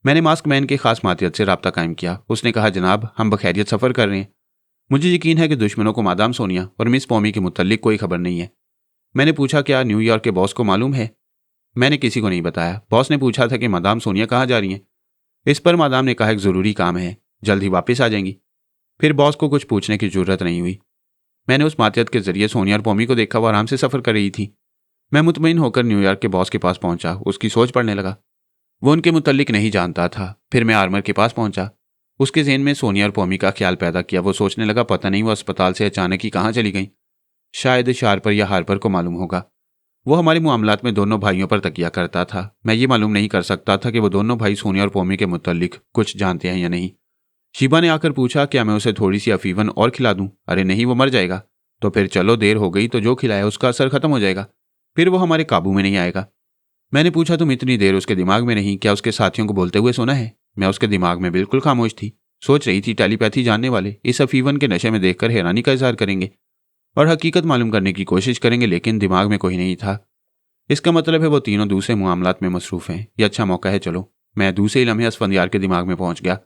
मैंने mask man के खास मातियत से रब्ता कायम किया। उसने कहा, जनाब, हम बखैरियत सफ़र कर रहे हैं। मुझे यकीन है कि दुश्मनों को मादाम सोनिया और मिस पॉमी के मुतल्लिक कोई खबर नहीं है। मैंने पूछा, क्या न्यूयॉर्क के बॉस को मालूम है? मैंने किसी को नहीं बताया। बॉस ने पूछा था कि मादाम सोनिया कहाँ जा रही हैं। इस पर मादाम ने कहा, एक ज़रूरी काम है, जल्द ही वापस आ जाएंगी। फिर बॉस को कुछ पूछने की जरूरत नहीं हुई। मैंने उस मातियत के जरिए सोनिया और पॉमी को देखा, वो आराम से सफ़र कर रही थी। मैं मुतमईन होकर न्यूयॉर्क के बॉस के पास पहुंचा। उसकी सोच पढ़ने लगा। वो उनके मुतल्लिक नहीं जानता था। फिर मैं आर्मर के पास पहुंचा। उसके ज़हन में सोनिया और पॉमी का ख्याल पैदा किया। वो सोचने लगा, पता नहीं वो अस्पताल से अचानक ही कहाँ चली गई। शायद शार्पर या हार्पर को मालूम होगा। वो हमारे मामलात में दोनों भाइयों पर तकिया करता था। मैं ये मालूम नहीं कर सकता था कि वो दोनों भाई सोनिया और पॉमी के मुतल्लिक कुछ जानते हैं या नहीं। शीबा ने आकर पूछा, क्या मैं उसे थोड़ी सी अफीवन और खिला दूं? अरे नहीं, वो मर जाएगा। तो फिर चलो, देर हो गई तो जो खिलाया उसका असर खत्म हो जाएगा, फिर वो हमारे काबू में नहीं आएगा। मैंने पूछा, तुम इतनी देर उसके दिमाग में नहीं, क्या उसके साथियों को बोलते हुए सुना है? मैं उसके दिमाग में बिल्कुल खामोश थी। सोच रही थी टेलीपैथी जानने वाले इस अफीवन के नशे में देखकर हैरानी का इजहार करेंगे और हकीकत मालूम करने की कोशिश करेंगे, लेकिन दिमाग में कोई नहीं था। इसका मतलब है वो तीनों दूसरे मामलात में मसरूफ़ हैं। यह अच्छा मौका है, चलो। मैं दूसरे ही लम्हे असफंदियार के दिमाग में पहुंच गया।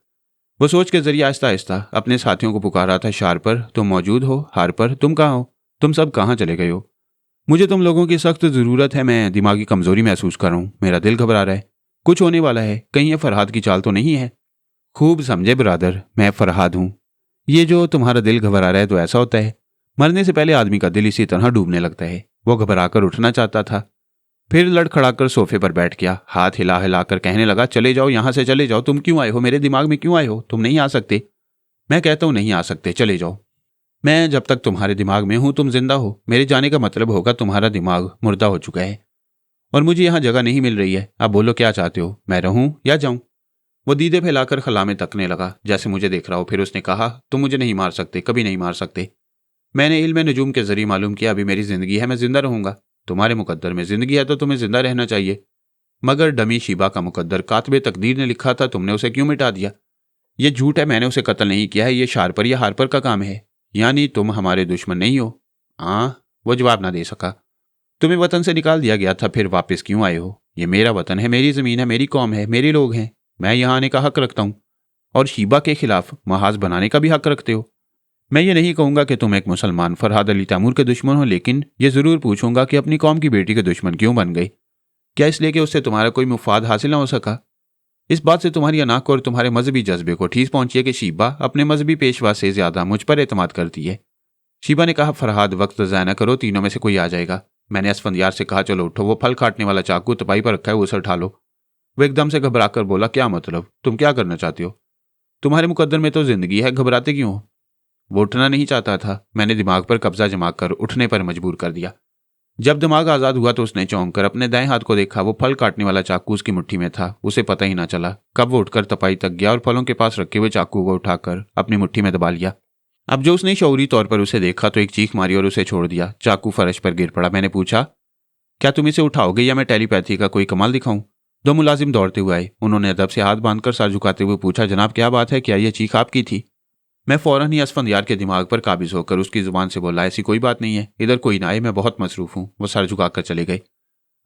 वो सोच के जरिए आहिस्ता आहिस्ता अपने साथियों को पुकारा था। शार्पर, तुम मौजूद हो? हार्पर, तुम कहाँ हो? तुम सब कहाँ चले गए हो? मुझे तुम लोगों की सख्त ज़रूरत है। मैं दिमागी कमज़ोरी महसूस कर रहा हूँ। मेरा दिल घबरा रहा है। कुछ होने वाला है। कहीं ये फरहाद की चाल तो नहीं है? खूब समझे ब्रादर, मैं फरहाद हूँ। ये जो तुम्हारा दिल घबरा रहा है तो ऐसा होता है, मरने से पहले आदमी का दिल इसी तरह डूबने लगता है। वो घबराकर उठना चाहता था, फिर लड़खड़ाकर सोफे पर बैठ गया। हाथ हिला हिलाकर कहने लगा, चले जाओ, यहां से चले जाओ। तुम क्यों आए हो? मेरे दिमाग में क्यों आए हो? तुम नहीं आ सकते। मैं कहता हूं नहीं आ सकते, चले जाओ। मैं जब तक तुम्हारे दिमाग में हूं तुम जिंदा हो। मेरे जाने का मतलब होगा तुम्हारा दिमाग मुर्दा हो चुका है और मुझे यहां जगह नहीं मिल रही है। अब बोलो, क्या चाहते हो? मैं रहूं या जाऊं? वो दीदे फैलाकर खला में तकने लगा, जैसे मुझे देख रहा हो। फिर उसने कहा, तुम मुझे नहीं मार सकते, कभी नहीं मार सकते। मैंने इल्म नजूम के जरिए मालूम किया, अभी मेरी जिंदगी है, मैं जिंदा रहूंगा। तुम्हारे मुकद्दर में जिंदगी है तो तुम्हें जिंदा रहना चाहिए, मगर डमी शीबा का मुकद्दर कातबे तकदीर ने लिखा था, तुमने उसे क्यों मिटा दिया? ये झूठ है, मैंने उसे कत्ल नहीं किया है। ये शार्पर या हार्पर का काम है। यानी तुम हमारे दुश्मन नहीं हो? हाँ। वो जवाब ना दे सका। तुम्हें वतन से निकाल दिया गया था, फिर वापस क्यों आए हो? ये मेरा वतन है, मेरी जमीन है, मेरी कौम है, मेरे लोग हैं। मैं यहाँ आने का हक रखता हूँ और शीबा के खिलाफ महाज बनाने का भी हक रखते हो। मैं ये नहीं कहूंगा कि तुम एक मुसलमान फरहाद अली तैमूर के दुश्मन हो, लेकिन ये जरूर पूछूंगा कि अपनी कौम की बेटी के दुश्मन क्यों बन गए? क्या इसलिए कि उससे तुम्हारा कोई मुफाद हासिल ना हो सका? इस बात से तुम्हारी अनाक और तुम्हारे मजहबी जज्बे को ठेस पहुंची है कि शीबा अपने मजहबी पेशवा से ज्यादा मुझ पर एतमाद करती है। शीबा ने कहा, फरहाद, वक्त ज़ाया न करो, तीनों में से कोई आ जाएगा। मैंने असफंदियार से कहा, चलो उठो, वो फल काटने वाला चाकू तपाई पर रखा है, उसे उठा लो। वो एकदम से घबरा कर बोला, क्या मतलब? तुम क्या करना चाहते हो? तुम्हारे मुकद्दर में तो जिंदगी है, घबराते क्यों हो? वो उठना नहीं चाहता था। मैंने दिमाग पर कब्जा जमा कर उठने पर मजबूर कर दिया। जब दिमाग आज़ाद हुआ तो उसने चौंक कर अपने दाएं हाथ को देखा। वो फल काटने वाला चाकू उसकी मुट्ठी में था। उसे पता ही ना चला कब वो उठकर तपाई तक गया और फलों के पास रखे हुए चाकू को उठाकर अपनी मुट्ठी में दबा लिया। अब जो उसने शऊरी तौर पर उसे देखा तो एक चीख मारी और उसे छोड़ दिया। चाकू फर्श पर गिर पड़ा। मैंने पूछा, क्या तुम इसे उठाओगे या मैं टेलीपैथी का कोई कमाल दिखाऊं? दो मुलाजिम दौड़ते हुए आए। उन्होंने अदब से हाथ बांधकर सर झुकाते हुए पूछा, जनाब क्या बात है? क्या यह चीख आपकी थी? मैं फौरन ही असफंदियार के दिमाग पर काबिज होकर उसकी जुबान से बोला, ऐसी कोई बात नहीं है, इधर कोई ना आए, मैं बहुत मसरूफ हूँ। वो सर झुकाकर चले गए।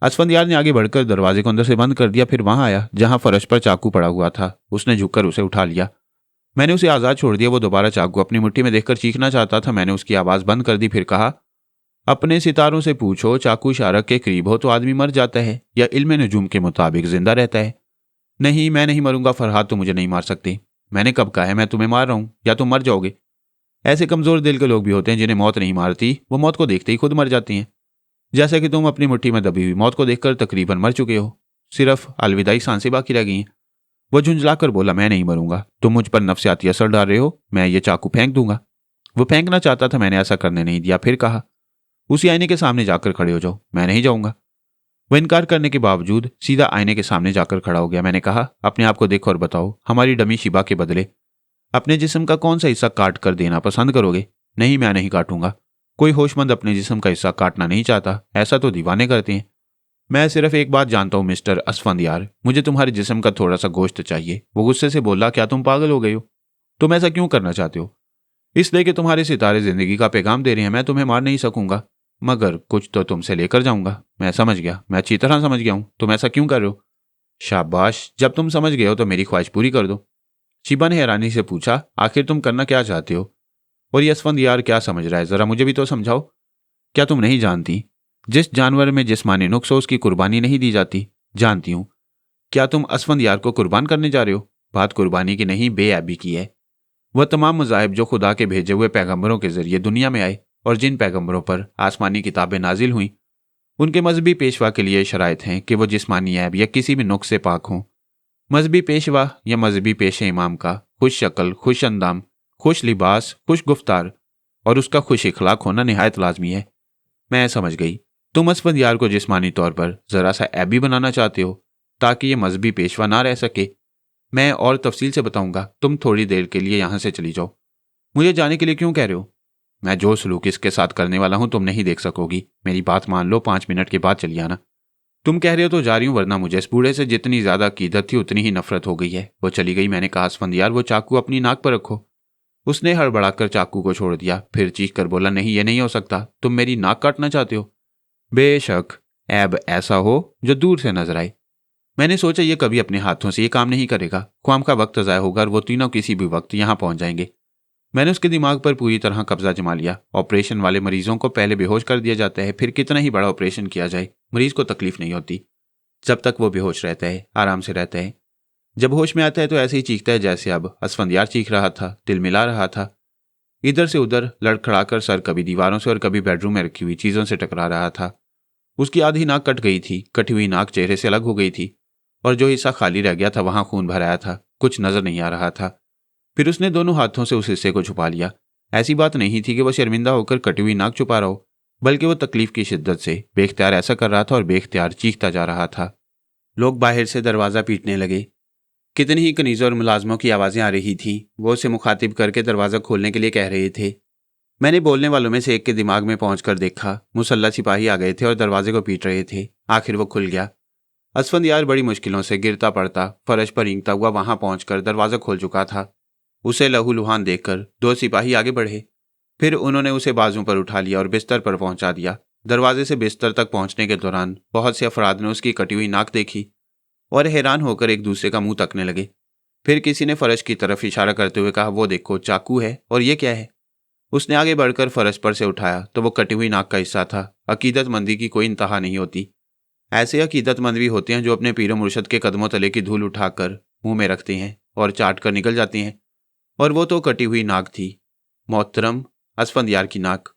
असफंदियार ने आगे बढ़कर दरवाजे को अंदर से बंद कर दिया। फिर वहां आया जहां फर्श पर चाकू पड़ा हुआ था। उसने झुककर उसे उठा लिया। मैंने उसे आज़ाद छोड़ दिया। वो दोबारा चाकू अपनी मुट्ठी में देखकर चीखना चाहता था। मैंने उसकी आवाज़ बंद कर दी। फिर कहा, अपने सितारों से पूछो, चाकू शारक के करीब हो तो आदमी मर जाता है या इल्म नजूम के मुताबिक जिंदा रहता है? नहीं, मैं नहीं मरूंगा फरहाद, तुम मुझे नहीं मार सकते। मैंने कब कहा है मैं तुम्हें मार रहा हूं या तुम मर जाओगे? ऐसे कमजोर दिल के लोग भी होते हैं जिन्हें मौत नहीं मारती, वो मौत को देखते ही खुद मर जाती हैं। जैसे कि तुम अपनी मुट्ठी में दबी हुई मौत को देखकर तकरीबन मर चुके हो, सिर्फ अलविदाई सांसें बाकी रह गई हैं। वो झुंझलाकर बोला, मैं नहीं मरूंगा, तुम मुझ पर नफसियाती असर डाल रहे हो, मैं ये चाकू फेंक दूंगा। वो फेंकना चाहता था, मैंने ऐसा करने नहीं दिया। फिर कहा, उसी आईने के सामने जाकर खड़े हो जाओ। मैं नहीं जाऊंगा। वह इनकार करने के बावजूद सीधा आईने के सामने जाकर खड़ा हो गया। मैंने कहा, अपने आप को देखो और बताओ, हमारी डमी शिबा के बदले अपने जिस्म का कौन सा हिस्सा काट कर देना पसंद करोगे? नहीं, मैं नहीं काटूंगा। कोई होशमंद अपने जिस्म का हिस्सा काटना नहीं चाहता, ऐसा तो दीवाने करते हैं। मैं सिर्फ एक बात जानता हूं मिस्टर असफंदियार, मुझे तुम्हारे जिस्म का थोड़ा सा गोश्त चाहिए। वो गुस्से से बोला, क्या तुम पागल हो गए हो? तुम ऐसा क्यों करना चाहते हो? इसलिए कि तुम्हारे सितारे जिंदगी का पैगाम दे रहे हैं। मैं तुम्हें मार नहीं सकूंगा, मगर कुछ तो तुमसे लेकर जाऊंगा। मैं समझ गया, मैं अच्छी तरह समझ गया हूं। तुम ऐसा क्यों कर रहे हो? शाबाश, जब तुम समझ गए हो तो मेरी ख्वाहिश पूरी कर दो। शिबा ने हैरानी से पूछा, आखिर तुम करना क्या चाहते हो? और यशवंत यार क्या समझ रहा है, जरा मुझे भी तो समझाओ। क्या तुम नहीं जानती, जिस जानवर में जिस्मानी नुक्स हो उसकी कुर्बानी नहीं दी जाती? जानती हूं। क्या तुम असफंद यार को कुर्बान करने जा रहे हो? बात कुर्बानी की नहीं, बेअबी की है। वह तमाम मज़ाहिब जो खुदा के भेजे हुए पैगंबरों के जरिए दुनिया में आए और जिन पैगंबरों पर आसमानी किताबें नाजिल हुईं, उनके मजहबी पेशवा के लिए शराइत हैं कि वो जिस्मानी ऐब या किसी भी नुक्स से पाक हों। मजहबी पेशवा या मजहबी पेशे इमाम का खुश शक्ल, खुश अंदाम, खुश लिबास, खुश गुफ्तार और उसका खुश इखलाक होना नहायत लाजमी है। मैं समझ गई, तुम असफंद यार को जिस्मानी तौर पर जरा सा ऐबी बनाना चाहते हो ताकि ये मजहबी पेशवा ना रह सके। मैं और तफसील से बताऊंगा, तुम थोड़ी देर के लिए यहां से चली जाओ। मुझे जाने के लिए क्यों कह रहे हो? मैं जो सलूक इसके साथ करने वाला हूं तुम नहीं देख सकोगी। मेरी बात मान लो, 5 मिनट के बाद चली आना। तुम कह रहे हो तो जा रही हूं, वरना मुझे इस बूढ़े से जितनी ज्यादा अकीदत थी उतनी ही नफरत हो गई है। वो चली गई। मैंने कहा, असफंद यार वो चाकू अपनी नाक पर रखो। उसने हड़बड़ाकर चाकू को छोड़ दिया, फिर चीख कर बोला, नहीं ये नहीं हो सकता, तुम मेरी नाक काटना चाहते हो? बेशक ऐब ऐसा हो जो दूर से नजर आए। मैंने सोचा ये कभी अपने हाथों से ये काम नहीं करेगा, ख्वाम का वक्त ज़ाय होगा और वो तीनों किसी भी वक्त यहाँ पहुंच जाएंगे। मैंने उसके दिमाग पर पूरी तरह कब्जा जमा लिया। ऑपरेशन वाले मरीजों को पहले बेहोश कर दिया जाता है, फिर कितना ही बड़ा ऑपरेशन किया जाए मरीज को तकलीफ नहीं होती जब तक वो बेहोश रहता है, आराम से रहता है। जब होश में आता है तो ऐसे ही चीखता है जैसे अब असफंदियार चीख रहा था, दिल मिला रहा था। इधर से उधर लड़खड़ाकर सर कभी दीवारों से और कभी बेडरूम में रखी हुई चीज़ों से टकरा रहा था। उसकी आधी नाक कट गई थी, कटी हुई नाक चेहरे से अलग हो गई थी और जो हिस्सा खाली रह गया था वहां खून भर आया था, कुछ नजर नहीं आ रहा था। फिर उसने दोनों हाथों से उस हिस्से को छुपा लिया। ऐसी बात नहीं थी कि वह शर्मिंदा होकर कटी हुई नाक छुपा रहा हो, बल्कि वो तकलीफ की शिद्दत से बेख्तियार ऐसा कर रहा था और बेख्तियार चीखता जा रहा था। लोग बाहर से दरवाज़ा पीटने लगे। कितनी ही कनीज़ों और मुलाजमों की आवाज़ें आ रही थीं। वो उसे मुखातिब करके दरवाज़ा खोलने के लिए कह रहे थे। मैंने बोलने वालों में से एक के दिमाग में पहुंचकर देखा, मुसल्ला सिपाही आ गए थे और दरवाजे को पीट रहे थे। आखिर वो खुल गया। असफंद यार बड़ी मुश्किलों से गिरता पड़ता फर्श पर ईंगता हुआ वहां पहुंचकर दरवाजा खोल चुका था। उसे लहूलुहान देखकर 2 सिपाही आगे बढ़े। फिर उन्होंने उसे बाजू पर उठा लिया और बिस्तर पर पहुंचा दिया। दरवाजे से बिस्तर तक पहुंचने के दौरान बहुत से अफराद ने उसकी कटी हुई नाक देखी और हैरान होकर एक दूसरे का मुंह तकने लगे। फिर किसी ने फर्श की तरफ इशारा करते हुए कहा, वो देखो चाकू है। और ये क्या है? उसने आगे बढ़कर फर्श पर से उठाया तो वो कटी हुई नाक का हिस्सा था। अकीदतमंदी की कोई इंतहा नहीं होती। ऐसे अकीदतमंद भी होते हैं जो अपने पीरो मुर्शद के कदमों तले की धूल उठाकर मुंह में रखते हैं और चाट कर निकल जाते हैं। और वो तो कटी हुई नाक थी, मोहतरम असफंद यार की नाक।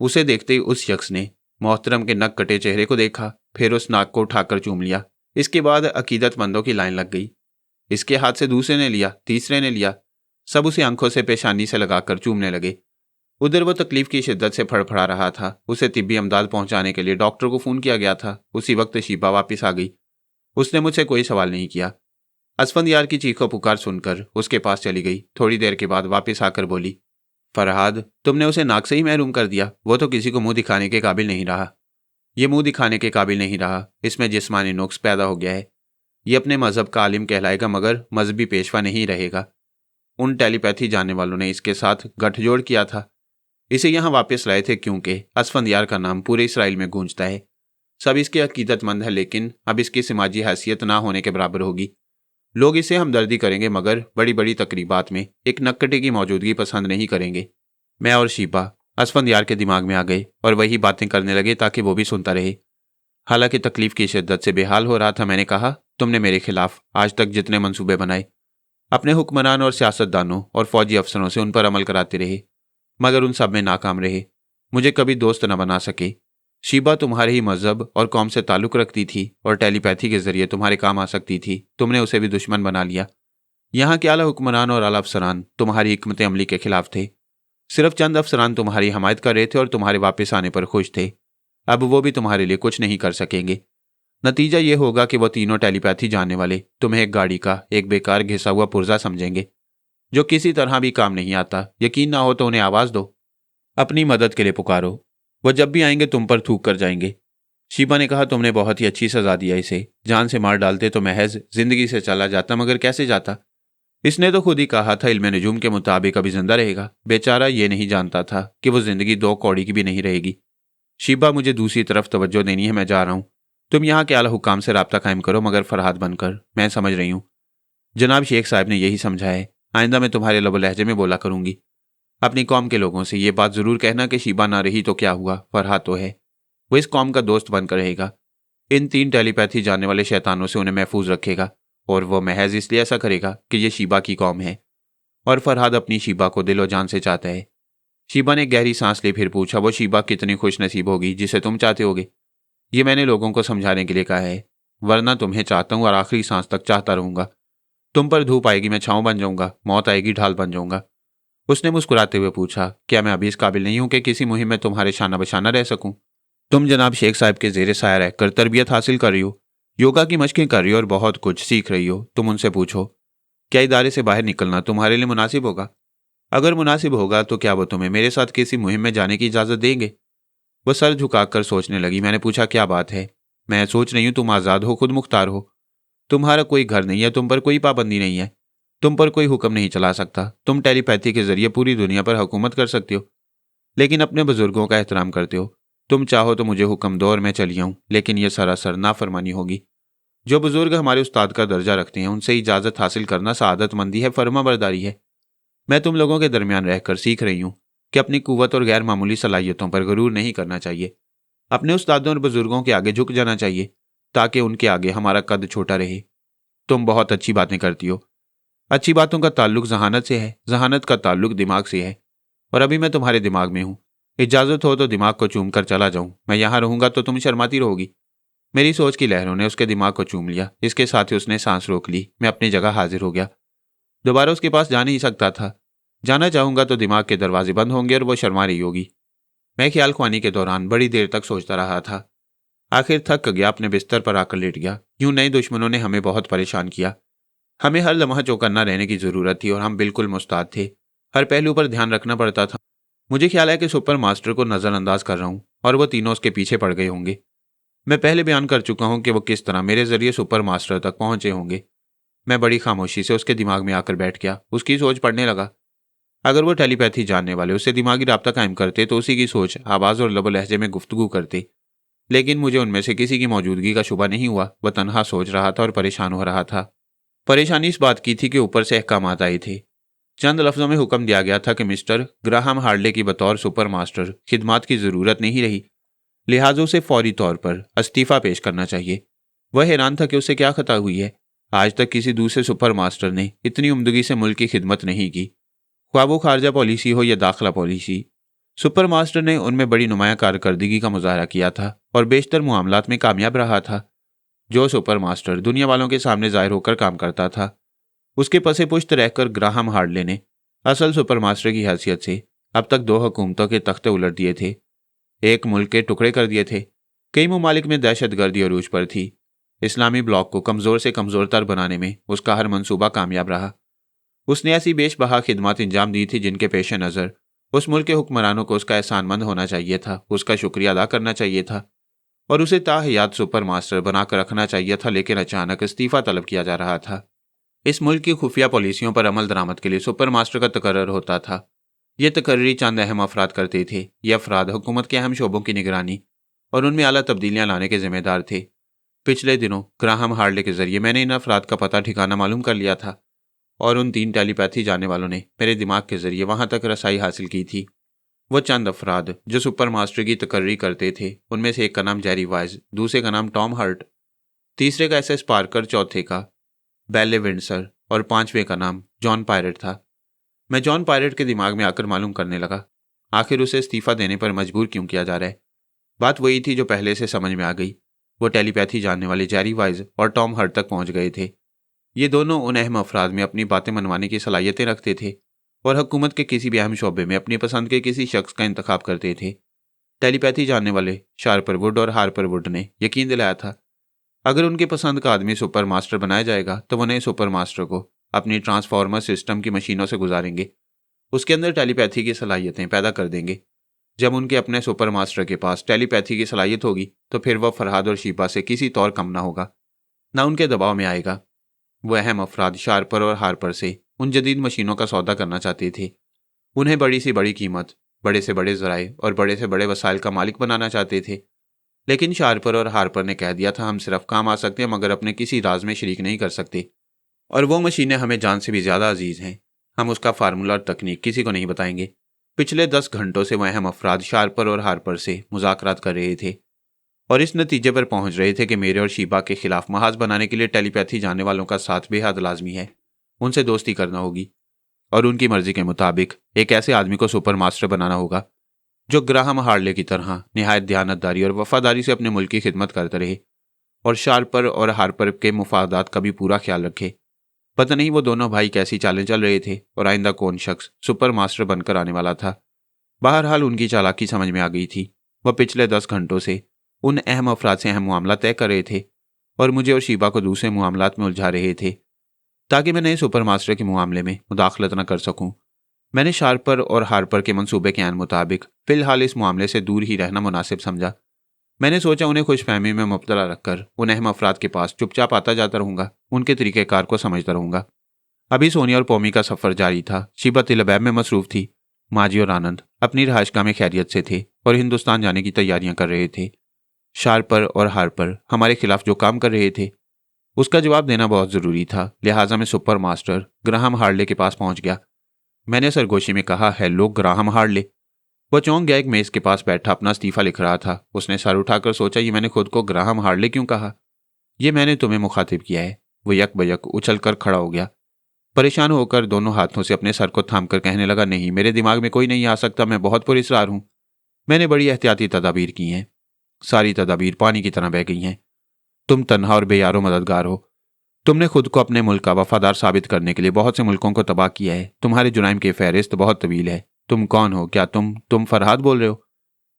उसे देखते ही उस शख्स ने मोहतरम के नक कटे चेहरे को देखा, फिर उस नाक को उठाकर चूम लिया। इसके बाद अकीदतमंदों की लाइन लग गई। इसके हाथ से दूसरे ने लिया, तीसरे ने लिया। सब उसे आंखों से पेशानी से लगाकर चूमने लगे। उधर वो तकलीफ की शिद्दत से फड़फड़ा रहा था। उसे तिब्बी अमदाद पहुंचाने के लिए डॉक्टर को फ़ोन किया गया था। उसी वक्त शीबा वापस आ गई। उसने मुझसे कोई सवाल नहीं किया। असफंद यार की चीखों पुकार सुनकर उसके पास चली गई। थोड़ी देर के बाद वापस आकर बोली, फरहाद, तुमने उसे नाक से ही महरूम कर दिया। वो तो किसी को मुंह दिखाने के काबिल नहीं रहा। ये मुंह दिखाने के काबिल नहीं रहा, इसमें जिस्मानी नुक्स पैदा हो गया है। ये अपने मजहब का आलिम कहलाएगा मगर मजहबी पेशवा नहीं रहेगा। उन टेलीपैथी जानने वालों ने इसके साथ गठजोड़ किया था। इसे यहाँ वापस लाए थे क्योंकि असफंद यार का नाम पूरे इसराइल में गूंजता है। सब इसके अकीदतमंद है, लेकिन अब इसकी समाजी हैसियत ना होने के बराबर होगी। लोग इसे हमदर्दी करेंगे मगर बड़ी बड़ी तकरीबात में एक नक्कटे की मौजूदगी पसंद नहीं करेंगे। मैं और शीबा असफंद यार के दिमाग में आ गए और वही बातें करने लगे ताकि वो भी सुनता रहे। हालांकि तकलीफ की शिद्दत से बेहाल हो रहा था। मैंने कहा, तुमने मेरे खिलाफ आज तक जितने मंसूबे बनाए, अपने हुक्मरान और सियासतदानों और फौजी अफसरों से उन पर अमल कराते रहे, मगर उन सब में नाकाम रहे। मुझे कभी दोस्त न बना सके। शीबा तुम्हारे ही मजहब और कौम से ताल्लुक़ रखती थी और टेलीपैथी के जरिए तुम्हारे काम आ सकती थी। तुमने उसे भी दुश्मन बना लिया। यहाँ के आला हुक्मरान और आला अफसरान तुम्हारी हिकमत अमली के खिलाफ थे। सिर्फ चंद अफसरान तुम्हारी हमायत कर रहे थे और तुम्हारे वापस आने पर खुश थे। अब वो भी तुम्हारे लिए कुछ नहीं कर सकेंगे। नतीजा ये होगा कि वो तीनों टेलीपैथी जानने वाले तुम्हें एक गाड़ी का एक बेकार घिसा हुआ पुर्जा समझेंगे जो किसी तरह भी काम नहीं आता। यकीन ना हो तो उन्हें आवाज़ दो, अपनी मदद के लिए पुकारो। वो जब भी आएंगे तुम पर थूक कर जाएंगे। शीबा ने कहा, तुमने बहुत ही अच्छी सजा दिया इसे। जान से मार डालते तो महज जिंदगी से चला जाता, मगर कैसे जाता? इसने तो खुद ही कहा था इल्म नजूम के मुताबिक अभी जिंदा रहेगा। बेचारा ये नहीं जानता था कि वो जिंदगी 2 कौड़ी की भी नहीं रहेगी। शीबा, मुझे दूसरी तरफ तवज्जो देनी है, मैं जा रहा हूँ। तुम यहाँ के आला हुक्काम से रब्ता कायम करो, मगर फरहाद बनकर। मैं समझ रही हूँ। जनाब शेख साहब ने यही समझा है। आइंदा मैं तुम्हारे लबो लहजे में बोला करूंगी। अपनी कौम के लोगों से ये बात जरूर कहना कि शीबा ना रही तो क्या हुआ, फरहाद तो है, वो इस कौम का दोस्त बनकर रहेगा। इन 3 टेलीपैथी जानने वाले शैतानों से उन्हें महफूज रखेगा, और वो महज इसलिए ऐसा करेगा कि ये शीबा की कौम है, और फरहाद अपनी शीबा को दिलो जान से चाहता है। शीबा ने गहरी सांस ली, फिर पूछा, वो शीबा कितनी खुश नसीब होगी जिसे तुम चाहते होगे। ये मैंने लोगों को समझाने के लिए कहा है, वरना तुम्हें चाहता हूँ और आखिरी सांस तक चाहता रहूंगा। तुम पर धूप आएगी मैं छाँव बन जाऊंगा, मौत आएगी ढाल बन जाऊंगा। उसने मुस्कुराते हुए पूछा, क्या मैं अभी इस काबिल नहीं हूं कि किसी मुहिम में तुम्हारे शाना बशाना रह सकूं? तुम जनाब शेख साहब के जेर साया रहकर तरबियत हासिल कर रही हो, योगा की मशकें कर रही हो और बहुत कुछ सीख रही हो। तुम उनसे पूछो, क्या इदारे से बाहर निकलना तुम्हारे लिए मुनासिब होगा? अगर मुनासिब होगा तो क्या वो तुम्हें मेरे साथ किसी मुहिम में जाने की इजाज़त देंगे? वह सर झुकाकर सोचने लगी। मैंने पूछा, क्या बात है? मैं सोच रही हूँ तुम आज़ाद हो, खुद मुख्तार हो। तुम्हारा कोई घर नहीं है, तुम पर कोई पाबंदी नहीं है, तुम पर कोई हुक्म नहीं चला सकता। तुम टेलीपैथी के जरिए पूरी दुनिया पर हुकूमत कर सकते हो, लेकिन अपने बुजुर्गों का एहतराम करते हो। तुम चाहो तो मुझे हुक्म दो और मैं चली आऊं, लेकिन यह सरासर नाफरमानी होगी। जो बुजुर्ग हमारे उस्ताद का दर्जा रखते हैं उनसे इजाज़त हासिल करना सआदतमंदी है, फर्मा बरदारी है। मैं तुम लोगों के दरमियान रहकर सीख रही हूँ कि अपनी कुव्वत और गैर मामूली सलाहियतों पर गरूर नहीं करना चाहिए। अपने उस्तादों और बुजुर्गों के आगे झुक जाना चाहिए, ताकि उनके आगे हमारा कद छोटा रहे। तुम बहुत अच्छी बातें करती हो। अच्छी बातों का ताल्लुक जहानत से है, जहानत का ताल्लुक दिमाग से है, और अभी मैं तुम्हारे दिमाग में हूँ। इजाज़त हो तो दिमाग को चूम कर चला जाऊं। मैं यहाँ रहूंगा तो तुम शर्माती रहोगी। मेरी सोच की लहरों ने उसके दिमाग को चूम लिया। इसके साथ ही उसने सांस रोक ली। मैं अपनी जगह हाजिर हो गया। दोबारा उसके पास जा नहीं सकता था। जाना चाहूंगा तो दिमाग के दरवाजे बंद होंगे और वो शर्मा रही होगी। मैं ख्याल ख्वानी के दौरान बड़ी देर तक सोचता रहा था। आखिर थक गया, अपने बिस्तर पर आकर लेट गया। यूं नए दुश्मनों ने हमें बहुत परेशान किया। हमें हर लम्हा चौकन्ना रहने की जरूरत थी और हम बिल्कुल मुस्ताद थे। हर पहलू पर ध्यान रखना पड़ता था। मुझे ख्याल है कि सुपर मास्टर को नजरअंदाज कर रहा हूं और वो तीनों उसके पीछे पड़ गए होंगे। मैं पहले बयान कर चुका हूं कि वो किस तरह मेरे जरिए सुपर मास्टर तक पहुंचे होंगे। मैं बड़ी खामोशी से उसके दिमाग में आकर बैठ गया, उसकी सोच पढ़ने लगा। अगर वो टेलीपैथी जानने वाले उससे दिमागी राब्ता कायम करते तो उसी की सोच, आवाज़ और लबो लहजे में गुफ्तगू करते, लेकिन मुझे उनमें से किसी की मौजूदगी का शुबा नहीं हुआ। वह तनहा सोच रहा था और परेशान हो रहा था। परेशानी इस बात की थी कि ऊपर से अहकामात आए थे। चंद लफ्जों में हुक्म दिया गया था कि मिस्टर ग्राहम हार्ले की बतौर सुपर मास्टर खिदमात की ज़रूरत नहीं रही, लिहाजा उसे फौरी तौर पर इस्तीफ़ा पेश करना चाहिए। वह हैरान था कि उसे क्या खता हुई है। आज तक किसी दूसरे सुपर मास्टर ने इतनी उम्दगी से मुल्क की खिदमत नहीं की, ख्वाह वो खारजा पॉलिसी हो या दाखिला पॉलिसी। सुपर मास्टर ने उनमें बड़ी नुमाया कारकर्दगी का मुजाहरा किया था और बेशतर मामलात में कामयाब रहा था। जो सुपर मास्टर दुनिया वालों के सामने जाहिर होकर काम करता था, उसके पसे पुश्त रहकर ग्राहम हार्ले ने असल सुपर मास्टर की हैसियत से अब तक 2 हुकूमतों के तख्ते उलट दिए थे, एक मुल्क के टुकड़े कर दिए थे। कई ममालिक में दहशतगर्दी अरूज पर थी। इस्लामी ब्लॉक को कमज़ोर से कमज़ोरतर बनाने में उसका हर मंसूबा कामयाब रहा। उसने ऐसी बेशबहा खिदमत अंजाम दी थी जिनके पेश नज़र उस मुल्क के हुक्मरानों को उसका एहसानमंद होना चाहिए था, उसका शुक्रिया अदा करना चाहिए था और उसे ताहयात सुपर मास्टर बनाकर रखना चाहिए था। लेकिन अचानक इस्तीफ़ा तलब किया जा रहा था। इस मुल्क की खुफिया पॉलिसियों पर अमल दरामद के लिए सुपर मास्टर का तकर्रर होता था। ये तकर्री चंद अहम अफराद करते थे। ये अफराद हुकूमत के अहम शोबों की निगरानी और उनमें आला तब्दीलियाँ लाने के जिम्मेदार थे। पिछले दिनों ग्राहम हार्ले के जरिए मैंने इन अफराद का पता ठिकाना मालूम कर लिया था और उन 3 टेलीपैथी जानने वालों ने मेरे दिमाग के जरिए वहां तक रसाई हासिल की थी। वो चंद अफराद जो सुपर मास्टर की तकर्री करते थे, उनमें से एक का नाम जेरी वाइज, दूसरे का नाम टॉम हर्ट, तीसरे का एसएस पार्कर, चौथे का बैले विंडसर और 5वें का नाम जॉन पायरेट था। मैं जॉन पायरेट के दिमाग में आकर मालूम करने लगा, आखिर उसे इस्तीफा देने पर मजबूर क्यों किया जा रहा है। बात वही थी जो पहले से समझ में आ गई। वो टेलीपैथी जानने वाले जेरी वाइज और टॉम हर्ट तक पहुंच गए थे। ये दोनों उन अहम अफराद में अपनी बातें मनवाने की सलाहियतें रखते थे और हुकूमत के किसी भी अहम शोबे में अपनी पसंद के किसी शख्स का इंतखाब करते थे। टेलीपैथी जानने वाले शार्परवुड और हार्परवुड ने यकीन दिलाया था, अगर उनकी पसंद का आदमी सुपर मास्टर बनाया जाएगा तो वो नए सुपर मास्टर को अपनी ट्रांसफार्मर सिस्टम की मशीनों से गुजारेंगे, उसके अंदर टेलीपैथी की सलाहियतें पैदा कर देंगे। जब उनके अपने सुपर मास्टर के पास टेलीपैथी की सलाहियत होगी तो फिर वह फरहाद और शीबा से किसी तौर कम ना होगा, ना उनके दबाव में आएगा। वो अहम अफराद शार्पर और हार्पर से उन जदीद मशीनों का सौदा करना चाहते थे। उन्हें बड़ी से बड़ी कीमत, बड़े से बड़े ज़राए और बड़े से बड़े वसाइल का मालिक बनाना चाहते थे। लेकिन शार्पर और हार्पर ने कह दिया था हम सिर्फ काम आ सकते हैं मगर अपने किसी राज में शरीक नहीं कर सकते, और वो मशीनें हमें जान से भी ज़्यादा अजीज़ हैं। हम उसका फार्मूला और तकनीक किसी को नहीं बताएंगे। पिछले 10 घंटों से वह हम अफराद शार्पर और हार्पर से मुज़ाकरात कर रहे थे और इस नतीजे पर पहुंच रहे थे कि मेरे और शीबा के खिलाफ महाज बनाने के लिए टेलीपैथी जानने वालों का साथ बेहद लाजमी है। उनसे दोस्ती करना होगी और उनकी मर्जी के मुताबिक एक ऐसे आदमी को सुपर मास्टर बनाना होगा जो ग्राहम हार्ले की तरह निहायत दयानतदारी और वफादारी से अपने मुल्क की खिदमत करते रहे और शार्पर और हार्पर के मुफादात का भी पूरा ख्याल रखे। पता नहीं वो दोनों भाई कैसी चालें चल रहे थे और आइंदा कौन शख्स सुपर मास्टर बनकर आने वाला था। बहरहाल उनकी चालाकी समझ में आ गई थी। वह पिछले 10 घंटों से उन अहम अफराद से अहम मामला तय कर रहे थे और मुझे और शीबा को दूसरे मामलात में उलझा रहे थे ताकि मैं नए सुपर मास्टर के मामले में मुदाखलत न कर सकूं। मैंने शार्पर और हार्पर के मंसूबे के मुताबिक फिलहाल इस मामले से दूर ही रहना मुनासिब समझा। मैंने सोचा उन्हें खुशफहमी में मुब्तला रखकर उन अहम अफराद के पास चुपचाप आता जाता रहूंगा, उनके तरीक़ेकार को समझता रहूंगा। अभी सोनिया और पौमी का सफ़र जारी था। शीबा तिलबैब में मसरूफ़ थी। माजी और आनंद अपनी रहायशगाह में खैरियत से थे और हिंदुस्तान जाने की तैयारियां कर रहे थे। शार्पर और हार्पर हमारे खिलाफ जो काम कर रहे थे उसका जवाब देना बहुत ज़रूरी था, लिहाजा मैं सुपर मास्टर ग्राहम हार्ले के पास पहुंच गया। मैंने सरगोशी में कहा, हेलो ग्राहम हार्ले। वह चौंक गया। एक मेज़ के पास बैठा अपना इस्तीफा लिख रहा था। उसने सर उठाकर सोचा, ये मैंने खुद को ग्राहम हार्ले क्यों कहा? ये मैंने तुम्हें मुखातिब किया है। वो यक बयक उछल कर खड़ा हो गया। परेशान होकर दोनों हाथों से अपने सर को थाम कर कहने लगा, नहीं, मेरे दिमाग में कोई नहीं आ सकता। मैं बहुत पुरस्कार हूं। मैंने बड़ी एहतियाती तदाबीर की हैं। सारी तदाबीर पानी की तरह बह गई हैं। तुम तन्हा और बेयारो मददगार हो। तुमने खुद को अपने मुल्क का वफादार साबित करने के लिए बहुत से मुल्कों को तबाह किया है। तुम्हारे जुराइम की फहरिस्त बहुत तवील है। तुम कौन हो? क्या तुम फरहाद बोल रहे हो?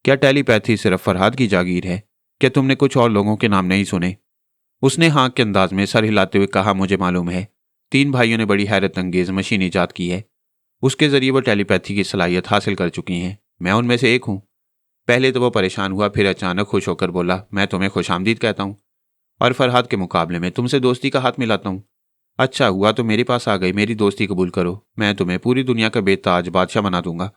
क्या टेलीपैथी सिर्फ फरहाद की जागीर है? क्या तुमने कुछ और लोगों के नाम नहीं सुने? उसने हाँ के अंदाज में सर हिलाते हुए कहा, मुझे मालूम है। 3 भाइयों ने बड़ी हैरत अंगेज मशीन ईजाद की है। उसके जरिए वो टेलीपैथी की सलाहियत हासिल कर चुकी हैं। मैं उनमें से एक हूँ। पहले तो वो परेशान हुआ, फिर अचानक खुश होकर बोला, मैं तुम्हें खुशामदीद कहता हूँ और फरहाद के मुकाबले में तुमसे दोस्ती का हाथ मिलाता हूँ। अच्छा हुआ तो मेरे पास आ गई। मेरी दोस्ती कबूल करो। मैं तुम्हें पूरी दुनिया का बेताज बादशाह बना दूंगा।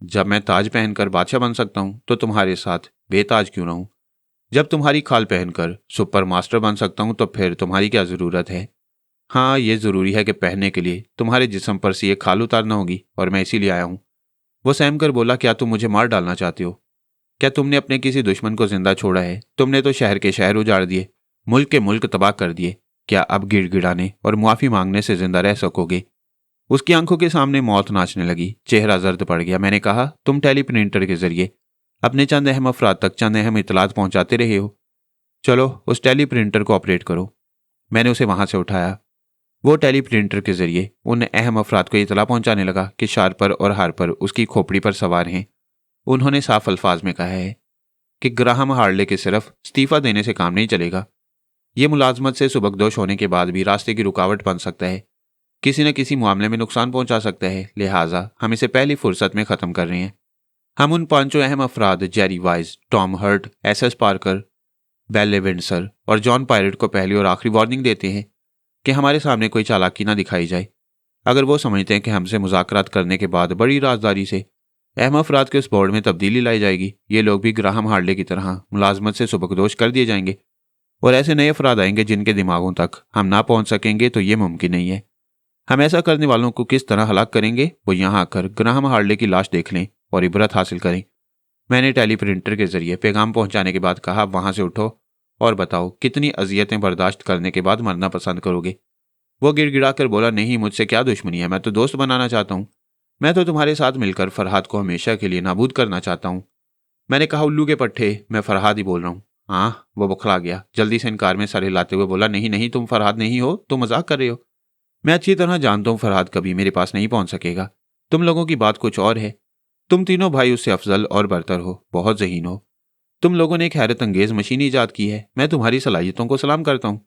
जब मैं ताज पहनकर बादशाह बन सकता हूँ तो तुम्हारे साथ बेताज क्यों रहूं? जब तुम्हारी खाल पहनकर सुपर मास्टर बन सकता हूँ तो फिर तुम्हारी क्या ज़रूरत है? हाँ, ये ज़रूरी है कि पहनने के लिए तुम्हारे जिस्म पर से ये खाल उतारना होगी और मैं इसीलिए आया हूँ। वो सहम कर बोला, क्या तुम मुझे मार डालना चाहते हो? क्या तुमने अपने किसी दुश्मन को जिंदा छोड़ा है? तुमने तो शहर के शहर उजाड़ दिए, मुल्क के मुल्क तबाह कर दिए। क्या अब गिड़गिड़ाने और मुआफ़ी मांगने से जिंदा रह सकोगे? उसकी आंखों के सामने मौत नाचने लगी। चेहरा जर्द पड़ गया। मैंने कहा, तुम टेलीप्रिंटर के जरिए अपने चंद अहम अफराद तक चंद अहम इतलात पहुंचाते रहे हो। चलो उस टेलीप्रिंटर को ऑपरेट करो। मैंने उसे वहां से उठाया। वो टेलीप्रिंटर के जरिए उन अहम अफराद को इतला पहुंचाने लगा कि शार्पर और हार्पर उसकी खोपड़ी पर सवार हैं। उन्होंने साफ अल्फाज में कहा है कि ग्राहम हार्ले के सिर्फ इस्तीफा देने से काम नहीं चलेगा। ये मुलाजमत से सुबकदोश होने के बाद भी रास्ते की रुकावट बन सकता है, किसी न किसी मामले में नुकसान पहुंचा सकता है। लिहाजा हम इसे पहली फुर्सत में ख़त्म कर रहे हैं। हम उन 5 अहम अफराद Jerry Wise, Tom Hurt, SS Parker, Bell Windsor और जॉन पायरेट को पहली और आखिरी वार्निंग देते हैं कि हमारे सामने कोई चालाकी ना दिखाई जाए। अगर वो समझते हैं कि हमसे मुज़ाकरात करने के बाद बड़ी राजदारी से अहम अफराद के उस बोर्ड में तब्दीली लाई जाएगी, ये लोग भी ग्राहम हार्ले की तरह मुलाजमत से सुबकदोश कर दिए जाएंगे और ऐसे नए अफराद आएंगे जिनके दिमागों तक हम ना पहुंच सकेंगे, तो ये मुमकिन नहीं है। हम ऐसा करने वालों को किस तरह हलाक करेंगे? वो यहाँ आकर ग्राहम हार्ले की लाश देख लें और इबरत हासिल करें। मैंने टेलीप्रिंटर के जरिए पैगाम पहुंचाने के बाद कहा, वहां से उठो और बताओ कितनी अजियतें बर्दाश्त करने के बाद मरना पसंद करोगे? वो गिड़गिड़ाकर बोला, नहीं, मुझसे क्या दुश्मनी है? मैं तो दोस्त बनाना चाहता हूँ। मैं तो तुम्हारे साथ मिलकर फरहाद को हमेशा के लिए नाबूद करना चाहता हूँ। मैंने कहा, उल्लू के पट्टे, मैं फरहाद ही बोल रहा हूँ। हाँ, वो बौखला गया। जल्दी से इनकार में सर हिलाते हुए बोला, नहीं नहीं, तुम फरहाद नहीं हो, तुम मजाक कर रहे हो। मैं अच्छी तरह जानता हूँ फरहाद कभी मेरे पास नहीं पहुंच सकेगा। तुम लोगों की बात कुछ और है। तुम तीनों भाई उससे अफजल और बरतर हो, बहुत ज़हीन हो। तुम लोगों ने एक हैरत अंगेज मशीन ईजाद की है। मैं तुम्हारी सलाहियतों को सलाम करता हूँ।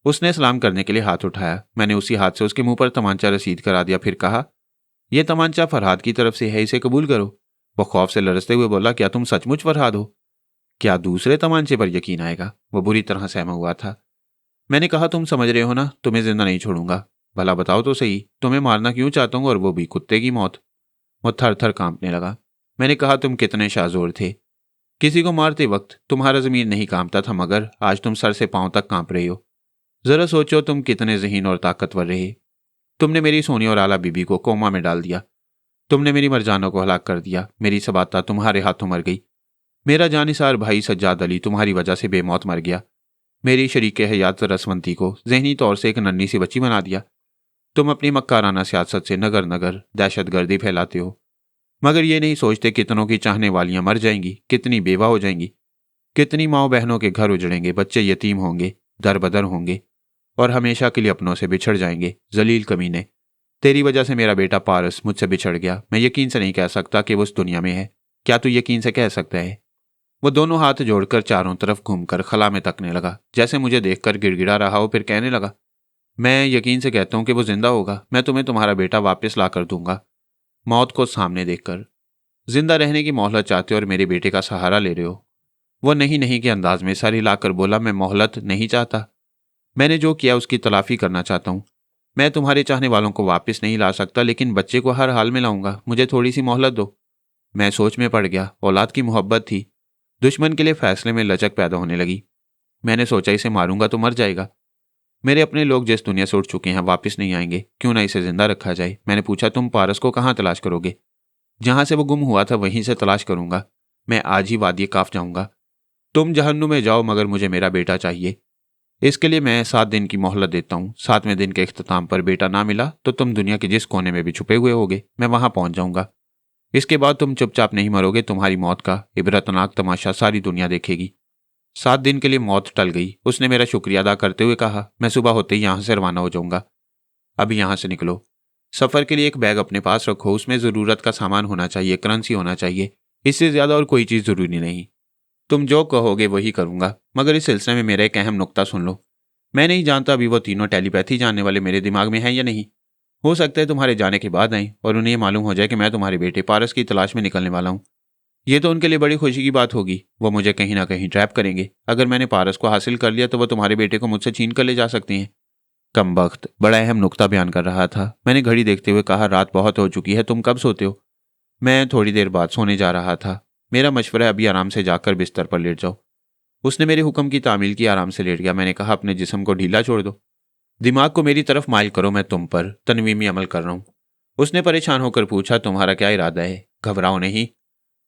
उसने सलाम करने के लिए हाथ उठाया। मैंने उसी हाथ से उसके मुंह पर तमांचा रसीद करा दिया, फिर कहा, यह तमांचा फरहाद की तरफ से है, इसे कबूल करो। वो खौफ से लरसते हुए बोला, क्या तुम सचमुच फरहाद हो? क्या दूसरे तमांचे पर यकीन आएगा? वो बुरी तरह सहमा हुआ था। मैंने कहा, तुम समझ रहे हो ना, तुम्हें जिंदा नहीं छोड़ूंगा। भला बताओ तो सही, तुम्हें मारना क्यों चाहता हूँ, और वो भी कुत्ते की मौत? वो थर थर कांपने लगा। मैंने कहा, तुम कितने शाहजोर थे। किसी को मारते वक्त तुम्हारा ज़मीर नहीं कांपता था, मगर आज तुम सर से पांव तक कांप रहे हो। ज़रा सोचो तुम कितने ज़हीन और ताकतवर रहे। तुमने मेरी सोनी और आला बीबी को कोमा में डाल दिया। तुमने मेरी मरजानों को हलाक कर दिया। मेरी सबाता तुम्हारे हाथों मर गई। मेरा जानिसार भाई सज्जाद अली तुम्हारी वजह से बेमौत मर गया। मेरी शरीक हयात रसवंती को जहनी तौर से एक नन्ही सी बच्ची बना दिया। तुम अपनी मक्काराना सियासत से नगर नगर दहशतगर्दी फैलाते हो, मगर ये नहीं सोचते कितनों की चाहने वालियां मर जाएंगी, कितनी बेवा हो जाएंगी, कितनी माओ बहनों के घर उजड़ेंगे, बच्चे यतीम होंगे, दर बदर होंगे और हमेशा के लिए अपनों से बिछड़ जाएंगे। जलील कमीने, तेरी वजह से मेरा बेटा पारस मुझसे बिछड़ गया। मैं यकीन से नहीं कह सकता कि वो उस दुनिया में है। क्या तू यकीन से कह सकता है? वो दोनों हाथ जोड़कर चारों तरफ घूमकर खला में तकने लगा, जैसे मुझे देखकर गिड़गिड़ा रहा हो। फिर कहने लगा, मैं यकीन से कहता हूं कि वो जिंदा होगा। मैं तुम्हें तुम्हारा बेटा वापस ला कर दूंगा, मौत को सामने देखकर। जिंदा रहने की मोहलत चाहते हो और मेरे बेटे का सहारा ले रहे हो। वो नहीं नहीं के अंदाज में सर हिलाकर बोला, मैं मोहलत नहीं चाहता। मैंने जो किया उसकी तलाफी करना चाहता हूं। मैं तुम्हारे चाहने वालों को वापस नहीं ला सकता, लेकिन बच्चे को हर हाल में लाऊंगा। मुझे थोड़ी सी मोहलत दो। मैं सोच में पड़ गया। औलाद की मोहब्बत थी, दुश्मन के लिए फैसले में लचक पैदा होने लगी। मैंने सोचा इसे मारूंगा तो मर जाएगा। मेरे अपने लोग जिस दुनिया से उठ चुके हैं वापस नहीं आएंगे, क्यों ना इसे जिंदा रखा जाए। मैंने पूछा, तुम पारस को कहाँ तलाश करोगे? जहां से वो गुम हुआ था वहीं से तलाश करूंगा। मैं आज ही वादी काफ जाऊंगा। तुम जहन्नुम में जाओ, मगर मुझे मेरा बेटा चाहिए। इसके लिए मैं 7 दिन की मोहलत देता हूँ। 7वें दिन के इख्तिताम पर बेटा ना मिला तो तुम दुनिया के जिस कोने में भी छुपे हुए होगे, मैं वहां पहुंच जाऊंगा। इसके बाद तुम चुपचाप नहीं मरोगे। तुम्हारी मौत का इबरतनाक तमाशा सारी दुनिया देखेगी। 7 दिन के लिए मौत टल गई। उसने मेरा शुक्रिया अदा करते हुए कहा, मैं सुबह होते ही यहां से रवाना हो जाऊंगा। अभी यहां से निकलो। सफर के लिए एक बैग अपने पास रखो। उसमें जरूरत का सामान होना चाहिए, करेंसी होना चाहिए। इससे ज्यादा और कोई चीज जरूरी नहीं। तुम जो कहोगे वही करूंगा, मगर इस सिलसिले में मेरा एक अहम नुक्ता सुन लो। मैं नहीं जानता अभी वो तीनों टेलीपैथी जानने वाले मेरे दिमाग में हैं या नहीं। हो सकता है तुम्हारे जाने के बाद आए और उन्हें ये मालूम हो जाए कि मैं तुम्हारे बेटे पारस की तलाश में निकलने वाला हूँ। ये तो उनके लिए बड़ी खुशी की बात होगी। वो मुझे कहीं ना कहीं ट्रैप करेंगे। अगर मैंने पारस को हासिल कर लिया तो वो तुम्हारे बेटे को मुझसे छीन कर ले जा सकती हैं। कमबख्त बड़ा अहम नुक्ता बयान कर रहा था। मैंने घड़ी देखते हुए कहा, रात बहुत हो चुकी है, तुम कब सोते हो? मैं थोड़ी देर बाद सोने जा रहा था। मेरा मशवरा है अभी आराम से जाकर बिस्तर पर लेट जाओ। उसने मेरे हुक्म की तामील की, आराम से लेट गया। मैंने कहा, अपने जिस्म को ढीला छोड़ दो, दिमाग को मेरी तरफ माइल करो, मैं तुम पर तनवीमी अमल कर रहा हूं। उसने परेशान होकर पूछा, तुम्हारा क्या इरादा है? घबराओ नहीं।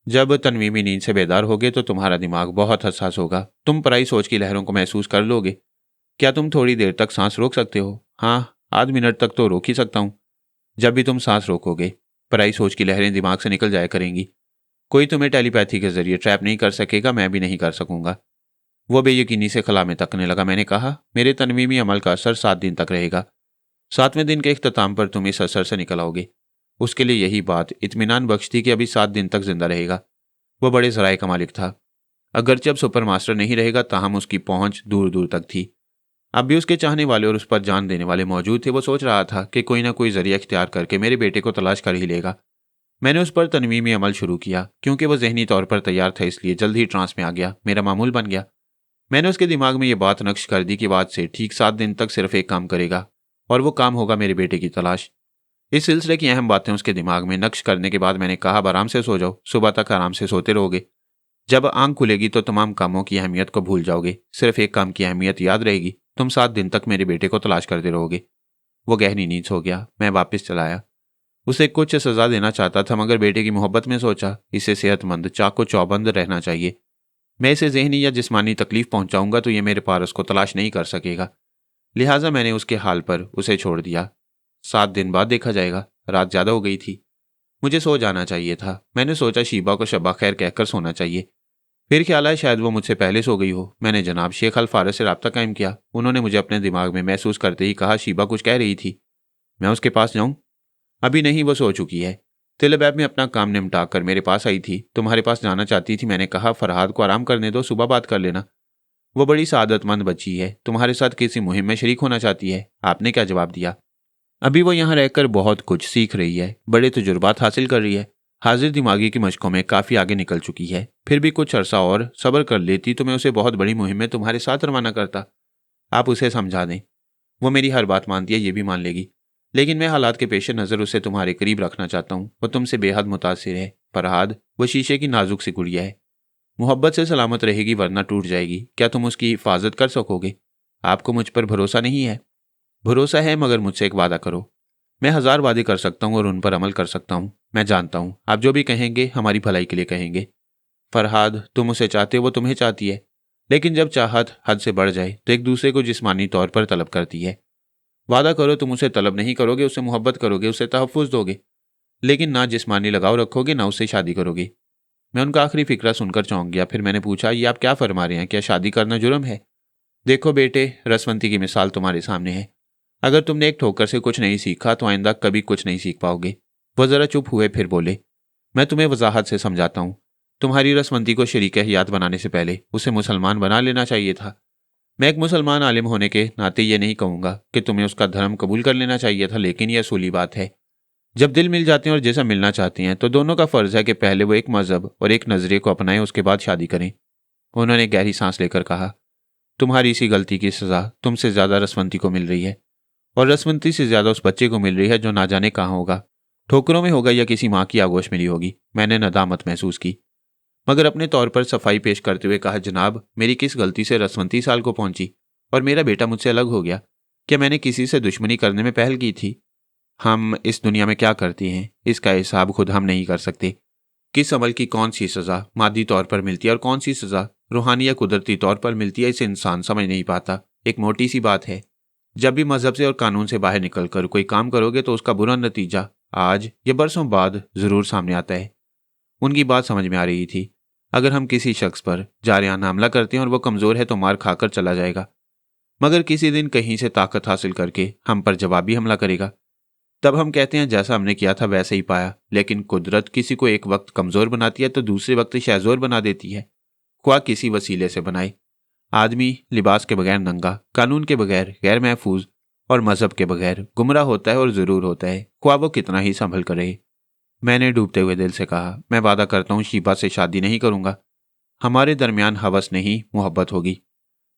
जब तनवीमी नींद से बेदार होगे तो तुम्हारा दिमाग बहुत हसास होगा। तुम पराई सोच की लहरों को महसूस कर लोगे। क्या तुम थोड़ी देर तक सांस रोक सकते हो? हाँ, आध मिनट तक तो रोक ही सकता हूं। जब भी तुम सांस रोकोगे पराई सोच की लहरें दिमाग से निकल जाया करेंगी। कोई तुम्हें टेलीपैथी के जरिए ट्रैप नहीं कर सकेगा, मैं भी नहीं कर सकूंगा। वो बेयकीनी से खला में तकने लगा। मैंने कहा, मेरे तनवीमी अमल का असर 7 दिन तक रहेगा। 7वें दिन के इख्तिताम पर तुम इस असर से निकल आओगे। उसके लिए यही बात इत्मीनान बख्श थी कि अभी 7 दिन तक जिंदा रहेगा। वह बड़े ज़राए का मालिक था। अगरचे अब सुपर मास्टर नहीं रहेगा, ताहम उसकी पहुंच दूर दूर तक थी। अब भी उसके चाहने वाले और उस पर जान देने वाले मौजूद थे। वो सोच रहा था कि कोई ना कोई जरिया इख्तियार करके मेरे बेटे को तलाश कर ही लेगा। मैंने उस पर तनवीमी अमल शुरू किया। क्योंकि वह जहनी तौर पर तैयार था, इसलिए जल्द ही ट्रांस में आ गया। मेरा मामूल बन गया। मैंने उसके दिमाग में यह बात नक्श कर दी कि बाद से ठीक 7 दिन तक सिर्फ एक काम करेगा, और वो काम होगा मेरे बेटे की तलाश। इस सिलसिले की अहम बातें उसके दिमाग में नक्श करने के बाद मैंने कहा, अब आराम से सो जाओ। सुबह तक आराम से सोते रहोगे। जब आंख खुलेगी तो तमाम कामों की अहमियत को भूल जाओगे। सिर्फ एक काम की अहमियत याद रहेगी। तुम 7 दिन तक मेरे बेटे को तलाश करते रहोगे। वो गहरी नींद सो गया। मैं वापस चलाया। उसे कुछ सजा देना चाहता था, मगर बेटे की मोहब्बत में सोचा इसे सेहतमंद, चाको चौबंद रहना चाहिए। मैं इसे जहनी या जिस्मानी तकलीफ पहुंचाऊंगा तो ये मेरे पारस को तलाश नहीं कर सकेगा। लिहाजा मैंने उसके हाल पर उसे छोड़ दिया। 7 दिन बाद देखा जाएगा। रात ज्यादा हो गई थी, मुझे सो जाना चाहिए था। मैंने सोचा शीबा को शबा खैर कहकर सोना चाहिए। फिर ख्याल आया शायद वो मुझसे पहले सो गई हो। मैंने जनाब शेख अल फारस से रब्ता कायम किया। उन्होंने मुझे अपने दिमाग में महसूस करते ही कहा, शीबा कुछ कह रही थी, मैं उसके पास जाऊं? अभी नहीं, वो सो चुकी है। तिलबैब में अपना काम निपटा कर मेरे पास आई थी। तुम्हारे पास जाना चाहती थी। मैंने कहा, फरहाद को आराम करने दो, सुबह बात कर लेना। वो बड़ी सादतमंद बच्ची है, तुम्हारे साथ किसी मुहिम में शरीक होना चाहती है। आपने क्या जवाब दिया? अभी वो यहाँ रहकर बहुत कुछ सीख रही है, बड़े तजुर्बात हासिल कर रही है। हाजिर दिमागी की मशकों में काफ़ी आगे निकल चुकी है। फिर भी कुछ अरसा और सब्र कर लेती तो मैं उसे बहुत बड़ी मुहिम में तुम्हारे साथ रवाना करता। आप उसे समझा दें, वो मेरी हर बात मानती है, ये भी मान लेगी। लेकिन मैं हालात के पेश नज़र उसे तुम्हारे करीब रखना चाहता हूँ। वो तुमसे बेहद मुतासिर है। फरहाद वो शीशे की नाजुक सी गुड़िया है। मोहब्बत से सलामत रहेगी वरना टूट जाएगी। क्या तुम उसकी हिफाजत कर सकोगे? आपको मुझ पर भरोसा नहीं है? भरोसा है, मगर मुझसे एक वादा करो। मैं 1000 वादे कर सकता हूँ और उन पर अमल कर सकता हूँ। मैं जानता हूँ आप जो भी कहेंगे हमारी भलाई के लिए कहेंगे। फरहाद, तुम उसे चाहते हो, वो तुम्हें चाहती है, लेकिन जब चाहत हद से बढ़ जाए तो एक दूसरे को जिस्मानी तौर पर तलब करती है। वादा करो तुम उसे तलब नहीं करोगे, उससे मोहब्बत करोगे, उसे तहफ़्फ़ुज़ दोगे, लेकिन ना जिस्मानी लगाव रखोगे ना उससे शादी करोगे। मैं उनका आखिरी फिक्रा सुनकर चौंक गया। फिर मैंने पूछा, ये आप क्या फरमा रहे हैं? क्या शादी करना जुर्म है? देखो बेटे, रसवंती की मिसाल तुम्हारे सामने है। अगर तुमने एक ठोकर से कुछ नहीं सीखा तो आइंदा कभी कुछ नहीं सीख पाओगे। वह जरा चुप हुए, फिर बोले, मैं तुम्हें वजाहत से समझाता हूँ। तुम्हारी रसवंती को शरीक हयात बनाने से पहले उसे मुसलमान बना लेना चाहिए था। मैं एक मुसलमान आलिम होने के नाते ये नहीं कहूँगा कि तुम्हें उसका धर्म कबूल कर लेना चाहिए था, लेकिन यह असूली बात है। जब दिल मिल जाते हैं और जैसा मिलना चाहते हैं तो दोनों का फर्ज है कि पहले वो एक मजहब और एक नजरिए को अपनाएं, उसके बाद शादी करें। उन्होंने गहरी सांस लेकर कहा, तुम्हारी इसी गलती की सजा तुमसे ज्यादा रसवंती को मिल रही है, और रसवंती से ज्यादा उस बच्चे को मिल रही है जो ना जाने कहाँ होगा, ठोकरों में होगा या किसी माँ की आगोश मिली होगी। मैंने नदामत महसूस की, मगर अपने तौर पर सफाई पेश करते हुए कहा, जनाब, मेरी किस गलती से रसवंती साल को पहुंची और मेरा बेटा मुझसे अलग हो गया? क्या मैंने किसी से दुश्मनी करने में पहल की थी? हम इस दुनिया में क्या करते हैं इसका हिसाब खुद हम नहीं कर सकते। किस अमल की कौन सी सज़ा मादी तौर पर मिलती है और कौन सी सज़ा रूहानी या कुदरती तौर पर मिलती है, इसे इंसान समझ नहीं पाता। एक मोटी सी बात है, जब भी मजहब से और कानून से बाहर निकलकर कोई काम करोगे तो उसका बुरा नतीजा आज या बरसों बाद जरूर सामने आता है। उनकी बात समझ में आ रही थी। अगर हम किसी शख्स पर जारियाना हमला करते हैं और वो कमज़ोर है तो मार खाकर चला जाएगा, मगर किसी दिन कहीं से ताकत हासिल करके हम पर जवाबी हमला करेगा, तब हम कहते हैं जैसा हमने किया था वैसे ही पाया। लेकिन कुदरत किसी को एक वक्त कमज़ोर बनाती है तो दूसरे वक्त शहजोर बना देती है, ख्वाह किसी वसीले से बनाए। आदमी लिबास के बगैर नंगा, कानून के बगैर गैर महफूज और मजहब के बगैर गुमराह होता है, और ज़रूर होता है, ख्वाह वो कितना ही संभल करे। मैंने डूबते हुए दिल से कहा, मैं वादा करता हूँ शीबा से शादी नहीं करूँगा। हमारे दरमियान हवस नहीं मोहब्बत होगी।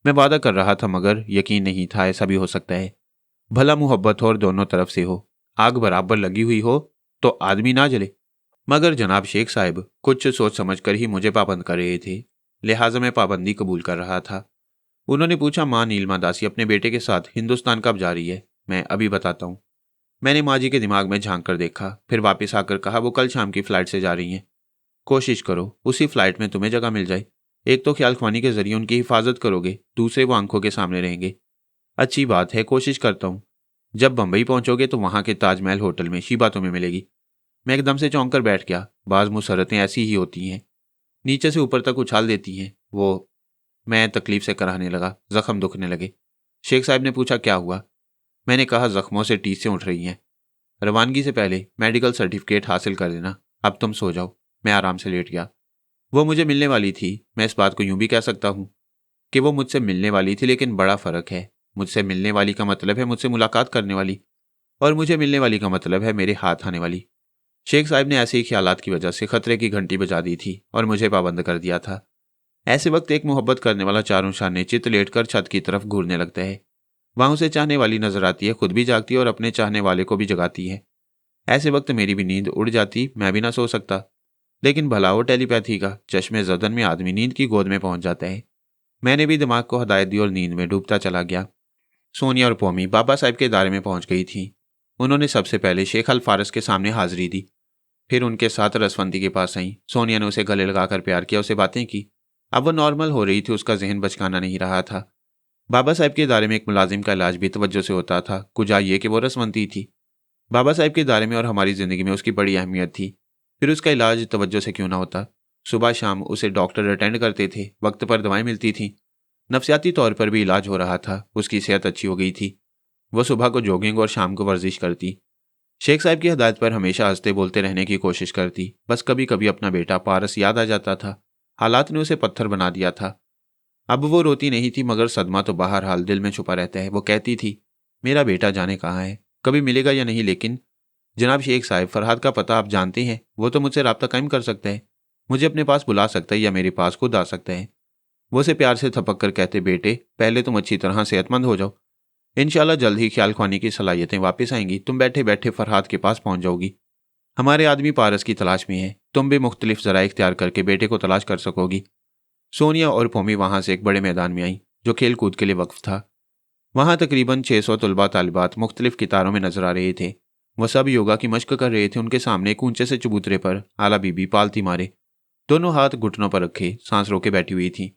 मैं वादा कर रहा था, मगर यकीन नहीं था ऐसा भी हो सकता है। भला मोहब्बत हो और दोनों तरफ से हो, आग बराबर लगी हुई हो तो आदमी ना जले। मगर जनाब शेख साहब कुछ सोच समझ कर ही मुझे पाबंद कर रहे थे, लिहाजा मैं पाबंदी कबूल कर रहा था। उन्होंने पूछा, माँ नीलमा दासी अपने बेटे के साथ हिंदुस्तान कब जा रही है? मैं अभी बताता हूँ। मैंने माँ जी के दिमाग में झांक कर देखा, फिर वापस आकर कहा, वो कल शाम की फ्लाइट से जा रही हैं। कोशिश करो उसी फ्लाइट में तुम्हें जगह मिल जाए। एक तो ख्याल ख्वानी के जरिए उनकी हिफाजत करोगे, दूसरे वो आंखों के सामने रहेंगे। अच्छी बात है, कोशिश करता हूँ। जब बंबई पहुंचोगे तो वहां के ताजमहल होटल में शीबा तुम्हें मिलेगी। मैं एकदम से चौंक कर बैठ गया। बाज मुसरतें ऐसी ही होती हैं, नीचे से ऊपर तक उछाल देती हैं। वो मैं तकलीफ से कराहने लगा, जख्म दुखने लगे। शेख साहब ने पूछा, क्या हुआ? मैंने कहा, जख्मों से टीसें उठ रही हैं। रवानगी से पहले मेडिकल सर्टिफिकेट हासिल कर देना। अब तुम सो जाओ। मैं आराम से लेट गया। वो मुझे मिलने वाली थी। मैं इस बात को यूं भी कह सकता हूँ कि वो मुझसे मिलने वाली थी, लेकिन बड़ा फर्क है। मुझसे मिलने वाली का मतलब है मुझसे मुलाकात करने वाली, और मुझे मिलने वाली का मतलब है मेरे हाथ आने वाली। शेख साहब ने ऐसे ही ख्यालात की वजह से खतरे की घंटी बजा दी थी और मुझे पाबंद कर दिया था। ऐसे वक्त एक मोहब्बत करने वाला चारों शाने चित लेटकर छत की तरफ घूरने लगता है। वहां उसे चाहने वाली नजर आती है, खुद भी जागती है और अपने चाहने वाले को भी जगाती है। ऐसे वक्त मेरी भी नींद उड़ जाती, मैं भी ना सो सकता। लेकिन भला वो टेलीपैथी का चश्मे जदन में आदमी नींद की गोद में पहुंच जाता है। मैंने भी दिमाग को हदायत दी और नींद में डूबता चला गया। सोनिया और पौमी बाबा साहब के दायरे में पहुंच गई थी। उन्होंने सबसे पहले शेख अल फारस के सामने हाजिरी दी, फिर उनके साथ रसवंती के पास आई। सोनिया ने उसे गले लगाकर प्यार किया, उसे बातें की। अब वो नॉर्मल हो रही थी, उसका जहन बचकाना नहीं रहा था। बाबा साहब के दायरे में एक मुलाजिम का इलाज भी तवज्जो से होता था, कुजा ये कि वो रसवंती थी। बाबा साहब के दायरे में और हमारी ज़िंदगी में उसकी बड़ी अहमियत थी। फिर उसका इलाज तवज्जो से क्यों ना होता। सुबह शाम उसे डॉक्टर अटेंड करते थे, वक्त पर दवाएं मिलती थीं, नफसियाती तौर पर भी इलाज हो रहा था, उसकी सेहत अच्छी हो गई थी। वह सुबह को जॉगिंग और शाम को वर्जिश करती। शेख साहब की हदायत पर हमेशा हंसते बोलते रहने की कोशिश करती। बस कभी कभी अपना बेटा पारस याद आ जाता था। हालात ने उसे पत्थर बना दिया था। अब वो रोती नहीं थी, मगर सदमा तो बहरहाल दिल में छुपा रहता है। वो कहती थी, मेरा बेटा जाने कहाँ है, कभी मिलेगा या नहीं। लेकिन जनाब शेख साहब, फरहाद का पता आप जानते हैं। वो तो मुझसे रब्ता कायम कर सकता है, मुझे अपने पास बुला सकता है या मेरे पास खुद आ सकता है। वो उसे प्यार से थपक कर कहते, बेटे पहले तुम अच्छी तरह सेहतमंद हो जाओ, इंशाल्लाह जल्द ही ख्याल ख्वानी की सलाहियतें वापस आएंगी। तुम बैठे बैठे फरहाद के पास पहुंच जाओगी। हमारे आदमी पारस की तलाश में है, तुम भी मुख्तलिफ जरा इख्तियार करके बेटे को तलाश कर सकोगी। सोनिया और पोमी वहां से एक बड़े मैदान में आई जो खेल कूद के लिए वक्फ था। वहां तकरीबन 600 तलबा तालिबात मुख्तलिफ कितारों में नजर आ रहे थे। वह सब योगा की मश्क कर रहे थे। उनके सामने एक ऊंचे से चबूतरे पर आला बीबी पालती मारे दोनों हाथ घुटनों पर रखे सांस रोके बैठी हुई थी।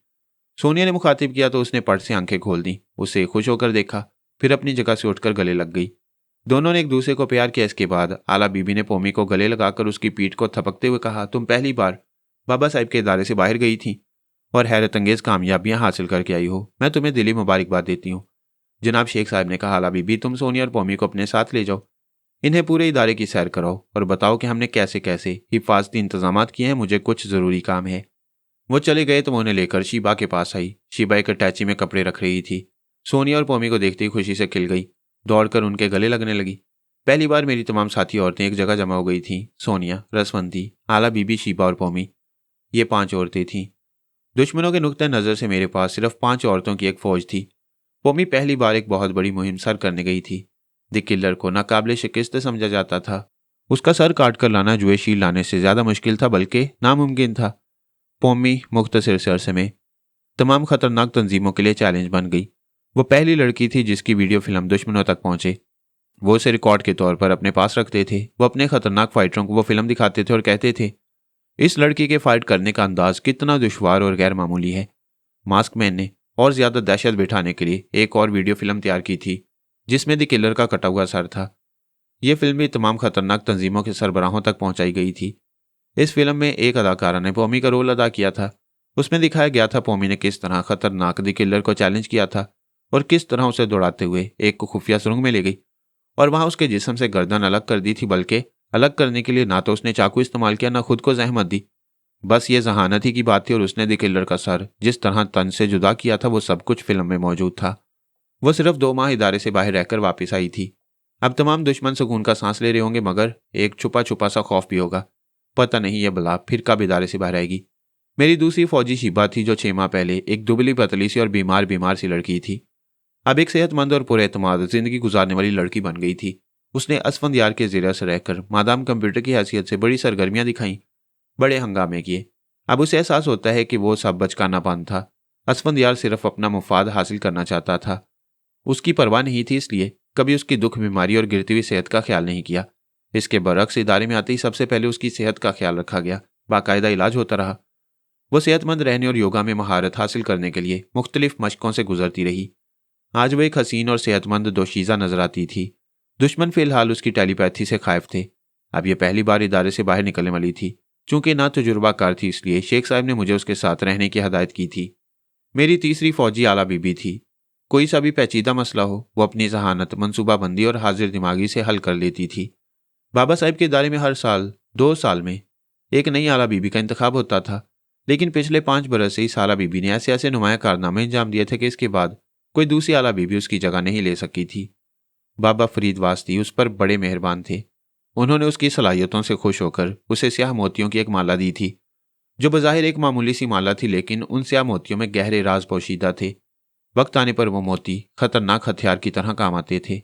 सोनिया ने मुखातिब किया तो उसने पट से आंखें खोल दी, उसे खुश होकर देखा, फिर अपनी जगह से उठकर गले लग गई। दोनों ने एक दूसरे को प्यार किया। इसके बाद आला बीबी ने पोमी को गले लगाकर उसकी पीठ को थपकते हुए कहा, तुम पहली बार बाबा साहब के इदारे से बाहर गई थी और हैरत अंगेज कामयाबियां हासिल करके आई हो। मैं तुम्हें दिली मुबारकबाद देती हूँ। जनाब शेख साहब ने कहा, आला बीबी तुम सोनिया और पोमी को अपने साथ ले जाओ, इन्हें पूरे इदारे की सैर कराओ और बताओ कि हमने कैसे कैसे हिफाजती इंतजाम किए हैं। मुझे कुछ ज़रूरी काम है। वो चले गए तो मैं उन्हें लेकर शीबा के पास आई। शीबा एक अटैची में कपड़े रख रही थी। सोनिया और पोमी को देखते ही खुशी से खिल गई, दौड़कर उनके गले लगने लगी। पहली बार मेरी तमाम साथी औरतें एक जगह जमा हो गई थीं। सोनिया, रसवंती, आला बीबी, शीबा और पोमी, ये 5 औरतें थीं। दुश्मनों के नुक्ते नज़र से मेरे पास सिर्फ 5 औरतों की एक फौज थी। पोमी पहली बार एक बहुत बड़ी मुहिम सर करने गई थी। द किलर को नाकाबिले शिकस्त समझा जाता था। उसका सर काट कर लाना जुए शील लाने से ज़्यादा मुश्किल था, बल्कि नामुमकिन था। पोमी मुख्तसर से अरसे में तमाम खतरनाक तंजीमों के लिए चैलेंज बन गई। वो पहली लड़की थी जिसकी वीडियो फिल्म दुश्मनों तक पहुंचे। वो उसे रिकॉर्ड के तौर पर अपने पास रखते थे। वो अपने खतरनाक फाइटरों को वो फिल्म दिखाते थे और कहते थे, इस लड़की के फाइट करने का अंदाज कितना दुश्वार और गैर मामूली है। मास्क मैन ने और ज्यादा दहशत बिठाने के लिए एक और वीडियो फिल्म तैयार की थी जिसमें द किलर का कटा हुआ सर था। यह फिल्म भी तमाम खतरनाक तंजीमों के सरबराहों तक पहुंचाई गई थी। इस फिल्म में एक अदाकारा ने पोमी का रोल अदा किया था। उसमें दिखाया गया था पोमी ने किस तरह खतरनाक द किलर को चैलेंज किया था और किस तरह उसे दौड़ाते हुए एक को खुफिया सुरंग में ले गई और वहां उसके जिस्म से गर्दन अलग कर दी थी, बल्कि अलग करने के लिए ना तो उसने चाकू इस्तेमाल किया ना खुद को जहमत दी। बस ये जहानत ही की बात थी और उसने द किलर का सर जिस तरह तन से जुदा किया था वो सब कुछ फिल्म में मौजूद था। वो सिर्फ 2 माह इदारे से बाहर रहकर वापस आई थी। अब तमाम दुश्मन सुकून का सांस ले रहे होंगे, मगर एक छुपा छुपा सा खौफ भी होगा। पता नहीं ये बला फिर कब इदारे से बाहर आएगी। मेरी दूसरी फौजी शीबा थी जो 6 माह पहले एक दुबली पतली सी और बीमार सी लड़की थी। अब एक सेहतमंद और पुरएतमाद जिंदगी गुजारने वाली लड़की बन गई थी। उसने असफंदियार के ज़रिए से रहकर मादाम कंप्यूटर की हैसियत से बड़ी सरगर्मियां दिखाई, बड़े हंगामे किए। अब उसे एहसास होता है कि वो सब बचकाना पान था। असफंदियार सिर्फ अपना मुफाद हासिल करना चाहता था। उसकी परवाह नहीं थी, इसलिए कभी उसकी दुख, बीमारी और गिरती हुई सेहत का ख्याल नहीं किया। इसके बरक्स इदारे में आते ही सबसे पहले उसकी सेहत का ख्याल रखा गया। बाकायदा इलाज होता रहा। वो सेहतमंद रहने और योगा में महारत हासिल करने के लिए मुख्तलिफ मशकों से गुजरती रही। आज वो एक हसीन और सेहतमंद दोशीज़ा नजर आती थी। दुश्मन फिलहाल उसकी टेलीपैथी से खाइफ थे। अब ये पहली बार इदारे से बाहर निकलने वाली थी। चूंकि ना तजुर्बाकार थी, इसलिए शेख साहब ने मुझे उसके साथ रहने की हदायत की थी। मेरी तीसरी फौजी आला बीबी थी। कोई सा भी पेचीदा मसला हो वो अपनी जहानत, मनसूबाबंदी और हाजिर दिमागी से हल कर लेती थी। बाबा साहब के इदारे में हर साल 2 साल में एक नई आला बीबी का इंतखाब होता था, लेकिन पिछले 5 बरस से इस आला बीबी ने ऐसे ऐसे नुमाया कारनामे अंजाम दिए थे कि इसके बाद कोई दूसरी आला बीबी उसकी जगह नहीं ले सकी थी। बाबा फरीद वास्ती उस पर बड़े मेहरबान थे। उन्होंने उसकी सलाहियतों से खुश होकर उसे स्याह मोतियों की एक माला दी थी, जो बज़ाहिर एक मामूली सी माला थी, लेकिन उन स्याह मोतियों में गहरे राज पोशीदा थे। वक्त आने पर वो मोती खतरनाक हथियार की तरह काम आते थे।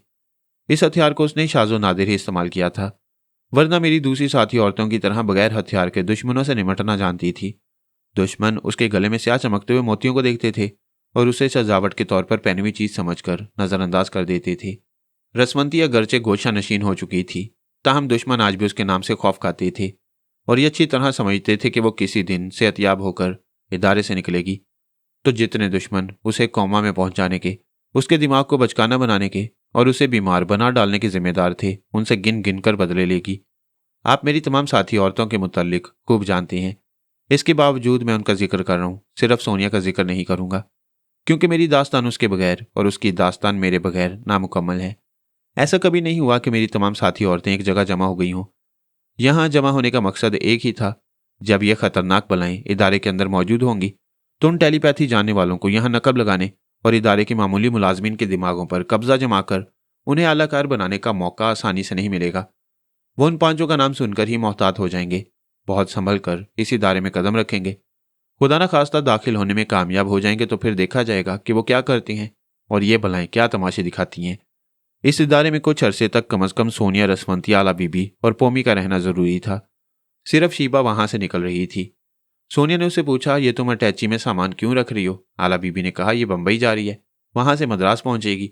इस हथियार को उसने शाज़ो नादिर ही इस्तेमाल किया था, वरना मेरी दूसरी साथी औरतों की तरह बगैर हथियार के दुश्मनों से निमटना जानती थी। दुश्मन उसके गले में स्याह चमकते हुए मोतियों को देखते थे और उसे सजावट के तौर पर पहनी हुई चीज समझकर नजरअंदाज कर देते थे। रसवंती अगरचे गोशा नशीन हो चुकी थी, ताहम दुश्मन आज भी उसके नाम से खौफ खाते थे और ये अच्छी तरह समझते थे कि वो किसी दिन सेहतयाब होकर इदारे से निकलेगी। तो जितने दुश्मन उसे कौमा में पहुंचाने के, उसके दिमाग को बचकाना बनाने के और उसे बीमार बना डालने के जिम्मेदार थे, उनसे गिन गिन कर बदले लेगी। आप मेरी तमाम साथी औरतों के मुताल्लिक खूब जानते हैं। इसके बावजूद मैं उनका जिक्र कर रहा हूँ, सिर्फ सोनिया का जिक्र नहीं करूँगा, क्योंकि मेरी दास्तान उसके बगैर और उसकी दास्तान मेरे बगैर नामुकम्मल है। ऐसा कभी नहीं हुआ कि मेरी तमाम साथी औरतें एक जगह जमा हो गई हों। यहाँ जमा होने का मकसद एक ही था, जब यह खतरनाक बलाएं इदारे के अंदर मौजूद होंगी तो उन टेलीपैथी जानने वालों को यहाँ नकब लगाने और इदारे के मामूली मुलाजमीन के दिमागों पर कब्जा जमाकर उन्हें आलाकार बनाने का मौका आसानी से नहीं मिलेगा। वो उन 5 का नाम सुनकर ही मोहतात हो जाएंगे, बहुत संभल कर इस इदारे में कदम रखेंगे। खुदा न खास्ता दाखिल होने में कामयाब हो जाएंगे तो फिर देखा जाएगा कि वो क्या करती हैं और ये भलाएं क्या तमाशे दिखाती हैं। इस इदारे में कुछ अरसे तक कम अज कम सोनिया, रसवंती, आला बीबी और पोमी का रहना जरूरी था। सिर्फ शीबा वहां से निकल रही थी। सोनिया ने उससे पूछा, ये तुम अटैची में सामान क्यों रख रही हो? आला बीबी ने कहा, यह बंबई जा रही है, वहां से मद्रास पहुंचेगी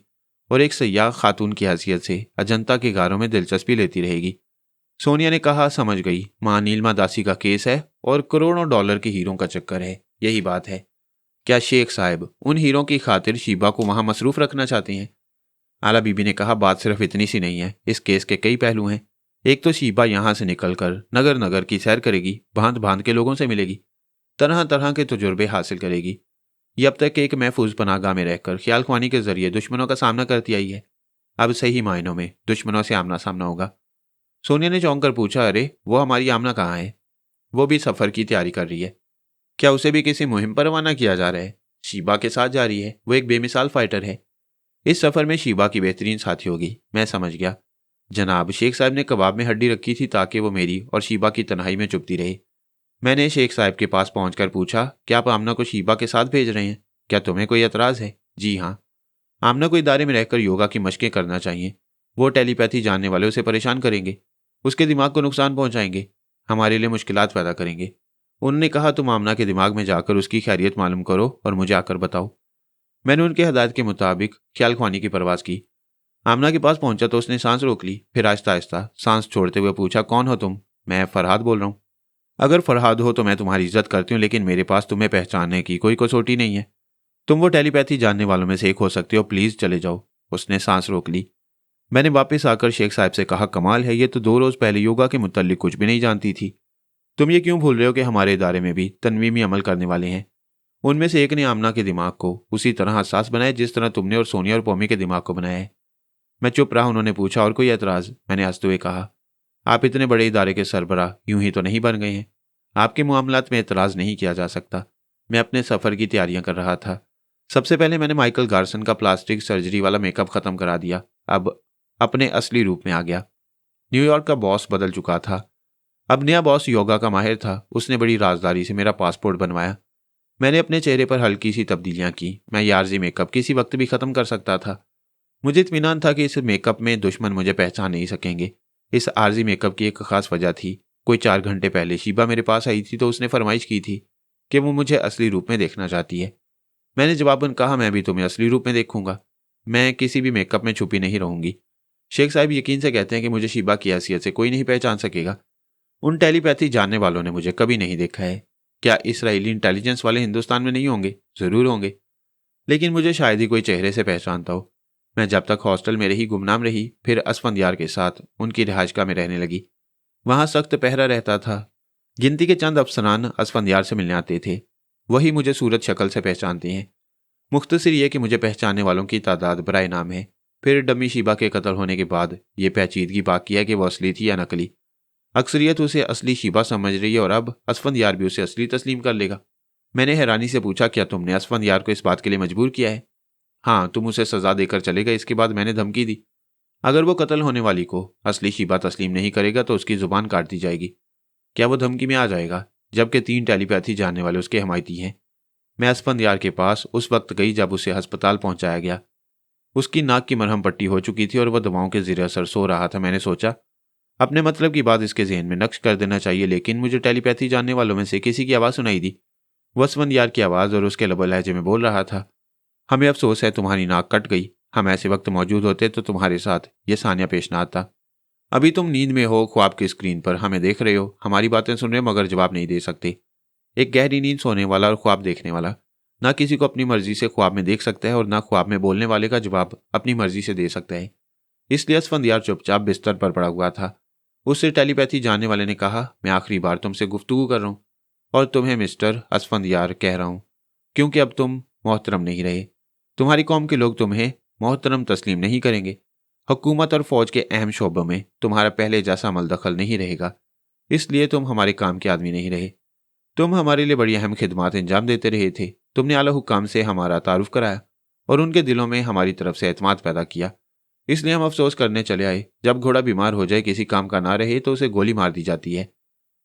और एक सयाह खातून की हैसियत से अजंता के गारों में दिलचस्पी लेती रहेगी। सोनिया ने कहा, समझ गई, मां नीलमा दासी का केस है और करोड़ों डॉलर के हीरों का चक्कर है, यही बात है। क्या शेख साहब उन हीरों की खातिर शीबा को वहां मसरूफ रखना चाहते हैं? आला बीबी ने कहा, बात सिर्फ इतनी सी नहीं है, इस केस के कई पहलू हैं। एक तो शीबा यहां से निकलकर नगर नगर की सैर करेगी, भांत भांत के लोगों से मिलेगी, तरह तरह के तजुर्बे हासिल करेगी। ये अब तक एक महफूज पनाहगाह में रहकर ख्याल ख्वानी के जरिए दुश्मनों का सामना करती आई है, अब सही मायनों में दुश्मनों से आमना सामना होगा। सोनिया ने चौंक कर पूछा, अरे वो हमारी आमना कहाँ है? वो भी सफर की तैयारी कर रही है। क्या उसे भी किसी मुहिम पर रवाना किया जा रहा है? शीबा के साथ जा रही है, वो एक बेमिसाल फाइटर है। इस सफर में शीबा की बेहतरीन साथी होगी, मैं समझ गया। जनाब, शेख साहब ने कबाब में हड्डी रखी थी ताकि वो मेरी और शीबा की तन्हाई में चुपती रहे। मैंने शेख साहब के पास पहुंचकर पूछा, क्या आप आमना को शीबा के साथ भेज रहे हैं? क्या तुम्हें कोई एतराज है? जी हाँ, आमना को इदारे में रहकर योगा की मशकें करना चाहिए। वो टेलीपैथी जानने वाले उसे परेशान करेंगे, उसके दिमाग को नुकसान पहुंचाएंगे, हमारे लिए मुश्किलात पैदा करेंगे। उन्होंने कहा, तुम आमना के दिमाग में जाकर उसकी खैरियत मालूम करो और मुझे आकर बताओ। मैंने उनके हदायत के मुताबिक ख्याल ख्वानी की परवास की। आमना के पास पहुंचा तो उसने सांस रोक ली, फिर आहिस्ता आहिस्ता सांस छोड़ते हुए पूछा, कौन हो तुम? मैं फरहाद बोल रहा हूँ। अगर फरहाद हो तो मैं तुम्हारी इज्जत करती हूँ, लेकिन मेरे पास तुम्हें पहचानने की कोई कसौटी नहीं है। तुम वो टेलीपैथी जानने वालों में से एक हो सकते हो, प्लीज चले जाओ। उसने सांस रोक ली। मैंने वापस आकर शेख साहब से कहा, कमाल है, ये तो 2 रोज पहले योगा के मुतल्लिक कुछ भी नहीं जानती थी। तुम ये क्यों भूल रहे हो कि हमारे इदारे में भी तनवीमी अमल करने वाले हैं? उनमें से एक ने आमना के दिमाग को उसी तरह हसास बनाया जिस तरह तुमने और सोनिया और पौमी के दिमाग को बनाया है। मैं चुप रहा। उन्होंने पूछा, और कोई एतराज? मैंने हंसते हुए कहा, आप इतने बड़े इदारे के सरबराह यूं ही तो नहीं बन गए हैं, आपके मामलात में एतराज नहीं किया जा सकता। मैं अपने सफ़र की तैयारियां कर रहा था। सबसे पहले मैंने माइकल गार्सन का प्लास्टिक सर्जरी वाला मेकअप खत्म करा दिया, अब अपने असली रूप में आ गया। न्यूयॉर्क का बॉस बदल चुका था, अब नया बॉस योगा का माहिर था। उसने बड़ी राजदारी से मेरा पासपोर्ट बनवाया। मैंने अपने चेहरे पर हल्की सी तब्दीलियां की। मैं ये आर्जी मेकअप किसी वक्त भी खत्म कर सकता था। मुझे इत्मीनान था कि इस मेकअप में दुश्मन मुझे पहचान नहीं सकेंगे। इस आर्जी मेकअप की एक खास वजह थी। कोई 4 घंटे पहले शीबा मेरे पास आई थी तो उसने फरमाइश की थी कि वो मुझे असली रूप में देखना चाहती है। मैंने जवाबन कहा, मैं भी तुम्हें असली रूप में देखूंगा, मैं किसी भी मेकअप में छुपी नहीं रहूंगी। शेख साहब यकीन से कहते हैं कि मुझे शीबा की हैसियत से कोई नहीं पहचान सकेगा। उन टेलीपैथी जानने वालों ने मुझे कभी नहीं देखा है। क्या इसराइली इंटेलिजेंस वाले हिंदुस्तान में नहीं होंगे? जरूर होंगे, लेकिन मुझे शायद ही कोई चेहरे से पहचानता हो। मैं जब तक हॉस्टल में रही गुमनाम रही, फिर असफंदियार के साथ उनकी रिहाइशगाह में रहने लगी। वहां सख्त पहरा रहता था। गिनती के चंद अफसरान असफंदियार से मिलने आते थे, वही मुझे सूरत शक्ल से पहचानते हैं। मुख्तसर यह कि मुझे पहचानने वालों की तादाद बराए नाम है। फिर डमी शीबा के कत्ल होने के बाद यह पेचीदगी बाकी है कि वह असली थी या नकली। अक्सरियत उसे असली शीबा समझ रही है और अब असफंदियार भी उसे असली तस्लीम कर लेगा। मैंने हैरानी से पूछा, क्या तुमने असफंदियार को इस बात के लिए मजबूर किया है? हाँ, तुम उसे सजा देकर चले गए। इसके बाद मैंने धमकी दी, अगर वो कत्ल होने वाली को असली शीबा तस्लीम नहीं करेगा तो उसकी जुबान काट दी जाएगी। क्या वो धमकी में आ जाएगा, जबकि 3 टेलीपैथी जानने वाले उसके हमायती हैं। मैं असफंदियार के पास उस वक्त गई जब उसे अस्पताल पहुंचाया गया। उसकी नाक की मरहम पट्टी हो चुकी थी और वह दवाओं के ज़ेर असर सो रहा था। मैंने सोचा अपने मतलब की बात इसके जहन में नक्श कर देना चाहिए, लेकिन मुझे टेलीपैथी जानने वालों में से किसी की आवाज़ सुनाई दी। वसफंदियार की आवाज़, और उसके लबो लहजे में बोल रहा था, हमें अफसोस है तुम्हारी नाक कट गई। हम ऐसे वक्त मौजूद होते तो तुम्हारे साथ ये सानिया पेश ना आता। अभी तुम नींद में हो, ख्वाब की स्क्रीन पर हमें देख रहे हो, हमारी बातें सुन रहे हो, मगर जवाब नहीं दे सकते। एक गहरी नींद सोने वाला और ख्वाब देखने वाला ना किसी को अपनी मर्जी से ख्वाब में देख सकता है और ना ख्वाब में बोलने वाले का जवाब अपनी मर्जी से दे सकता है। इसलिए असफंदियार चुपचाप बिस्तर पर पड़ा हुआ था। उससे टेलीपैथी जानने वाले ने कहा, मैं आखिरी बार तुमसे गुफ्तगू कर रहा हूँ और तुम्हें मिस्टर असफंदियार कह रहा हूँ, क्योंकि अब तुम मोहतरम नहीं रहे। तुम्हारी कौम के लोग तुम्हें मोहतरम तस्लीम नहीं करेंगे। हुकूमत और फौज के अहम शोबों में तुम्हारा पहले जैसा अमल दखल नहीं रहेगा, इसलिए तुम हमारे काम के आदमी नहीं रहे। तुम हमारे लिए बड़ी अहम खिदमात अंजाम देते रहे थे। तुमने आला हुक्काम से हमारा तारुफ कराया और उनके दिलों में हमारी तरफ से एतमाद पैदा किया। इसलिए हम अफसोस करने चले आए, जब घोड़ा बीमार हो जाए, किसी काम का ना रहे, तो उसे गोली मार दी जाती है।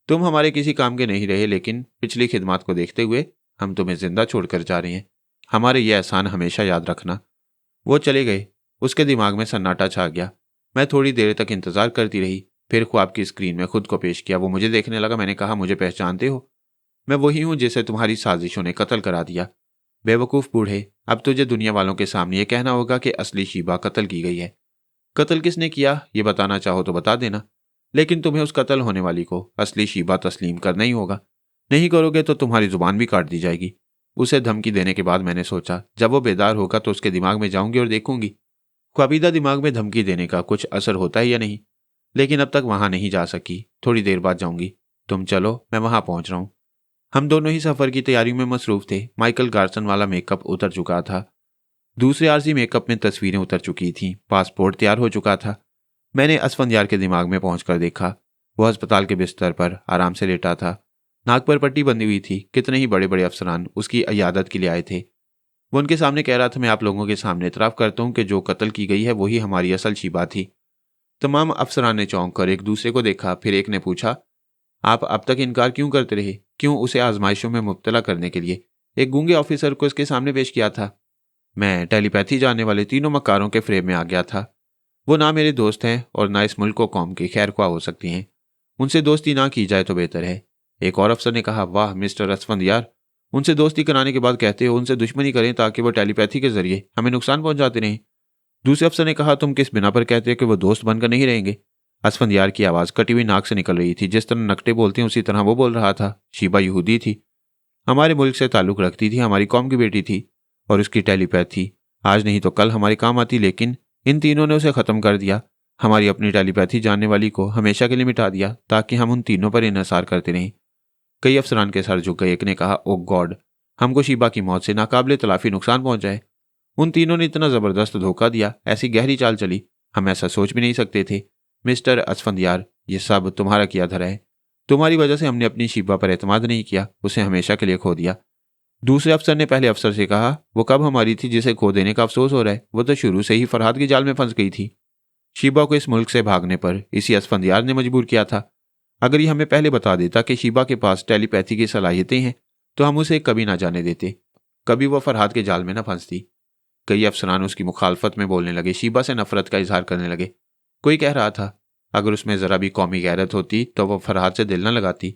तुम हमारे किसी काम के नहीं रहे, लेकिन पिछली खिदमात को देखते हुए हम तुम्हें जिंदा छोड़कर जा रहे हैं। हमारे ये एहसान हमेशा याद रखना। वो चले गए। उसके दिमाग में सन्नाटा छा गया। मैं थोड़ी देर तक इंतजार करती रही, फिर ख्वाब की स्क्रीन में खुद को पेश किया। वो मुझे देखने लगा। मैंने कहा, मुझे पहचानते हो? मैं वही हूं जिसे तुम्हारी साजिशों ने कत्ल करा दिया। बेवकूफ़ बूढ़े, अब तुझे दुनिया वालों के सामने ये कहना होगा कि असली शीबा कत्ल की गई है। कत्ल किसने किया ये बताना चाहो तो बता देना, लेकिन तुम्हें उस कत्ल होने वाली को असली शीबा तस्लीम करना ही होगा। नहीं करोगे तो तुम्हारी जुबान भी काट दी जाएगी। उसे धमकी देने के बाद मैंने सोचा जब वो बेदार होगा तो उसके दिमाग में जाऊंगी और देखूंगी ख्वाबीदा दिमाग में धमकी देने का कुछ असर होता है या नहीं। लेकिन अब तक वहां नहीं जा सकी। थोड़ी देर बाद जाऊंगी। तुम चलो, मैं वहां पहुंच रहा हूं। हम दोनों ही सफर की तैयारी में मसरूफ थे। माइकल गार्सन वाला मेकअप उतर चुका था। दूसरे आरजी मेकअप में तस्वीरें उतर चुकी थीं। पासपोर्ट तैयार हो चुका था। मैंने असफंदियार के दिमाग में पहुंचकर देखा। वो अस्पताल के बिस्तर पर आराम से लेटा था। नाक पर पट्टी बंधी हुई थी। कितने ही बड़े बड़े अफसरान उसकी इयादत के लिए आए थे। वो उनके सामने कह रहा था, मैं आप लोगों के सामने इतराफ़ करता हूं कि जो कत्ल की गई है वही हमारी असल शीबा थी। तमाम अफसरान ने चौंक कर एक दूसरे को देखा। फिर एक ने पूछा, आप अब तक इनकार क्यों करते रहे? क्यों उसे आजमाइशों में मुब्तला करने के लिए एक गूंगे ऑफिसर को इसके सामने पेश किया था? मैं टेलीपैथी जानने वाले तीनों मक्कारों के फ्रेम में आ गया था। वो ना मेरे दोस्त हैं और ना इस मुल्क को कौम की खैर ख्वाह हो सकती हैं। उनसे दोस्ती ना की जाए तो बेहतर है। एक और अफसर ने कहा, वाह मिस्टर असफंदियार, उनसे दोस्ती कराने के बाद कहते हो उनसे दुश्मनी करें ताकि वो टेलीपैथी के जरिए हमें नुकसान पहुंचाते रहें। दूसरे अफसर ने कहा, तुम किस बिना पर कहते हो कि वो दोस्त बनकर नहीं रहेंगे? असफंदियार की आवाज़ कटी हुई नाक से निकल रही थी। जिस तरह नकटे बोलते हैं उसी तरह वो बोल रहा था। शीबा यहूदी थी, हमारे मुल्क से ताल्लुक़ रखती थी, हमारी कौम की बेटी थी और उसकी टेलीपैथी आज नहीं तो कल हमारे काम आती। लेकिन इन तीनों ने उसे ख़त्म कर दिया। हमारी अपनी टेलीपैथी जानने वाली को हमेशा के लिए मिटा दिया ताकि हम उन तीनों पर इन्हिसार करते रहें। कई अफसरान के सर झुक गए। एक ने कहा, ओ गॉड, हमको शीबा की मौत से नाकाबिले तलाफी नुकसान पहुंच जाए। उन तीनों ने इतना ज़बरदस्त धोखा दिया, ऐसी गहरी चाल चली, हम ऐसा सोच भी नहीं सकते थे। मिस्टर असफंदियार, ये सब तुम्हारा किया धरा है। तुम्हारी वजह से हमने अपनी शीबा पर एतमाद नहीं किया, उसे हमेशा के लिए खो दिया। दूसरे अफसर ने पहले अफसर से कहा, वो कब हमारी थी जिसे खो देने का अफसोस हो रहा है? वो तो शुरू से ही फरहाद की जाल में फंस गई थी। शीबा को इस मुल्क से भागने पर इसी असफंदियार ने मजबूर किया था। अगर ये हमें पहले बता देता कि शीबा के पास टेलीपैथी की सलाहियतें हैं तो हम उसे कभी ना जाने देते, कभी वो फरहाद के जाल में ना फंसती। कई अफसरान उसकी मुखालफत में बोलने लगे, शीबा से नफरत का इजहार करने लगे। कोई कह रहा था, अगर उसमें ज़रा भी कौमी गैरत होती तो वह फरहाद से दिल न लगाती।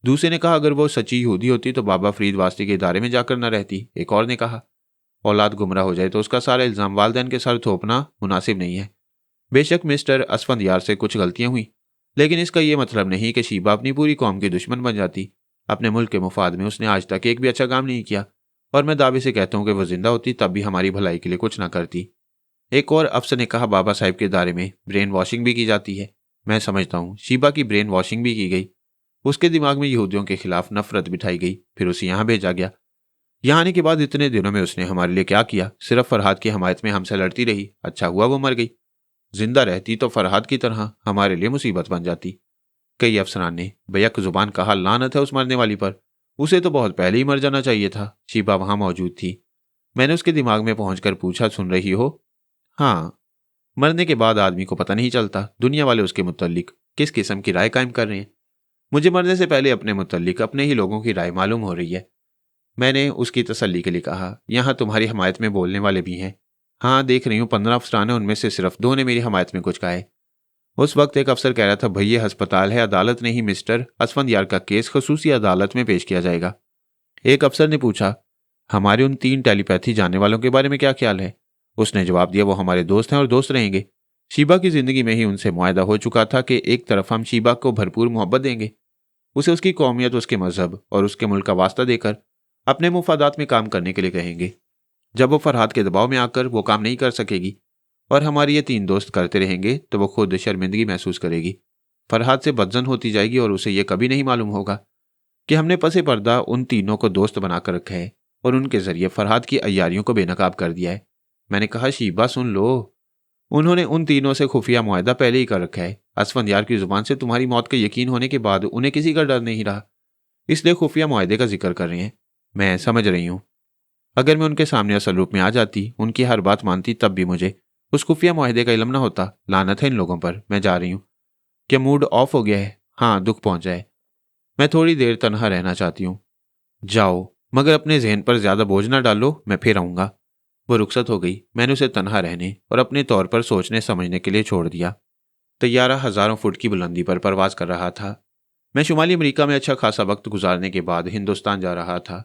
दूसरे ने कहा, अगर वो सच्ची यहूदी होती तो बाबा फरीद वास्ती के इदारे में जाकर न रहती। एक और ने कहा, औलाद गुमराह हो जाए तो उसका सारा इल्ज़ाम वालिदैन के सर थोपना मुनासिब नहीं है। बेशक मिस्टर असफंदियार से कुछ गलतियां हुई, लेकिन इसका यह मतलब नहीं कि शीबा अपनी पूरी कौम की दुश्मन बन जाती। अपने मुल्क के मुफाद में उसने आज तक एक भी अच्छा काम नहीं किया और मैं दावे से कहता हूं कि वह जिंदा होती तब भी हमारी भलाई के लिए कुछ ना करती। एक और अफसर ने कहा, बाबा साहिब के इदारे में ब्रेन वॉशिंग भी की जाती है। मैं समझता हूँ शीबा की ब्रेन वॉशिंग भी की गई। उसके दिमाग में यहूदियों के खिलाफ नफरत बिठाई गई, फिर उसे यहाँ भेजा गया। यहाँ आने के बाद इतने दिनों में उसने हमारे लिए क्या किया? सिर्फ फरहाद की हमायत में हमसे लड़ती रही। अच्छा हुआ वो मर गई। जिंदा रहती तो फरहाद की तरह हमारे लिए मुसीबत बन जाती। कई अफसरान ने बेयक जुबान कहा, लानत है उस मरने वाली पर, उसे तो बहुत पहले ही मर जाना चाहिए था। शीबा वहां मौजूद थी। मैंने उसके दिमाग में पहुंचकर पूछा, सुन रही हो? हाँ। मरने के बाद आदमी को पता नहीं चलता दुनिया वाले उसके मुतल्लिक किस किस्म की राय कायम कर रहे हैं। मुझे मरने से पहले अपने मुतल्लिक अपने ही लोगों की राय मालूम हो रही है। मैंने उसकी तसल्ली के लिए कहा, यहाँ तुम्हारी हमायत में बोलने वाले भी हैं। हाँ, देख रही हूँ 15 अफसरान हैं, उनमें से सिर्फ 2 ने मेरी हमायत में कुछ कहा है। उस वक्त एक अफसर कह रहा था, भैया अस्पताल है, अदालत नहीं, मिस्टर असफंदियार का केस खसूसी अदालत में पेश किया जाएगा। एक अफसर ने पूछा, हमारे उन 3 टेलीपैथी जानने वालों के बारे में क्या ख्याल है? उसने जवाब दिया, वो हमारे दोस्त हैं और दोस्त रहेंगे। शीबा की जिंदगी में ही उनसे मुआहदा हो चुका था कि एक तरफ हम शीबा को भरपूर मोहब्बत देंगे, उसे उसकी कौमियत, उसके मजहब और उसके मुल्क का वास्ता देकर अपने मुफादात में काम करने के लिए कहेंगे। जब वो फरहाद के दबाव में आकर वो काम नहीं कर सकेगी और हमारे ये 3 दोस्त करते रहेंगे तो वो खुद शर्मिंदगी महसूस करेगी, फरहाद से बदजन होती जाएगी और उसे ये कभी नहीं मालूम होगा कि हमने पसे पर्दा उन तीनों को दोस्त बनाकर रखा है और उनके जरिए फरहाद की अय्यारियों को बेनकाब कर दिया है। मैंने कहा, शीबा सुन लो, उन्होंने उन तीनों से खुफिया मुआहदा पहले ही कर रखा है। असफंदियार की जुबान से तुम्हारी मौत का यकीन होने के बाद उन्हें किसी का डर नहीं रहा, इसलिए खुफिया मुआहदे का जिक्र कर रहे हैं। मैं समझ रही हूँ। अगर मैं उनके सामने असल रूप में आ जाती, उनकी हर बात मानती, तब भी मुझे उस खुफिया मुआहदे का इल्म न होता। लानत है इन लोगों पर। मैं जा रही हूँ। क्या मूड ऑफ हो गया है? हाँ, दुख पहुंचा है। मैं थोड़ी देर तनहा रहना चाहती हूँ। जाओ, मगर अपने जहन पर ज्यादा बोझ ना डालो, मैं फिर आऊंगा। वो रुखसत हो गई। मैंने उसे तनहा रहने और अपने तौर पर सोचने समझने के लिए छोड़ दिया। तैयारा हजारों फुट की बुलंदी पर परवाज कर रहा था। मैं शुमाली अमेरिका में अच्छा खासा वक्त गुजारने के बाद हिंदुस्तान जा रहा था।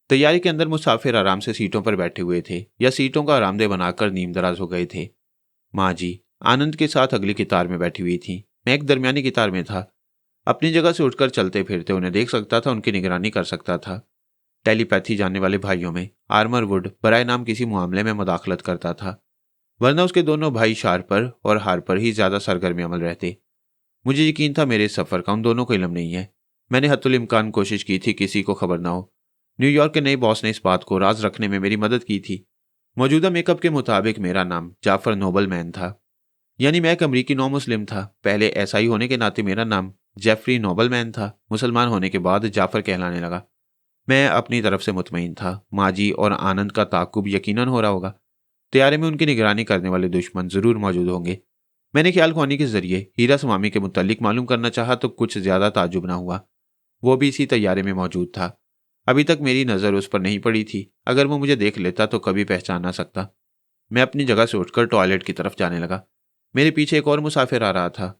तैयारी के अंदर मुसाफिर आराम से सीटों पर बैठे हुए थे या सीटों का आरामदेह बनाकर नीम दराज हो गए थे। माँ जी आनंद के साथ अगली कतार में बैठी हुई थी। मैं एक दरमियानी कतार में था। अपनी जगह से उठकर चलते फिरते उन्हें देख सकता था, उनकी निगरानी कर सकता था। टेलीपैथी जानने वाले भाइयों में आर्मर वुड बराए नाम किसी मामले में मुदाखलत करता था, वरना उसके दोनों भाई शार्पर और हार्पर ही ज्यादा सरगर्म अमल रहते। मुझे यकीन था मेरे सफर का उन दोनों को इल्म नहीं है। मैंने हत्तुल इम्कान कोशिश की थी किसी को खबर ना हो। न्यूयॉर्क के नए बॉस ने इस बात को राज रखने में मेरी मदद की थी। मौजूदा मेकअप के मुताबिक मेरा नाम जाफर नोबलमैन था, यानी मैं एक अमरीकी नौ मुस्लिम था। पहले ऐसा ही होने के नाते मेरा नाम जेफरी नोबलमैन था। मुसलमान होने के बाद जाफर कहलाने लगा। मैं अपनी तरफ से मुतमईन था। माँ जी और आनंद का ताकुब यकीनन हो रहा होगा। तैयारी में उनकी निगरानी करने वाले दुश्मन जरूर मौजूद होंगे। मैंने ख्याल खुआनी के जरिए हीरा समामी के मुतालिक मालूम करना चाहा तो कुछ ज्यादा ताजुब ना हुआ। वो भी इसी तैयारी में मौजूद था। अभी तक मेरी नज़र उस पर नहीं पड़ी थी। अगर वो मुझे देख लेता तो कभी पहचान ना सकता। मैं अपनी जगह से उठकर टॉयलेट की तरफ जाने लगा। मेरे पीछे एक और मुसाफिर आ रहा था।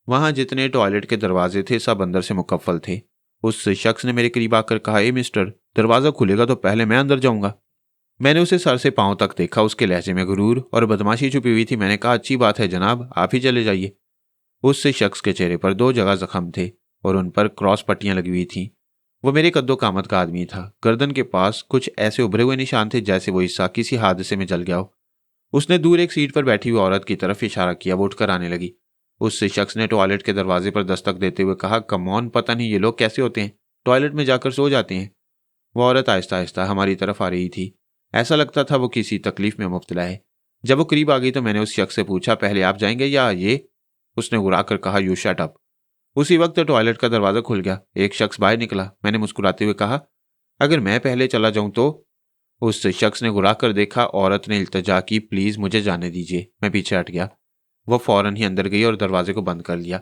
वहां जितने टॉयलेट के दरवाजे थे सब अंदर से मुकफ्फल थे। उस शख्स ने मेरे करीब आकर कहा, ए मिस्टर, दरवाजा खुलेगा तो पहले मैं अंदर जाऊंगा। मैंने उसे सर से पांव तक देखा। उसके लहजे में गुरूर और बदमाशी छुपी हुई थी। मैंने कहा, अच्छी बात है जनाब, आप ही चले जाइए। उस शख्स के चेहरे पर 2 जगह जख्म थे और उन पर क्रॉस पट्टियां लगी हुई थीं। वो मेरे कद्दो कामत का आदमी था। गर्दन के पास कुछ ऐसे उभरे हुए निशान थे जैसे वो हिस्सा किसी हादसे में जल गया हो। उसने दूर एक सीट पर बैठी हुई औरत की तरफ इशारा किया। वो उठकर आने लगी। उस शख्स ने टॉयलेट के दरवाजे पर दस्तक देते हुए कहा, कमॉन, पता नहीं ये लोग कैसे होते हैं, टॉयलेट में जाकर सो जाते हैं। वो औरत आहिस्ता आहिस्ता हमारी तरफ आ रही थी। ऐसा लगता था वो किसी तकलीफ में मुब्तला है। जब वो करीब आ गई तो मैंने उस शख्स से पूछा, पहले आप जाएंगे या ये? उसने घुराकर कहा, यू शट अप। उसी वक्त टॉयलेट का दरवाजा खुल गया। एक शख्स बाहर निकला। मैंने मुस्कुराते हुए कहा, अगर मैं पहले चला जाऊं तो? उस शख्स ने घुराकर देखा। औरत ने इल्तजा की, प्लीज मुझे जाने दीजिए। मैं पीछे हट गया। वो फौरन ही अंदर गई और दरवाजे को बंद कर लिया।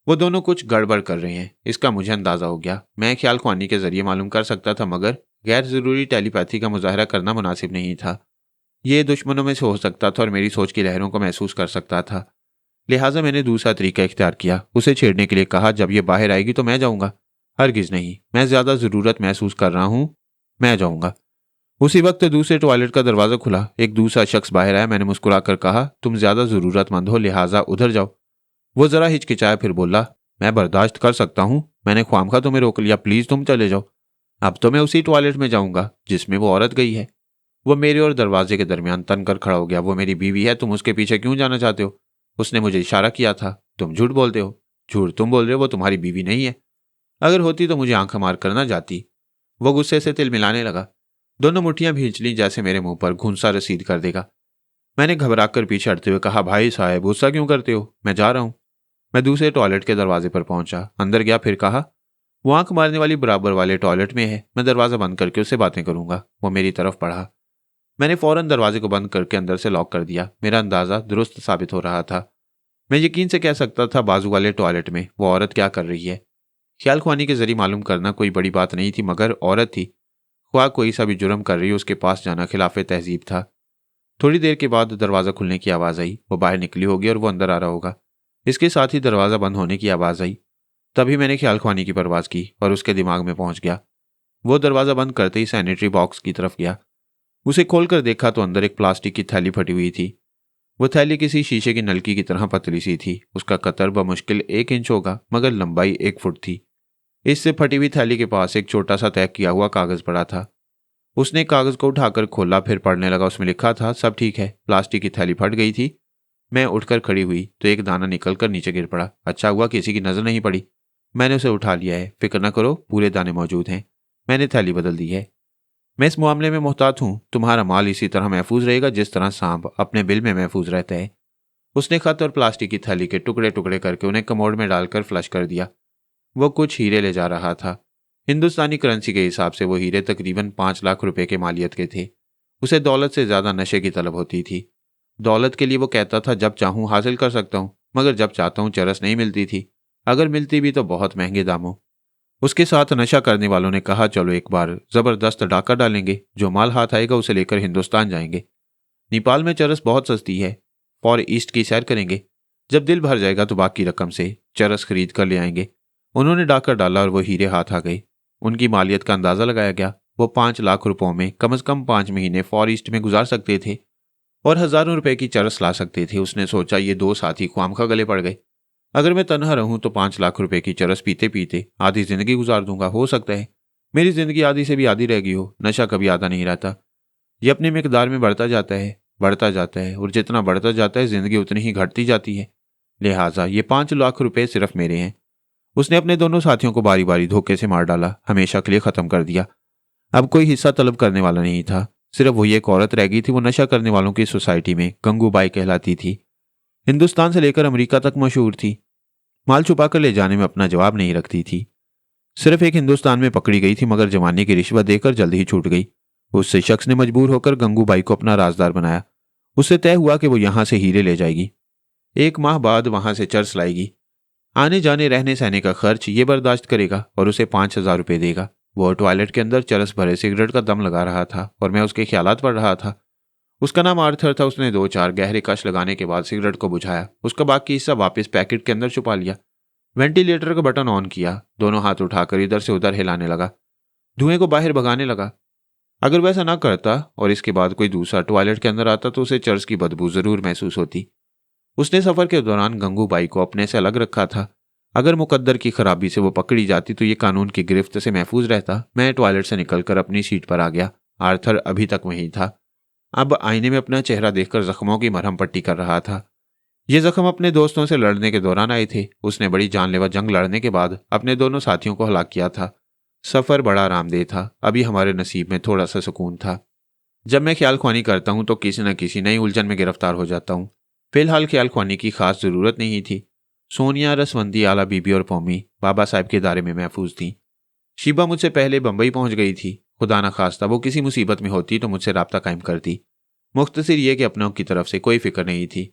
वो दोनों कुछ गड़बड़ कर रहे हैं, इसका मुझे अंदाजा हो गया। मैं ख्याल खुआनी के जरिए मालूम कर सकता था, मगर गैर जरूरी टेलीपैथी का मुजाहरा करना मुनासिब नहीं था। ये दुश्मनों में से हो सकता था और मेरी सोच की लहरों को महसूस कर सकता था। लिहाजा मैंने दूसरा तरीका इख्तियार किया। उसे छेड़ने के लिए कहा, जब ये बाहर आएगी तो मैं जाऊंगा। हरगिज नहीं, मैं ज्यादा जरूरत महसूस कर रहा हूं, मैं जाऊंगा। उसी वक्त दूसरे टॉयलेट का दरवाजा खुला। एक दूसरा शख्स बाहर आया। मैंने मुस्कुराकर कहा, तुम ज्यादा जरूरतमंद हो, लिहाजा उधर जाओ। वो जरा हिचकिचाया, फिर बोला, मैं बर्दाश्त कर सकता हूं, मैंने ख्वामखा तुम्हें रोक लिया, प्लीज तुम चले जाओ। अब तो मैं उसी टॉयलेट में जाऊंगा जिसमें वो औरत गई है। वो मेरे और दरवाजे के दरमियान तनकर खड़ा हो गया। वो मेरी बीवी है, तुम उसके पीछे क्यों जाना चाहते हो? उसने मुझे इशारा किया था। तुम झूठ बोलते हो। झूठ तुम बोल रहे हो, वो तुम्हारी बीवी नहीं है। अगर होती तो मुझे आंख मार कर ना जाती। वो गुस्से से तिल मिलाने लगा। दोनों मुठ्ठियां भींच ली जैसे मेरे मुंह पर घूंसा रसीद कर देगा। मैंने घबराकर पीछे हटते हुए कहा, भाई साहब गुस्सा क्यों करते हो, मैं जा रहा हूं। मैं दूसरे टॉयलेट के दरवाजे पर पहुंचा, अंदर गया, फिर कहा, वो आंख मारने वाली बराबर वाले टॉयलेट में है, मैं दरवाजा बंद करके उससे बातें करूंगा। वो मेरी तरफ बढ़ा। मैंने फौरन दरवाजे को बंद करके अंदर से लॉक कर दिया। मेरा अंदाजा दुरुस्त साबित हो रहा था। मैं यकीन से कह सकता था बाजू वाले टॉयलेट में वो औरत क्या कर रही है। ख्याल खुआनी के जरिए मालूम करना कोई बड़ी बात नहीं थी, मगर औरत थी। ख्वाह कोई सा भी जुर्म कर रही, उसके पास जाना खिलाफ तहजीब था। थोड़ी देर के बाद दरवाजा खुलने की आवाज आई। वो बाहर निकली होगी और वो अंदर आ रहा होगा। इसके साथ ही दरवाजा बंद होने की आवाज आई। तभी मैंने ख्याल खुआनी की परवाज की और उसके दिमाग में पहुंच गया। वो दरवाजा बंद करते ही सैनिटरी बॉक्स की तरफ गया। उसे खोलकर देखा तो अंदर एक प्लास्टिक की थैली फटी हुई थी। वो थैली किसी शीशे की नलकी की तरह पतली सी थी। उसका कतर बमुश्किल 1 इंच होगा, मगर लंबाई 1 फुट थी। इससे फटी हुई थैली के पास एक छोटा सा तय किया हुआ कागज पड़ा था। उसने कागज को उठाकर खोला, फिर पढ़ने लगा। उसमें लिखा था, सब ठीक है, प्लास्टिक की थैली फट गई थी। मैं उठकर खड़ी हुई तो एक दाना निकलकर नीचे गिर पड़ा। अच्छा हुआ किसी की नजर नहीं पड़ी। मैंने उसे उठा लिया है, फिक्र न करो, पूरे दाने मौजूद हैं। मैंने थैली बदल दी है। मैं इस मामले में मोहतात हूं। तुम्हारा माल इसी तरह महफूज रहेगा जिस तरह सांप अपने बिल में महफूज रहता है। उसने खत और प्लास्टिक की थैली के टुकड़े टुकड़े करके उन्हें कमोड में डालकर फ्लश कर दिया। वो कुछ हीरे ले जा रहा था। हिंदुस्तानी करेंसी के हिसाब से वो हीरे तकरीबन 5 लाख रुपए के मालियत के थे। उसे दौलत से ज्यादा नशे की तलब होती थी। दौलत के लिए वो कहता था, जब चाहूं हासिल कर सकता हूं, मगर जब चाहता हूं चरस नहीं मिलती थी। अगर मिलती भी तो बहुत महंगे दामों। उसके साथ नशा करने वालों ने कहा, चलो एक बार जबरदस्त डाका डालेंगे, जो माल हाथ आएगा उसे लेकर हिंदुस्तान जाएंगे। नेपाल में चरस बहुत सस्ती है। फॉर ईस्ट की सैर करेंगे। जब दिल भर जाएगा तो बाकी रकम से चरस खरीद कर ले आएंगे उन्होंने डाकर डाला और वो हीरे हाथ आ गए। उनकी मालियत का अंदाजा लगाया गया। वो 5 लाख रुपयों में कम से कम 5 महीने फॉर ईस्ट में गुजार सकते थे और हजारों रुपए की चरस ला सकते थे। उसने सोचा ये 2 साथी ख्वामखा गले पड़ गए। अगर मैं तनहा रहूं तो 5 लाख रुपए की चरस पीते पीते आधी जिंदगी गुजार दूंगा। हो सकता है मेरी जिंदगी आधी से भी आधी रह गई हो। नशा कभी आधा नहीं रहता, ये अपनी मिकदार में बढ़ता जाता है और जितना बढ़ता जाता है जिंदगी उतनी ही घटती जाती है। लिहाजा ये 5 लाख रुपए सिर्फ मेरे हैं। उसने अपने दोनों साथियों को बारी बारी धोखे से मार डाला, हमेशा के लिए खत्म कर दिया। अब कोई हिस्सा तलब करने वाला नहीं था। सिर्फ वही एक औरत रह गई थी। वो नशा करने वालों की सोसाइटी में गंगूबाई कहलाती थी। हिंदुस्तान से लेकर अमेरिका तक मशहूर थी। माल छुपा कर ले जाने में अपना जवाब नहीं रखती थी। सिर्फ एक हिंदुस्तान में पकड़ी गई थी, मगर जमाने की रिश्वत देकर जल्दी ही छूट गई। उससे शख्स ने मजबूर होकर गंगूबाई को अपना राजदार बनाया। उससे तय हुआ कि वो यहां से हीरे ले जाएगी, 1 माह बाद वहां से चर्च लाएगी, आने जाने रहने सहने का खर्च ये बर्दाश्त करेगा और उसे 5,000 रुपये देगा। वो टॉयलेट के अंदर चरस भरे सिगरेट का दम लगा रहा था और मैं उसके ख्यालात पढ़ रहा था। उसका नाम आर्थर था। उसने 2-4 गहरे कश लगाने के बाद सिगरेट को बुझाया। उसका बाकी हिस्सा वापस पैकेट के अंदर छुपा लिया। वेंटिलेटर का बटन ऑन किया, दोनों हाथ उठाकर इधर से उधर हिलाने लगा, धुएं को बाहर भगाने लगा। अगर वैसा ना करता और इसके बाद कोई दूसरा टॉयलेट के अंदर आता तो उसे चर्च की बदबू जरूर महसूस होती। उसने सफर के दौरान गंगूबाई को अपने से अलग रखा था। अगर मुकद्दर की खराबी से वो पकड़ी जाती तो ये कानून की गिरफ्त से महफूज रहता। मैं टॉयलेट से निकलकर अपनी सीट पर आ गया। आर्थर अभी तक वहीं था। अब आईने में अपना चेहरा देखकर जख्मों की मरहम पट्टी कर रहा था। ये जख्म अपने दोस्तों से लड़ने के दौरान आए थे। उसने बड़ी जानलेवा जंग लड़ने के बाद अपने दोनों साथियों को हलाक किया था। सफर बड़ा आरामदेह था। अभी हमारे नसीब में थोड़ा सा सुकून था। जब मैं ख्याल ख्वानी करता हूं तो किसी न किसी नई उलझन में गिरफ्तार हो जाता हूं। फिलहाल ख्याल ख्वानी की खास जरूरत नहीं थी। सोनिया, रसवंती, आला बीबी और पौमी बाबा साहब के दायरे में महफूज थीं। शीबा मुझसे पहले बंबई पहुंच गई थी। खुदा न खास्ता वो किसी मुसीबत में होती तो मुझसे राब्ता कायम करती। मुख्तसर ये कि अपनों की तरफ से कोई फिक्र नहीं थी।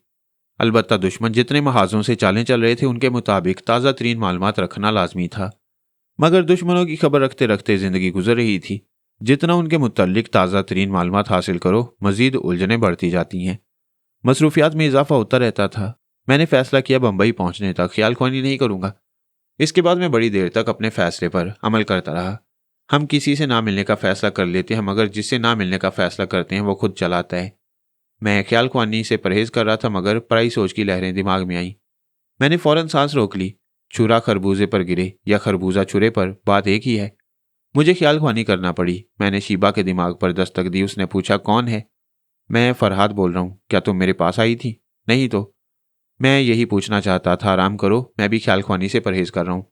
अलबत्ता दुश्मन जितने महाजों से चालें चल रहे थे उनके मुताबिक ताज़ा तरीन मालूमात रखना लाजमी था। मगर दुश्मनों की खबर रखते रखते जिंदगी गुजर रही थी। जितना उनके मुतल्लिक ताज़ा तरीन मालूमात हासिल करो मजीद उलझनें बढ़ती जाती हैं। मसरूफियात में इजाफा होता रहता था। मैंने फैसला किया बंबई पहुंचने तक ख्याल ख्वानी नहीं करूंगा। इसके बाद मैं बड़ी देर तक अपने फैसले पर अमल करता रहा। हम किसी से ना मिलने का फैसला कर लेते हैं, मगर जिससे ना मिलने का फैसला करते हैं वो खुद चलाता है। मैं ख्याल ख्वानी से परहेज कर रहा था, मगर पराई सोच की लहरें दिमाग में आईं। मैंने फौरन सांस रोक ली। छुरा खरबूजे पर गिरे या खरबूजा छुरे पर, बात एक ही है। मुझे ख्याल ख्वानी करना पड़ी। मैंने शीबा के दिमाग पर दस्तक दी। उसने पूछा, कौन है? मैं फरहाद बोल रहा हूँ। क्या तुम मेरे पास आई थी? नहीं तो। मैं यही पूछना चाहता था। आराम करो, मैं भी ख्याल ख्वानी से परहेज कर रहा हूँ।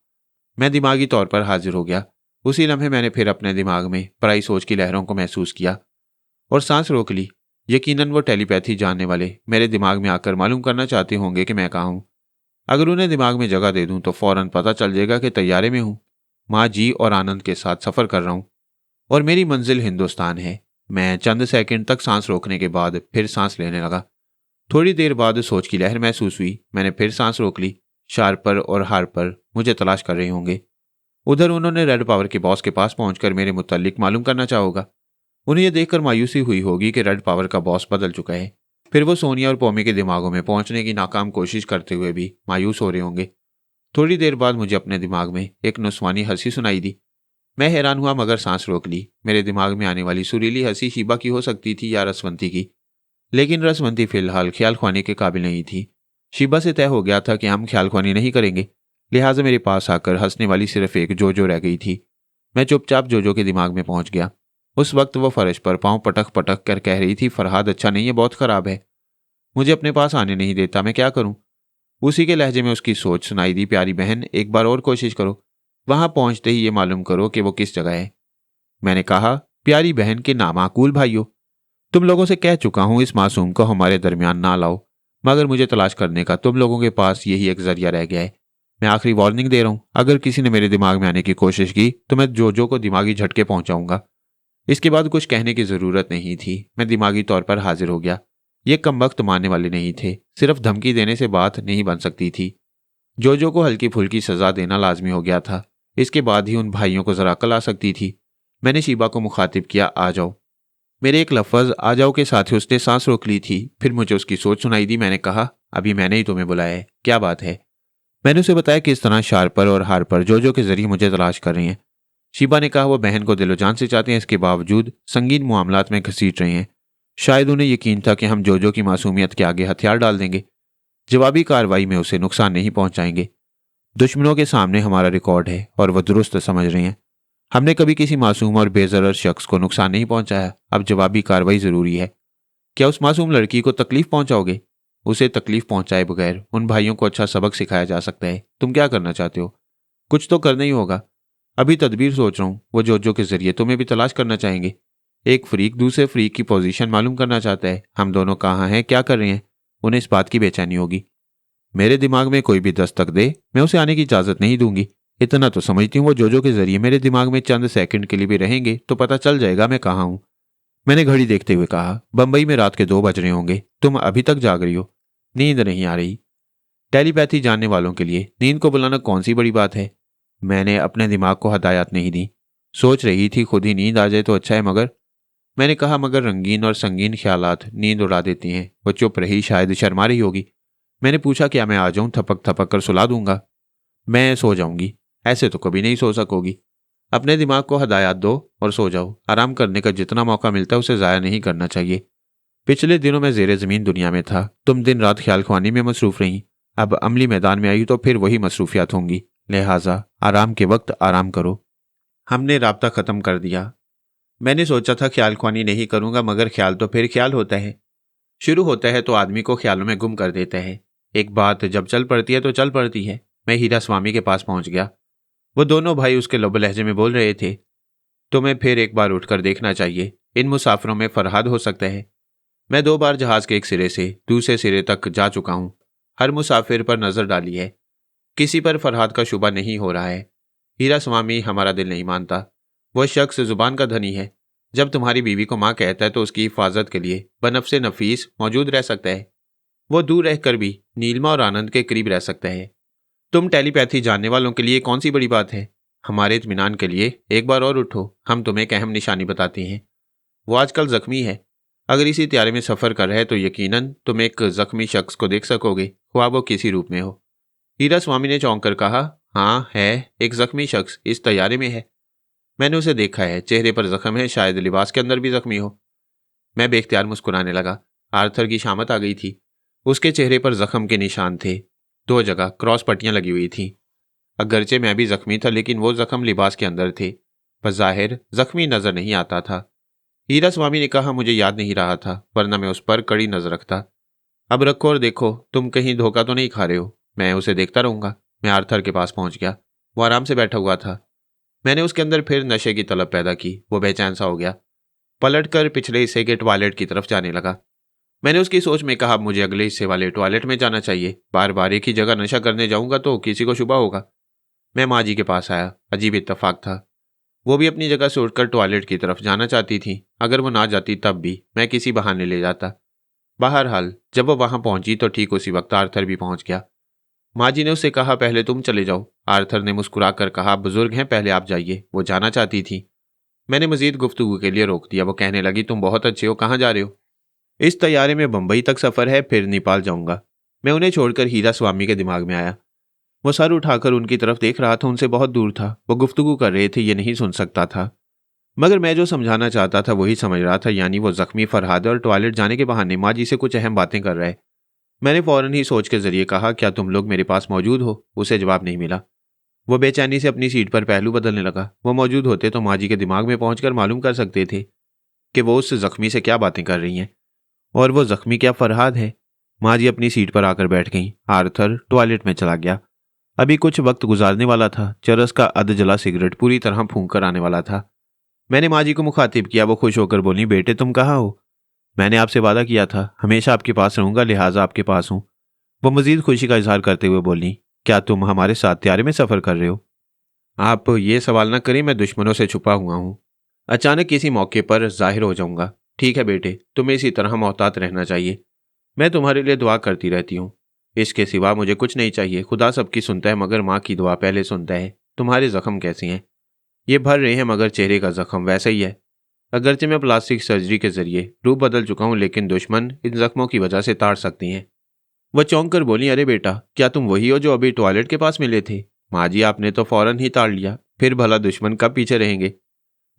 मैं दिमागी तौर पर हाजिर हो गया। उसी लम्हे मैंने फिर अपने दिमाग में पराई सोच की लहरों को महसूस किया और सांस रोक ली। यकीनन वो टेलीपैथी जानने वाले मेरे दिमाग में आकर मालूम करना चाहते होंगे कि मैं कहाँ हूँ। अगर उन्हें दिमाग में जगह दे दूं तो फौरन पता चल जाएगा कि तैयारे में हूँ, माँ जी और आनंद के साथ सफ़र कर रहा हूँ और मेरी मंजिल हिंदुस्तान है। मैं चंद सेकंड तक सांस रोकने के बाद फिर सांस लेने लगा। थोड़ी देर बाद सोच की लहर महसूस हुई। मैंने फिर सांस रोक ली। शार्पर और हार्पर मुझे तलाश कर रहे होंगे। उधर उन्होंने रेड पावर के बॉस के पास पहुंचकर मेरे मुताल्लिक मालूम करना चाहोगा। उन्हें यह देखकर मायूसी हुई होगी कि रेड पावर का बॉस बदल चुका है। फिर वो सोनिया और पौमी के दिमागों में पहुंचने की नाकाम कोशिश करते हुए भी मायूस हो रहे होंगे। थोड़ी देर बाद मुझे अपने दिमाग में एक नुस्वानी हंसी सुनाई दी। मैं हैरान हुआ, मगर सांस रोक ली। मेरे दिमाग में आने वाली सुरीली हंसी शीबा की हो सकती थी या रसवंती की, लेकिन रसवंती फिलहाल ख्याल ख्वानी के काबिल नहीं थी। शीबा से तय हो गया था कि हम ख्याल ख्वानी नहीं करेंगे। लिहाजा मेरे पास आकर हंसने वाली सिर्फ एक जोजो रह गई थी। मैं चुपचाप जोजो के दिमाग में पहुंच गया। उस वक्त वो फर्श पर पांव पटक पटक कर कह रही थी, फरहाद अच्छा नहीं है, बहुत खराब है, मुझे अपने पास आने नहीं देता, मैं क्या करूं? उसी के लहजे में उसकी सोच सुनाई दी, प्यारी बहन एक बार और कोशिश करो, वहां पहुंचते ही ये मालूम करो कि वो किस जगह है। मैंने कहा, प्यारी बहन के नामाकूल भाइयों, तुम लोगों से कह चुका हूं इस मासूम को हमारे दरमियान ना लाओ, मगर मुझे तलाश करने का तुम लोगों के पास यही एक जरिया रह गया है। मैं आखिरी वार्निंग दे रहा हूं, अगर किसी ने मेरे दिमाग में आने की कोशिश की तो मैं जोजो को दिमागी झटके पहुंचाऊंगा। इसके बाद कुछ कहने की जरूरत नहीं थी। मैं दिमागी तौर पर हाजिर हो गया। ये कमबख्त मानने वाले नहीं थे। सिर्फ धमकी देने से बात नहीं बन सकती थी। जोजो को हल्की फुल्की सजा देना लाजमी हो गया था। इसके बाद ही उन भाइयों को जरा अकल आ सकती थी। मैंने शीबा को मुखातिब किया, आ जाओ। मेरे एक लफ्ज आ जाओ के साथ ही उसने सांस रोक ली थी। फिर मुझे उसकी सोच सुनाई दी। मैंने कहा, अभी मैंने ही तुम्हें बुलाया है, क्या बात है? मैंने उसे बताया कि इस तरह शार्पर और हार्पर जोजो के जरिए मुझे तलाश कर रही हैं। शीबा ने कहा वो बहन को दिलो जान से चाहते हैं, इसके बावजूद संगीन मामलात में घसीट रहे हैं। शायद उन्हें यकीन था कि हम जोजो की मासूमियत के आगे हथियार डाल देंगे, जवाबी कार्रवाई में उसे नुकसान नहीं पहुंचाएंगे। दुश्मनों के सामने हमारा रिकॉर्ड है और वह दुरुस्त समझ रहे हैं। हमने कभी किसी मासूम और बेजरर शख्स को नुकसान नहीं पहुंचाया। अब जवाबी कार्रवाई जरूरी है। क्या उस मासूम लड़की को तकलीफ पहुंचाओगे? उसे तकलीफ पहुंचाए बगैर उन भाइयों को अच्छा सबक सिखाया जा सकता है। तुम क्या करना चाहते हो? कुछ तो करना ही होगा। अभी तदबीर सोच रहा हूं। वो जोजो के जरिए तुम्हें भी तलाश करना चाहेंगे। एक फ्रीक दूसरे फ्रीक की पोजीशन मालूम करना चाहता है। हम दोनों कहाँ हैं, क्या कर रहे हैं, उन्हें इस बात की बेचैनी होगी। मेरे दिमाग में कोई भी दस्तक दे, मैं उसे आने की इजाजत नहीं दूंगी। इतना तो समझती हूँ वो जोजो के जरिए मेरे दिमाग में चंद सेकंड के लिए भी रहेंगे तो पता चल जाएगा मैं कहाँ हूँ। मैंने घड़ी देखते हुए कहा, बंबई में रात के 2 बज रहे होंगे। तुम अभी तक जाग रही हो? नींद नहीं आ रही। टेलीपैथी जानने वालों के लिए नींद को बुलाना कौन सी बड़ी बात है। मैंने अपने दिमाग को हदायत नहीं दी। सोच रही थी खुद ही नींद आ जाए तो अच्छा है, मगर मैंने कहा मगर रंगीन और संगीन ख्यालात नींद उड़ा देती हैं। वो चुप रही, शायद शर्मा रही होगी। मैंने पूछा क्या मैं आ जाऊं? थपक थपक कर सुला दूंगा। मैं सो जाऊंगी। ऐसे तो कभी नहीं सो सकोगी। अपने दिमाग को हदायत दो और सो जाओ। आराम करने का जितना मौका मिलता है उसे जाया नहीं करना चाहिए। पिछले दिनों मैं जेरे जमीन दुनिया में था। तुम दिन रात ख्याल ख्वानी में मसरूफ रही। अब अमली मैदान में आई तो फिर वही मसरूफियात होंगी। लिहाजा आराम के वक्त आराम करो। हमने राब्ता खत्म कर दिया। मैंने सोचा था ख्याल ख्वानी नहीं करूंगा, मगर ख्याल तो फिर ख्याल होता है। शुरू होता है तो आदमी को ख्यालों में गुम कर देता है। एक बात जब चल पड़ती है तो चल पड़ती है। मैं हीरा स्वामी के पास पहुंच गया। वो दोनों भाई उसके लब लहजे में बोल रहे थे, तुम्हें फिर एक बार उठकर देखना चाहिए। इन मुसाफिरों में फरहाद हो सकता है। मैं 2 बार जहाज के एक सिरे से दूसरे सिरे तक जा चुका हूं। हर मुसाफिर पर नजर डाली है। किसी पर फरहाद का शुबा नहीं हो रहा है। हीरा स्वामी हमारा दिल नहीं मानता। वह शख्स जुबान का धनी है। जब तुम्हारी बीवी को मां कहता है तो उसकी हिफाजत के लिए बनफ्से नफीस मौजूद रह सकता है। वो दूर रहकर भी नीलमा और आनंद के करीब रह सकता है। तुम टेलीपैथी जानने वालों के लिए कौन सी बड़ी बात है? हमारे इत्मीनान के लिए एक बार और उठो। हम तुम्हें एक अहम निशानी बताते हैं। वो आजकल जख्मी है। अगर इसी त्यारे में सफर कर रहा है तो यकीनन तुम एक जख्मी शख्स को देख सकोगे, ख्वाह वो किसी रूप में हो। हीरा स्वामी ने चौंक कर कहा, हाँ है, एक जख्मी शख्स इस तैयारे में है। मैंने उसे देखा है। चेहरे पर जख्म है, शायद लिबास के अंदर भी जख्मी हो। मैं बेख्तियार मुस्कुराने लगा। आर्थर की शामत आ गई थी। उसके चेहरे पर जख्म के निशान थे। 2 जगह क्रॉस पट्टियां लगी हुई थी। अगरचे मैं भी जख्मी था, लेकिन वो जख्म लिबास के अंदर थे। बज़ाहिर जख्मी नजर नहीं आता था। हीरा स्वामी ने कहा, मुझे याद नहीं रहा था, वरना मैं उस पर कड़ी नजर रखता। अब रखो और देखो, तुम कहीं धोखा तो नहीं खा रहे हो। मैं उसे देखता रहूंगा। मैं आर्थर के पास पहुंच गया। वो आराम से बैठा हुआ था। मैंने उसके अंदर फिर नशे की तलब पैदा की। वो बेचैन सा हो गया। पलटकर पिछले हिस्से के टॉयलेट की तरफ जाने लगा। मैंने उसकी सोच में कहा, मुझे अगले हिस्से वाले टॉयलेट में जाना चाहिए। बार बार एक ही जगह नशा करने जाऊंगा तो किसी को शुबा होगा। मैं माँ जी के पास आया। अजीब इत्तेफाक था। वो भी अपनी जगह से उठकर टॉयलेट की तरफ जाना चाहती थी। अगर वो ना जाती तब भी मैं किसी बहाने ले जाता। बहरहाल जब वो वहां पहुंची तो ठीक उसी वक्त आर्थर भी पहुंच गया। माँ जी ने उससे कहा, पहले तुम चले जाओ। आर्थर ने मुस्कुरा कर कहा, बुजुर्ग हैं, पहले आप जाइए। वो जाना चाहती थी। मैंने मजीद गुफ्तगू के लिए रोक दिया। वो कहने लगी, तुम बहुत अच्छे हो, कहाँ जा रहे हो? इस तैयारे में बंबई तक सफर है, फिर नेपाल जाऊंगा। मैं उन्हें छोड़कर हीरा स्वामी के दिमाग में आया। वो सर उठाकर उनकी तरफ देख रहा था। उनसे बहुत दूर था। वो गुफ्तगू कर रहे थे, ये नहीं सुन सकता था। मगर मैं जो समझाना चाहता था वही समझ रहा था, यानी वो जख्मी फरहाद और टॉयलेट जाने के बहाने माँ जी से कुछ अहम बातें कर रहा है। मैंने फौरन ही सोच के जरिए कहा, क्या तुम लोग मेरे पास मौजूद हो? उसे जवाब नहीं मिला। वो बेचैनी से अपनी सीट पर पहलू बदलने लगा। वो मौजूद होते तो माँ जी के दिमाग में पहुंचकर मालूम कर सकते थे कि वो उस जख्मी से क्या बातें कर रही हैं, और वो जख्मी क्या फरहाद है। माँ जी अपनी सीट पर आकर बैठ गईं। आर्थर टॉयलेट में चला गया। अभी कुछ वक्त गुजारने वाला था। चरस का अधजला सिगरेट पूरी तरह फूंक कर आने वाला था। मैंने माँ जी को मुखातिब किया। वो खुश होकर बोली, बेटे तुम कहाँ हो? मैंने आपसे वादा किया था, हमेशा आपके पास रहूंगा, लिहाजा आपके पास हूँ। वो मजीद खुशी का इजहार करते हुए बोली, क्या तुम हमारे साथ त्यारे में सफर कर रहे हो? आप ये सवाल न करें, मैं दुश्मनों से छुपा हुआ हूँ। अचानक किसी मौके पर जाहिर हो जाऊंगा। ठीक है बेटे, तुम्हें इसी तरह मोहतात रहना चाहिए। मैं तुम्हारे लिए दुआ करती रहती हूँ। इसके सिवा मुझे कुछ नहीं चाहिए। खुदा सबकी सुनता है, मगर माँ की दुआ पहले सुनता है। तुम्हारे जख्म कैसे हैं? ये भर रहे हैं, मगर चेहरे का जख्म वैसा ही है। अगरचे मैं प्लास्टिक सर्जरी के जरिए रूप बदल चुका हूँ, लेकिन दुश्मन इन जख्मों की वजह से ताड़ सकती हैं। वह चौंक कर बोली, अरे बेटा, क्या तुम वही हो जो अभी टॉयलेट के पास मिले थे? माँ जी, आपने तो फौरन ही ताड़ लिया, फिर भला दुश्मन कब पीछे रहेंगे?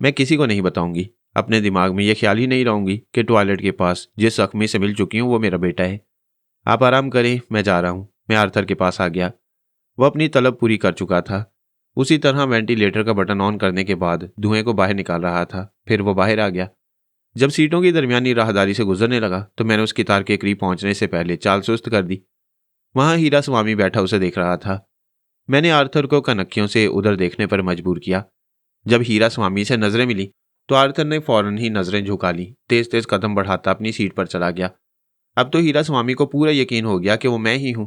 मैं किसी को नहीं बताऊंगी। अपने दिमाग में यह ख्याल ही नहीं रहूंगी कि टॉयलेट के पास जिस जख्मी से मिल चुकी हूँ वो मेरा बेटा है। आप आराम करें, मैं जा रहा हूँ। मैं आर्थर के पास आ गया। वह अपनी तलब पूरी कर चुका था। उसी तरह वेंटिलेटर का बटन ऑन करने के बाद धुएं को बाहर निकाल रहा था। फिर वो बाहर आ गया। जब सीटों की दरमियानी राहदारी से गुजरने लगा तो मैंने उसकी तार के करीब पहुंचने से पहले चाल सुस्त कर दी। वहां हीरा स्वामी बैठा उसे देख रहा था। मैंने आर्थर को कनखियों से उधर देखने पर मजबूर किया। जब हीरा स्वामी से नजरें मिली तो आर्थर ने फौरन ही नजरें झुका ली। तेज तेज कदम बढ़ाता अपनी सीट पर चला गया। अब तो हीरा स्वामी को पूरा यकीन हो गया कि वो मैं ही हूं।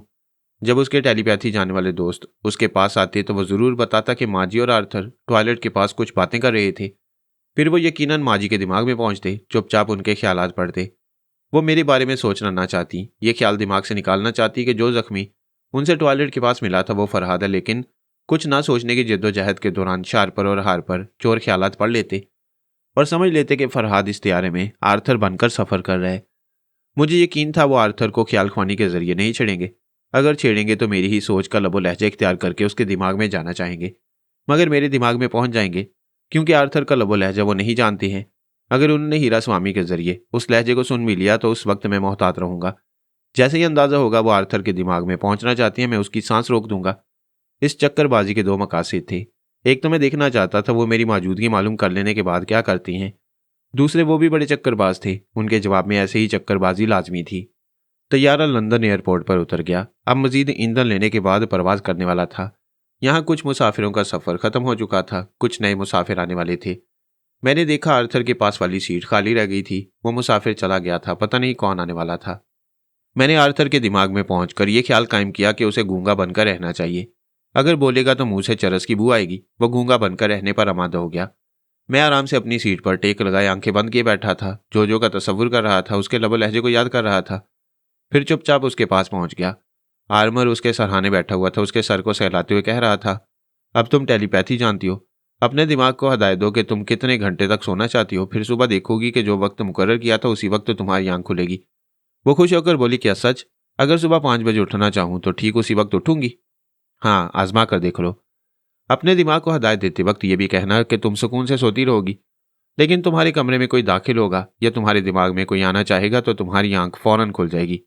जब उसके टेलीपैथी जाने वाले दोस्त उसके पास आते तो वो जरूर बताता कि माँ जी और आर्थर टॉयलेट के पास कुछ बातें कर रहे थे। फिर वो यकीनन माँ जी के दिमाग में पहुंचते, चुपचाप उनके ख्यालात पढ़ते। वो मेरे बारे में सोचना ना चाहती, ये ख्याल दिमाग से निकालना चाहती कि जो जख्मी उनसे टॉयलेट के पास मिला था वो फरहाद है, लेकिन कुछ ना सोचने की जद्दोजहद के दौरान शार पर और हार पर चोर ख्यालात पढ़ लेते और समझ लेते कि फरहाद इस त्यारे में आर्थर बनकर सफर कर रहा है। मुझे यकीन था वो आर्थर को ख्याल ख्वानी के जरिए नहीं छेड़ेंगे। अगर छेड़ेंगे तो मेरी ही सोच का लबो लहजा इख्तियार करके उसके दिमाग में जाना चाहेंगे, मगर मेरे दिमाग में पहुंच जाएंगे, क्योंकि आर्थर का लबो लहजा वो नहीं जानते हैं। अगर उन्होंने हीरा स्वामी के जरिए उस लहजे को सुन भी लिया तो उस वक्त मैं मोहतात रहूंगा। जैसे ही अंदाजा होगा वो आर्थर के दिमाग में पहुंचना चाहती है, मैं उसकी सांस रोक दूंगा। इस चक्करबाजी के दो मकासद थे। एक तो मैं देखना चाहता था वो मेरी मौजूदगी मालूम कर लेने के बाद क्या करती हैं। दूसरे, वो भी बड़े चक्करबाज थे, उनके जवाब में ऐसे ही चक्करबाजी लाजमी थी। तैयारा लंदन एयरपोर्ट पर उतर गया। अब मजीद ईंधन लेने के बाद परवाज करने वाला था। यहाँ कुछ मुसाफिरों का सफर खत्म हो चुका था, कुछ नए मुसाफिर आने वाले थे। मैंने देखा आर्थर के पास वाली सीट खाली रह गई थी। वो मुसाफिर चला गया था, पता नहीं कौन आने वाला था। मैंने आर्थर के दिमाग में पहुंचकर यह ख्याल कायम किया कि उसे गूंगा बनकर रहना चाहिए। अगर बोलेगा तो मुंह से चरस की बू आएगी। वो गूंगा बनकर रहने पर आमादा हो गया। मैं आराम से अपनी सीट पर टेक लगाए आंखें बंद किए बैठा था। जो का तस्वुर कर रहा था, उसके लबो लहजे को याद कर रहा था। फिर चुपचाप उसके पास पहुंच गया। आर्मर उसके सरहाने बैठा हुआ था, उसके सर को सहलाते हुए कह रहा था, अब तुम टेलीपैथी जानती हो। अपने दिमाग को हदायत दो कि तुम कितने घंटे तक सोना चाहती हो, फिर सुबह देखोगी कि जो वक्त मुकर्रर किया था उसी वक्त तुम्हारी आंख खुलेगी। वो खुश होकर बोली, क्या सच? अगर सुबह 5 बजे उठना चाहूं तो ठीक उसी वक्त उठूंगी। हाँ, आजमा कर देख लो। अपने दिमाग को हदायत देते वक्त ये भी कहना कि तुम सुकून से सोती रहोगी, लेकिन तुम्हारे कमरे में कोई दाखिल होगा या तुम्हारे दिमाग में कोई आना चाहेगा तो तुम्हारी आंख फौरन खुल जाएगी,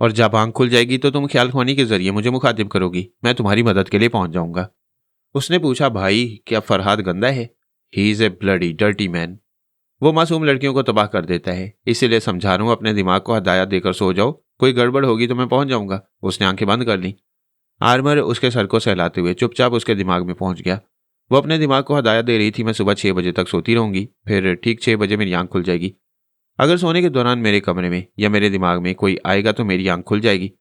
और जब आंख खुल जाएगी तो तुम ख्याल ख्वानी के जरिए मुझे मुखातिब करोगी। मैं तुम्हारी मदद के लिए पहुंच जाऊंगा। उसने पूछा, भाई क्या फरहाद गंदा है? He is a bloody dirty man. वो मासूम लड़कियों को तबाह कर देता है, इसीलिए समझा रहा हूं अपने दिमाग को हदायत देकर सो जाओ, कोई गड़बड़ होगी तो मैं पहुंच जाऊंगा। उसने आंखें बंद कर ली। आर्मर उसके सर को सहलाते हुए चुपचाप उसके दिमाग में पहुंच गया। वो अपने दिमाग को हदायत दे रही थी, मैं सुबह 6 बजे तक सोती रहूंगी, फिर ठीक 6 बजे मेरी आंख खुल जाएगी। अगर सोने के दौरान मेरे कमरे में या मेरे दिमाग में कोई आएगा तो मेरी आंख खुल जाएगी।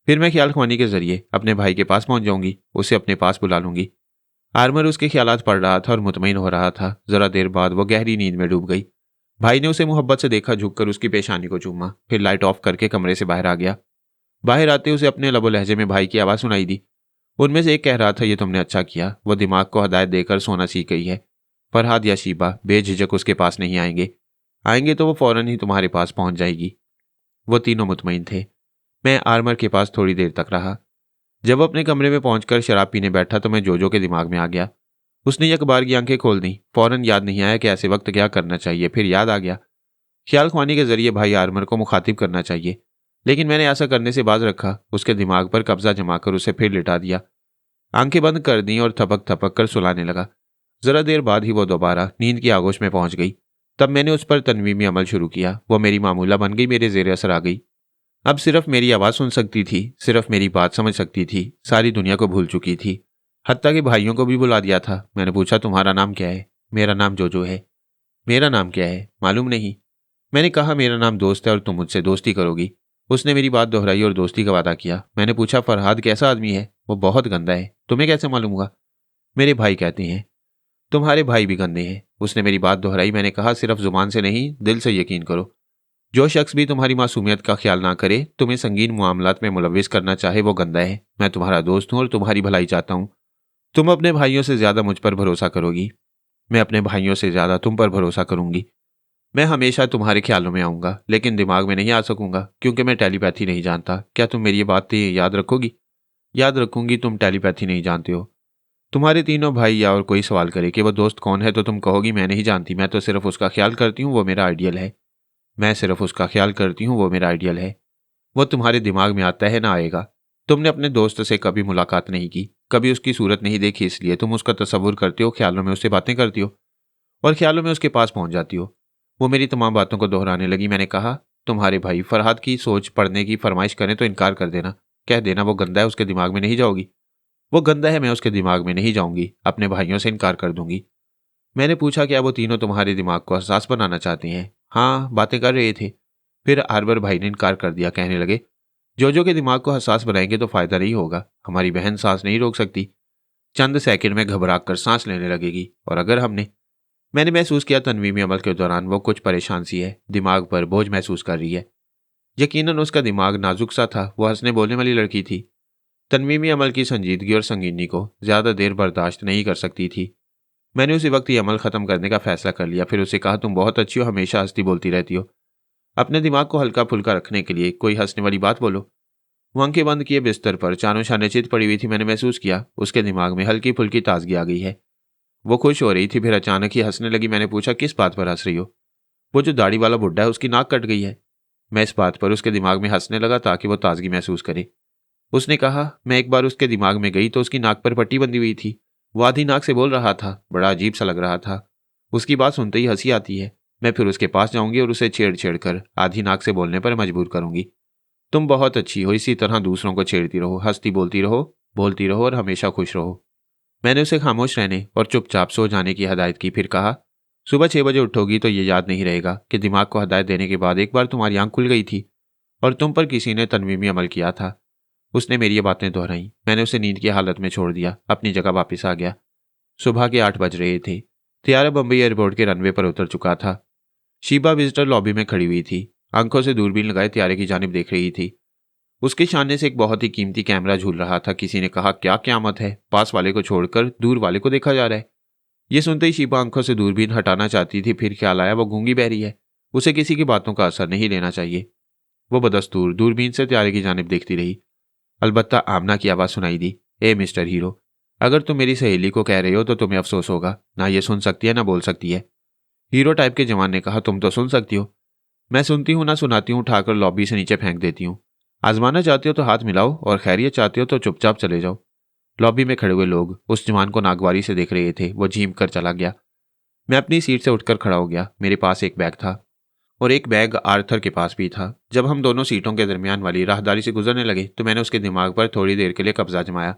फिर मैं ख्याल ख्वानी के जरिए अपने भाई के पास पहुंच जाऊंगी, उसे अपने पास बुला लूंगी। आर्मर उसके ख्यालात पढ़ रहा था और मुतमईन हो रहा था। जरा देर बाद वो गहरी नींद में डूब गई। भाई ने उसे मोहब्बत से देखा, झुककर उसकी पेशानी को चूमा, फिर लाइट ऑफ करके कमरे से बाहर आ गया। बाहर आते उसे अपने लबो लहजे में भाई की आवाज़ सुनाई दी। उनमें से एक कह रहा था, ये तुमने अच्छा किया, वो दिमाग को हदायत देकर सोना सीख गई है। फरहाद या शीबा बेझिझक उसके पास नहीं आएंगे, आएंगे तो वो फौरन ही तुम्हारे पास पहुंच जाएगी। वो तीनों मुतमईन थे। मैं आर्मर के पास थोड़ी देर तक रहा। जब अपने कमरे में पहुंचकर शराब पीने बैठा तो मैं जोजो के दिमाग में आ गया। उसने एक बार की आंखें खोल दी। फौरन याद नहीं आया कि ऐसे वक्त क्या करना चाहिए, फिर याद आ गया ख्याल ख्वानी के जरिए भाई आर्मर को मुखातिब करना चाहिए, लेकिन मैंने ऐसा करने से बाज रखा। उसके दिमाग पर कब्जा जमाकर उसे फिर लिटा दिया, आंखें बंद कर दी और थपक थपक कर सुलाने लगा। जरा देर बाद ही वो दोबारा नींद की आगोश में पहुंच गई। तब मैंने उस पर तनवीमी अमल शुरू किया। वो मेरी मामूला बन गई, मेरे जेर असर आ गई। अब सिर्फ मेरी आवाज़ सुन सकती थी, सिर्फ मेरी बात समझ सकती थी, सारी दुनिया को भूल चुकी थी, हत्ता के भाइयों को भी बुला दिया था। मैंने पूछा, तुम्हारा नाम क्या है? मेरा नाम जोजो है। मेरा नाम क्या है? मालूम नहीं। मैंने कहा, मेरा नाम दोस्त है और तुम मुझसे दोस्ती करोगी। उसने मेरी बात दोहराई और दोस्ती का वादा किया। मैंने पूछा, फरहाद कैसा आदमी है? वो बहुत गंदा है। तुम्हें कैसे मालूम हुआ? मेरे भाई कहते हैं। तुम्हारे भाई भी गंदे हैं। उसने मेरी बात दोहराई। मैंने कहा, सिर्फ जुबान से नहीं, दिल से यकीन करो। जो शख्स भी तुम्हारी मासूमियत का ख्याल ना करे, तुम्हें संगीन मामलात में मुलविस करना चाहे, वो गंदा है। मैं तुम्हारा दोस्त हूं और तुम्हारी भलाई चाहता हूं। तुम अपने भाइयों से ज्यादा मुझ पर भरोसा करोगी, मैं अपने भाइयों से ज्यादा तुम पर भरोसा करूंगी। मैं हमेशा तुम्हारे ख्यालों में आऊँगा, लेकिन दिमाग में नहीं आ सकूँगा क्योंकि मैं टेलीपैथी नहीं जानता। क्या तुम मेरी ये बातें याद रखोगी? याद रखूंगी, तुम टेलीपैथी नहीं जानते हो। तुम्हारे तीनों भाई या और कोई सवाल करे कि वो दोस्त कौन है तो तुम कहोगी मैं नहीं जानती, मैं तो सिर्फ उसका ख्याल करती हूँ, वो मेरा आइडियल है। मैं सिर्फ उसका ख्याल करती हूँ, वो मेरा आइडियल है। वो तुम्हारे दिमाग में आता है ना आएगा। तुमने अपने दोस्त से कभी मुलाकात नहीं की, कभी उसकी सूरत नहीं देखी, इसलिए तुम उसका तस्वुर करते हो, ख्यालों में उससे बातें करती हो और ख्यालों में उसके पास पहुंच जाती हो। वो मेरी तमाम बातों को दोहराने लगी। मैंने कहा, तुम्हारे भाई फरहाद की सोच पढ़ने की फरमाइश करें तो इनकार कर देना, कह देना वो गंदा है, उसके दिमाग में नहीं जाओगी। वो गंदा है, मैं उसके दिमाग में नहीं जाऊंगी, अपने भाइयों से इनकार कर दूंगी। मैंने पूछा, क्या वो तीनों तुम्हारे दिमाग को हसास बनाना चाहते हैं? हाँ, बातें कर रहे थे। फिर आरबर भाई ने इनकार कर दिया, कहने लगे, जो के दिमाग को हसास बनाएंगे तो फायदा नहीं होगा। हमारी बहन सांस नहीं रोक सकती, चंद सेकंड में घबरा कर सांस लेने लगेगी। और अगर मैंने महसूस किया तनवीमी अमल के दौरान वो कुछ परेशान सी है, दिमाग पर बोझ महसूस कर रही है। यकीनन उसका दिमाग नाजुक सा था, वो हंसने बोलने वाली लड़की थी। तनवीमी अमल की संजीदगी और संगीनी को ज्यादा देर बर्दाश्त नहीं कर सकती थी। मैंने उसी वक्त ये अमल खत्म करने का फैसला कर लिया। फिर उसे कहा, तुम बहुत अच्छी हो, हमेशा हंसती बोलती रहती हो, अपने दिमाग को हल्का फुल्का रखने के लिए कोई हंसने वाली बात बोलो। वो आंखें बंद किए बिस्तर पर चारों शाने चित पड़ी हुई थी। मैंने महसूस किया उसके दिमाग में हल्की फुल्की ताजगी आ गई है। वो खुश हो रही थी, फिर अचानक ही हंसने लगी। मैंने पूछा, किस बात पर हंस रही हो? वो जो दाढ़ी वाला बुड्ढा है उसकी नाक कट गई है। मैं इस बात पर उसके दिमाग में हंसने लगा ताकि वो ताजगी महसूस करे। उसने कहा, मैं एक बार उसके दिमाग में गई तो उसकी नाक पर पट्टी बंधी हुई थी। वो आधी नाक से बोल रहा था, बड़ा अजीब सा लग रहा था। उसकी बात सुनते ही हंसी आती है। मैं फिर उसके पास जाऊंगी और उसे छेड़ छेड़ कर आधी नाक से बोलने पर मजबूर करूंगी। तुम बहुत अच्छी हो, इसी तरह दूसरों को छेड़ती रहो, हंसती बोलती रहो और हमेशा खुश रहो। मैंने उसे खामोश रहने और चुपचाप सो जाने की हदायत की। फिर कहा, सुबह 6 बजे उठोगी तो ये याद नहीं रहेगा कि दिमाग को हदायत देने के बाद एक बार तुम्हारी आंख खुल गई थी और तुम पर किसी ने तनवीमी अमल किया था। उसने मेरी ये बातें दोहराई। मैंने उसे नींद की हालत में छोड़ दिया, अपनी जगह वापस आ गया। सुबह के 8 बज रहे थे। त्यारा बम्बई एयरपोर्ट के रनवे पर उतर चुका था। शीबा विजिटर लॉबी में खड़ी हुई थी, आंखों से दूरबीन लगाए त्यारे की जानिब देख रही थी। उसके सामने से एक बहुत ही कीमती कैमरा झूल रहा था। किसी ने कहा, क्या क्यामत है, पास वाले को छोड़कर दूर वाले को देखा जा रहा है। ये सुनते ही शीबा आंखों से दूरबीन हटाना चाहती थी, फिर ख्याल आया वो गूंगी बहरी है, उसे किसी की बातों का असर नहीं लेना चाहिए। वो बदस्तूर दूरबीन से त्यारे की जानिब देखती रही। अलबत्ता आमना की आवाज सुनाई दी, ए मिस्टर हीरो, अगर तुम मेरी सहेली को कह रहे हो तो तुम्हें अफसोस होगा, ना ये सुन सकती है ना बोल सकती है। हीरो टाइप के जवान ने कहा, तुम तो सुन सकती हो। मैं सुनती हूँ ना सुनाती हूँ, उठाकर लॉबी से नीचे फेंक देती हूँ। आजमाना चाहते हो तो हाथ मिलाओ और खैरियत चाहते हो तो चुपचाप चले जाओ। लॉबी में खड़े हुए लोग उस जवान को नागवारी से देख रहे थे। वो झीम कर चला गया। मैं अपनी सीट से उठकर खड़ा हो गया। मेरे पास एक बैग था और एक बैग आर्थर के पास भी था। जब हम दोनों सीटों के दरमियान वाली राहदारी से गुजरने लगे तो मैंने उसके दिमाग पर थोड़ी देर के लिए कब्जा जमाया।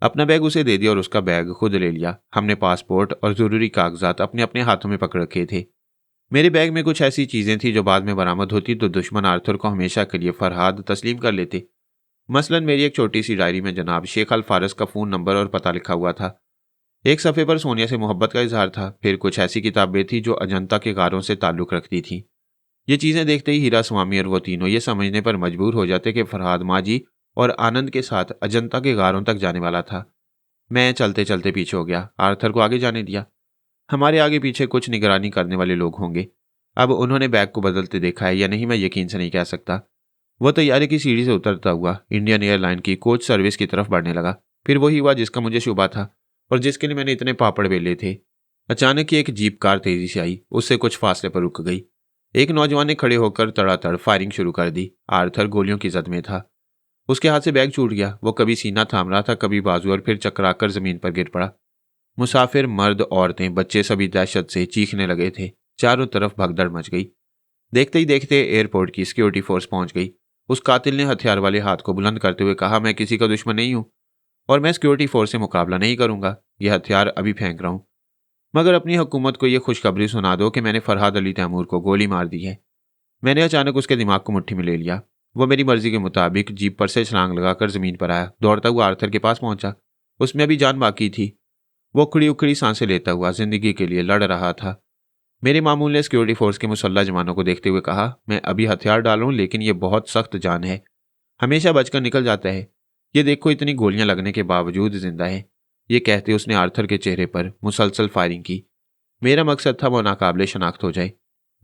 अपना बैग उसे दे दिया और उसका बैग खुद ले लिया। हमने पासपोर्ट और जरूरी कागजात अपने अपने हाथों में पकड़ रखे थे। मेरे बैग में कुछ ऐसी चीजें थी जो बाद में बरामद होती तो दुश्मन आर्थर को हमेशा के लिए फरहाद तस्लीम कर लेते। मसलन मेरी एक छोटी सी डायरी में जनाब शेख अल फारस का फ़ोन नंबर और पता लिखा हुआ था। एक सफ़े पर सोनिया से मोहब्बत का इजहार था। फिर कुछ ऐसी किताबें थी जो अजंता के गारों से ताल्लुक़ रखती थीं। ये चीज़ें देखते ही हीरा स्वामी और वो तीनों ये समझने पर मजबूर हो जाते कि फरहाद माजी और आनंद के साथ अजंता के गारों तक जाने वाला था। मैं चलते चलते पीछे हो गया, आर्थर को आगे जाने दिया। हमारे आगे पीछे कुछ निगरानी करने वाले लोग होंगे। अब उन्होंने बैग को बदलते देखा है या नहीं मैं यकीन से नहीं कह सकता। वह तैयारी की सीढ़ी से उतरता हुआ इंडियन एयरलाइन की कोच सर्विस की तरफ बढ़ने लगा। फिर वही हुआ जिसका मुझे शुबा था और जिसके लिए मैंने इतने पापड़ बेले थे। अचानक ही एक जीप कार तेजी से आई, उससे कुछ फासले पर रुक गई। एक नौजवान ने खड़े होकर तड़ातड़ फायरिंग शुरू कर दी। आर्थर गोलियों की जद में था। उसके हाथ से बैग छूट गया। वो कभी सीना थाम रहा था, कभी बाजू, और फिर चकराकर जमीन पर गिर पड़ा। मुसाफिर, मर्द, औरतें, बच्चे सभी दहशत से चीखने लगे थे। चारों तरफ भगदड़ मच गई। देखते ही देखते एयरपोर्ट की सिक्योरिटी फोर्स पहुंच गई। उस कातिल ने हथियार वाले हाथ को बुलंद करते हुए कहा, मैं किसी का दुश्मन नहीं हूं और मैं सिक्योरिटी फोर्स से मुकाबला नहीं करूंगा। यह हथियार अभी फेंक रहा हूं, मगर अपनी हुकूमत को यह खुशखबरी सुना दो कि मैंने फरहाद अली तैमूर को गोली मार दी है। मैंने अचानक उसके दिमाग को मुट्ठी में ले लिया। वो मेरी मर्जी के मुताबिक जीप पर से छलांग लगाकर जमीन पर आया, दौड़ता हुआ आर्थर के पास पहुंचा। उसमें अभी जान बाकी थी। वो उखड़ी उखड़ी सांसें लेता हुआ जिंदगी के लिए लड़ रहा था। मेरे मामूल ने सिक्योरिटी फोर्स के मुसल्ला जवानों को देखते हुए कहा, मैं अभी हथियार डालूं लेकिन ये बहुत सख्त जान है, हमेशा बचकर निकल जाता है। ये देखो इतनी गोलियां लगने के बावजूद जिंदा है। ये कहते उसने आर्थर के चेहरे पर मुसलसल फायरिंग की। मेरा मकसद था वो नाकाबिले शनाख्त हो जाए।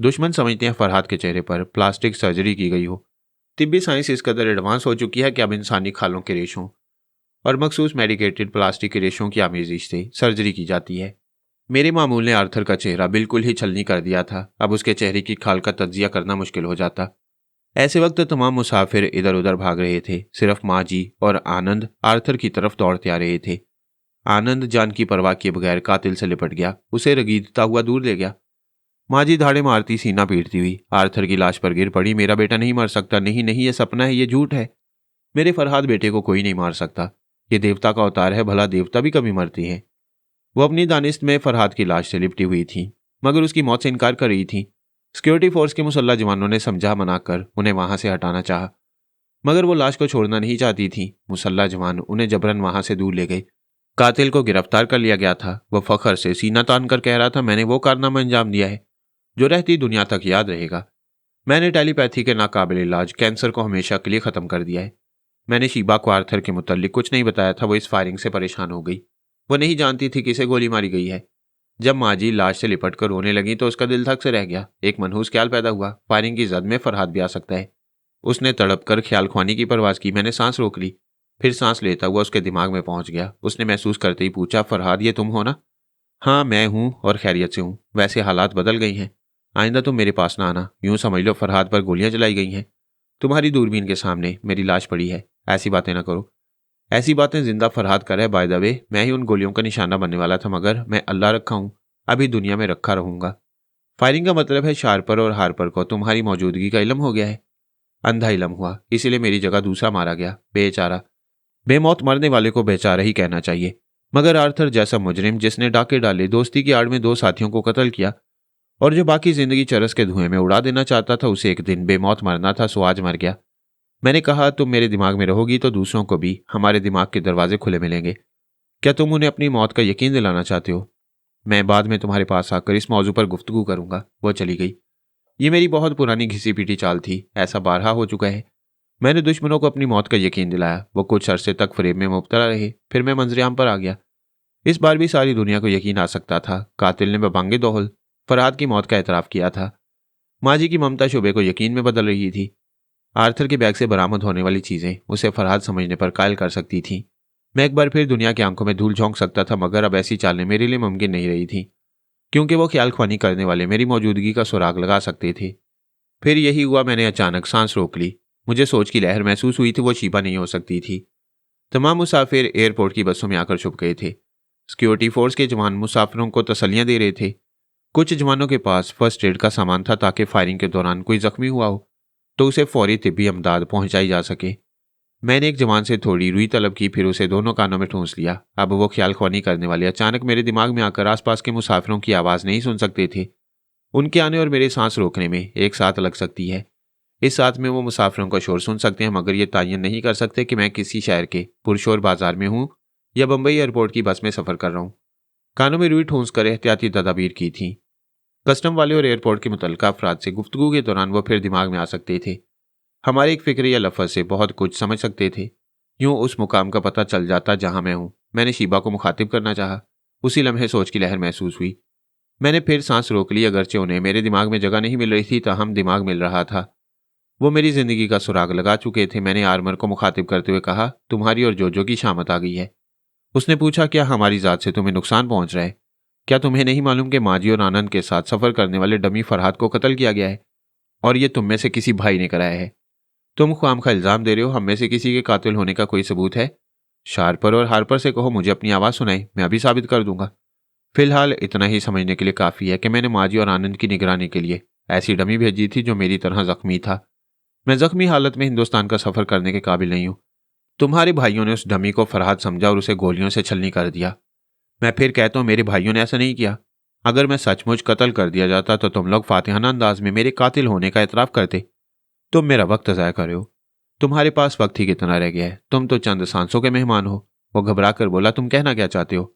दुश्मन समझते हैं फरहाद के चेहरे पर प्लास्टिक सर्जरी की गई हो। तिब्बी साइंस इस कदर एडवांस हो चुकी है कि अब इंसानी खालों के रेशों और मखसूस मेडिकेटेड प्लास्टिक के रेशों की आमेजिश से सर्जरी की जाती है। मेरे मामूल ने आर्थर का चेहरा बिल्कुल ही छलनी कर दिया था। अब उसके चेहरे की खाल का तज्जिया करना मुश्किल हो जाता। ऐसे वक्त तमाम मुसाफिर इधर उधर भाग रहे थे। सिर्फ माँ जी और आनंद आर्थर की तरफ दौड़ते आ रहे थे। आनंद जान की परवाह किए बगैर कातिल से लिपट गया, उसे रगीदता हुआ दूर ले गया। माँ जी धाड़े मारती सीना पीटती हुई आर्थर की लाश पर गिर पड़ी। मेरा बेटा नहीं मर सकता, नहीं नहीं, ये सपना है, ये झूठ है। मेरे फरहाद बेटे को कोई नहीं मार सकता। ये देवता का अवतार है, भला देवता भी कभी मरती हैं। वो अपनी दानिश में फरहाद की लाश से लिपटी हुई थी, मगर उसकी मौत से इनकार कर रही थी। सिक्योरिटी फोर्स के मुसल्ला जवानों ने समझा मनाकर उन्हें वहां से हटाना चाहा, मगर वो लाश को छोड़ना नहीं चाहती थी। मुसल्ला जवान उन्हें जबरन वहां से दूर ले गए। कातिल को गिरफ्तार कर लिया गया था। वह फखर से सीना तान कर कह रहा था, मैंने वो कारनामा अंजाम दिया है जो रहती दुनिया तक याद रहेगा। मैंने टेलीपैथी के नाकाबिल इलाज कैंसर को हमेशा के लिए खत्म कर दिया है। मैंने शीबा को आर्थर के मुतल्लिक कुछ नहीं बताया था। वो इस फायरिंग से परेशान हो गई। वो नहीं जानती थी किसे गोली मारी गई है। जब माँ जी लाश से लिपट कर रोने लगी तो उसका दिल धक से रह गया। एक मनहूस ख्याल पैदा हुआ, फायरिंग की जद में फरहाद भी आ सकता है। उसने तड़प कर ख्याल ख्वानी की परवाज की। मैंने सांस रोक ली, फिर सांस लेता हुआ उसके दिमाग में पहुंच गया। उसने महसूस करते ही पूछा, फरहाद ये तुम हो ना? हाँ मैं हूं और खैरियत से हूं। वैसे हालात बदल गई हैं, आइंदा तुम मेरे पास ना आना। यूं समझ लो फरहाद पर गोलियां चलाई गई हैं। तुम्हारी दूरबीन के सामने मेरी लाश पड़ी है। ऐसी बातें ना करो। ऐसी बातें जिंदा फरहाद कर है। बाय द वे, मैं ही उन गोलियों का निशाना बनने वाला था, मगर मैं अल्लाह रखा हूं, अभी दुनिया में रखा रहूंगा। फायरिंग का मतलब है शार्पर और हार्पर को तुम्हारी मौजूदगी का इल्म हो गया है। अंधा इल्म हुआ, इसीलिए मेरी जगह दूसरा मारा गया। बेचारा। बेमौत मरने वाले को बेचारा ही कहना चाहिए। मगर आर्थर जैसा मुजरिम जिसने डाके डाले, दोस्ती की आड़ में दो साथियों को कत्ल किया और जो बाकी जिंदगी चरस के धुएं में उड़ा देना चाहता था, उसे एक दिन बेमौत मरना था, सो आज मर गया। मैंने कहा, तुम मेरे दिमाग में रहोगी तो दूसरों को भी हमारे दिमाग के दरवाजे खुले मिलेंगे। क्या तुम उन्हें अपनी मौत का यकीन दिलाना चाहते हो? मैं बाद में तुम्हारे पास आकर इस मौजू पर गुफ्तगू करूंगा। वो चली गई। ये मेरी बहुत पुरानी घिसी पीटी चाल थी। ऐसा बारहा हो चुका है। मैंने दुश्मनों को अपनी मौत का यकीन दिलाया। वो कुछ अरसे तक फरेब में मुब्तला रहे, फिर मैं मंजरेआम पर आ गया। इस बार भी सारी दुनिया को यकीन आ सकता था। कातिल ने बबांगे दोहल फरहाद की मौत का एतराफ़ किया था। माँ जी की ममता शुबे को यकीन में बदल रही थी। आर्थर के बैग से बरामद होने वाली चीजें उसे फरहाद समझने पर कायल कर सकती थी। मैं एक बार फिर दुनिया की आंखों में धूल झोंक सकता था, मगर अब ऐसी चालें मेरे लिए मुमकिन नहीं रही थी, क्योंकि वो ख्याल ख्वानी करने वाले मेरी मौजूदगी का सुराग लगा सकते थे। फिर यही हुआ। मैंने अचानक सांस रोक ली। मुझे सोच की लहर महसूस हुई थी। वो शीबा नहीं हो सकती थी। तमाम मुसाफिर एयरपोर्ट की बसों में आकर छुप गए थे। सिक्योरिटी फोर्स के जवान मुसाफिरों को तसल्लियां दे रहे थे। कुछ जवानों के पास फर्स्ट एड का सामान था, ताकि फायरिंग के दौरान कोई जख्मी हुआ हो तो उसे फौरी तिब्बी अमदाद पहुंचाई जा सके। मैंने एक जवान से थोड़ी रुई तलब की, फिर उसे दोनों कानों में ठूंस लिया। अब वो ख्याल ख्वानी करने वाले अचानक मेरे दिमाग में आकर आसपास के मुसाफिरों की आवाज़ नहीं सुन सकते थे। उनके आने और मेरे सांस रोकने में एक साथ लग सकती है। इस साथ में वो मुसाफिरों का शोर सुन सकते हैं, मगर ये तायन नहीं कर सकते कि मैं किसी शहर के पुरशोर बाजार में हूँ या बम्बई एयरपोर्ट की बस में सफ़र कर रहा हूँ। कानों में रुई ठूंस कर एहतियाती तदाबीर की थी। कस्टम वाले और एयरपोर्ट के मुतल्लिका अफराद से गुफ्तगू के दौरान वो फिर दिमाग में आ सकते थे। हमारे एक फिक्र या लफ्ज़ से बहुत कुछ समझ सकते थे। यूं उस मुकाम का पता चल जाता जहां मैं हूं। मैंने शीबा को मुखातिब करना चाहा। उसी लम्हे सोच की लहर महसूस हुई। मैंने फिर सांस रोक ली। अगरचे उन्हें मेरे दिमाग में जगह नहीं मिल रही थी, ताहम दिमाग मिल रहा था। वो मेरी जिंदगी का सुराग लगा चुके थे। मैंने आर्मर को मुखातिब करते हुए कहा, तुम्हारी और जोजो की शामत आ गई है। उसने पूछा, क्या हमारी जात से तुम्हें नुकसान पहुंच रहा है? क्या तुम्हें नहीं मालूम कि माजी और आनंद के साथ सफ़र करने वाले डमी फरहाद को कत्ल किया गया है और ये तुम में से किसी भाई ने कराया है? तुम ख्वामखा इल्ज़ाम दे रहे हो। हम में से किसी के कातिल होने का कोई सबूत है? शार्पर और हार्पर से कहो मुझे अपनी आवाज़ सुनाए, मैं अभी साबित कर दूंगा। फिलहाल इतना ही समझने के लिए काफ़ी है कि मैंने माजी और आनंद की निगरानी के लिए ऐसी डमी भेजी थी जो मेरी तरह जख्मी था। मैं जख्मी हालत में हिंदुस्तान का सफ़र करने के काबिल नहीं हूँ। तुम्हारे भाइयों ने उस डमी को फरहाद समझा और उसे गोलियों से छलनी कर दिया। मैं फिर कहता हूँ, मेरे भाइयों ने ऐसा नहीं किया। अगर मैं सचमुच कत्ल कर दिया जाता तो तुम लोग फातिहाना अंदाज में मेरे कातिल होने का एतराफ़ करते। तुम मेरा वक्त ज़ाया कर रहे हो। तुम्हारे पास वक्त ही कितना रह गया है। तुम तो चंद सांसों के मेहमान हो। वो घबरा कर बोला, तुम कहना क्या चाहते हो?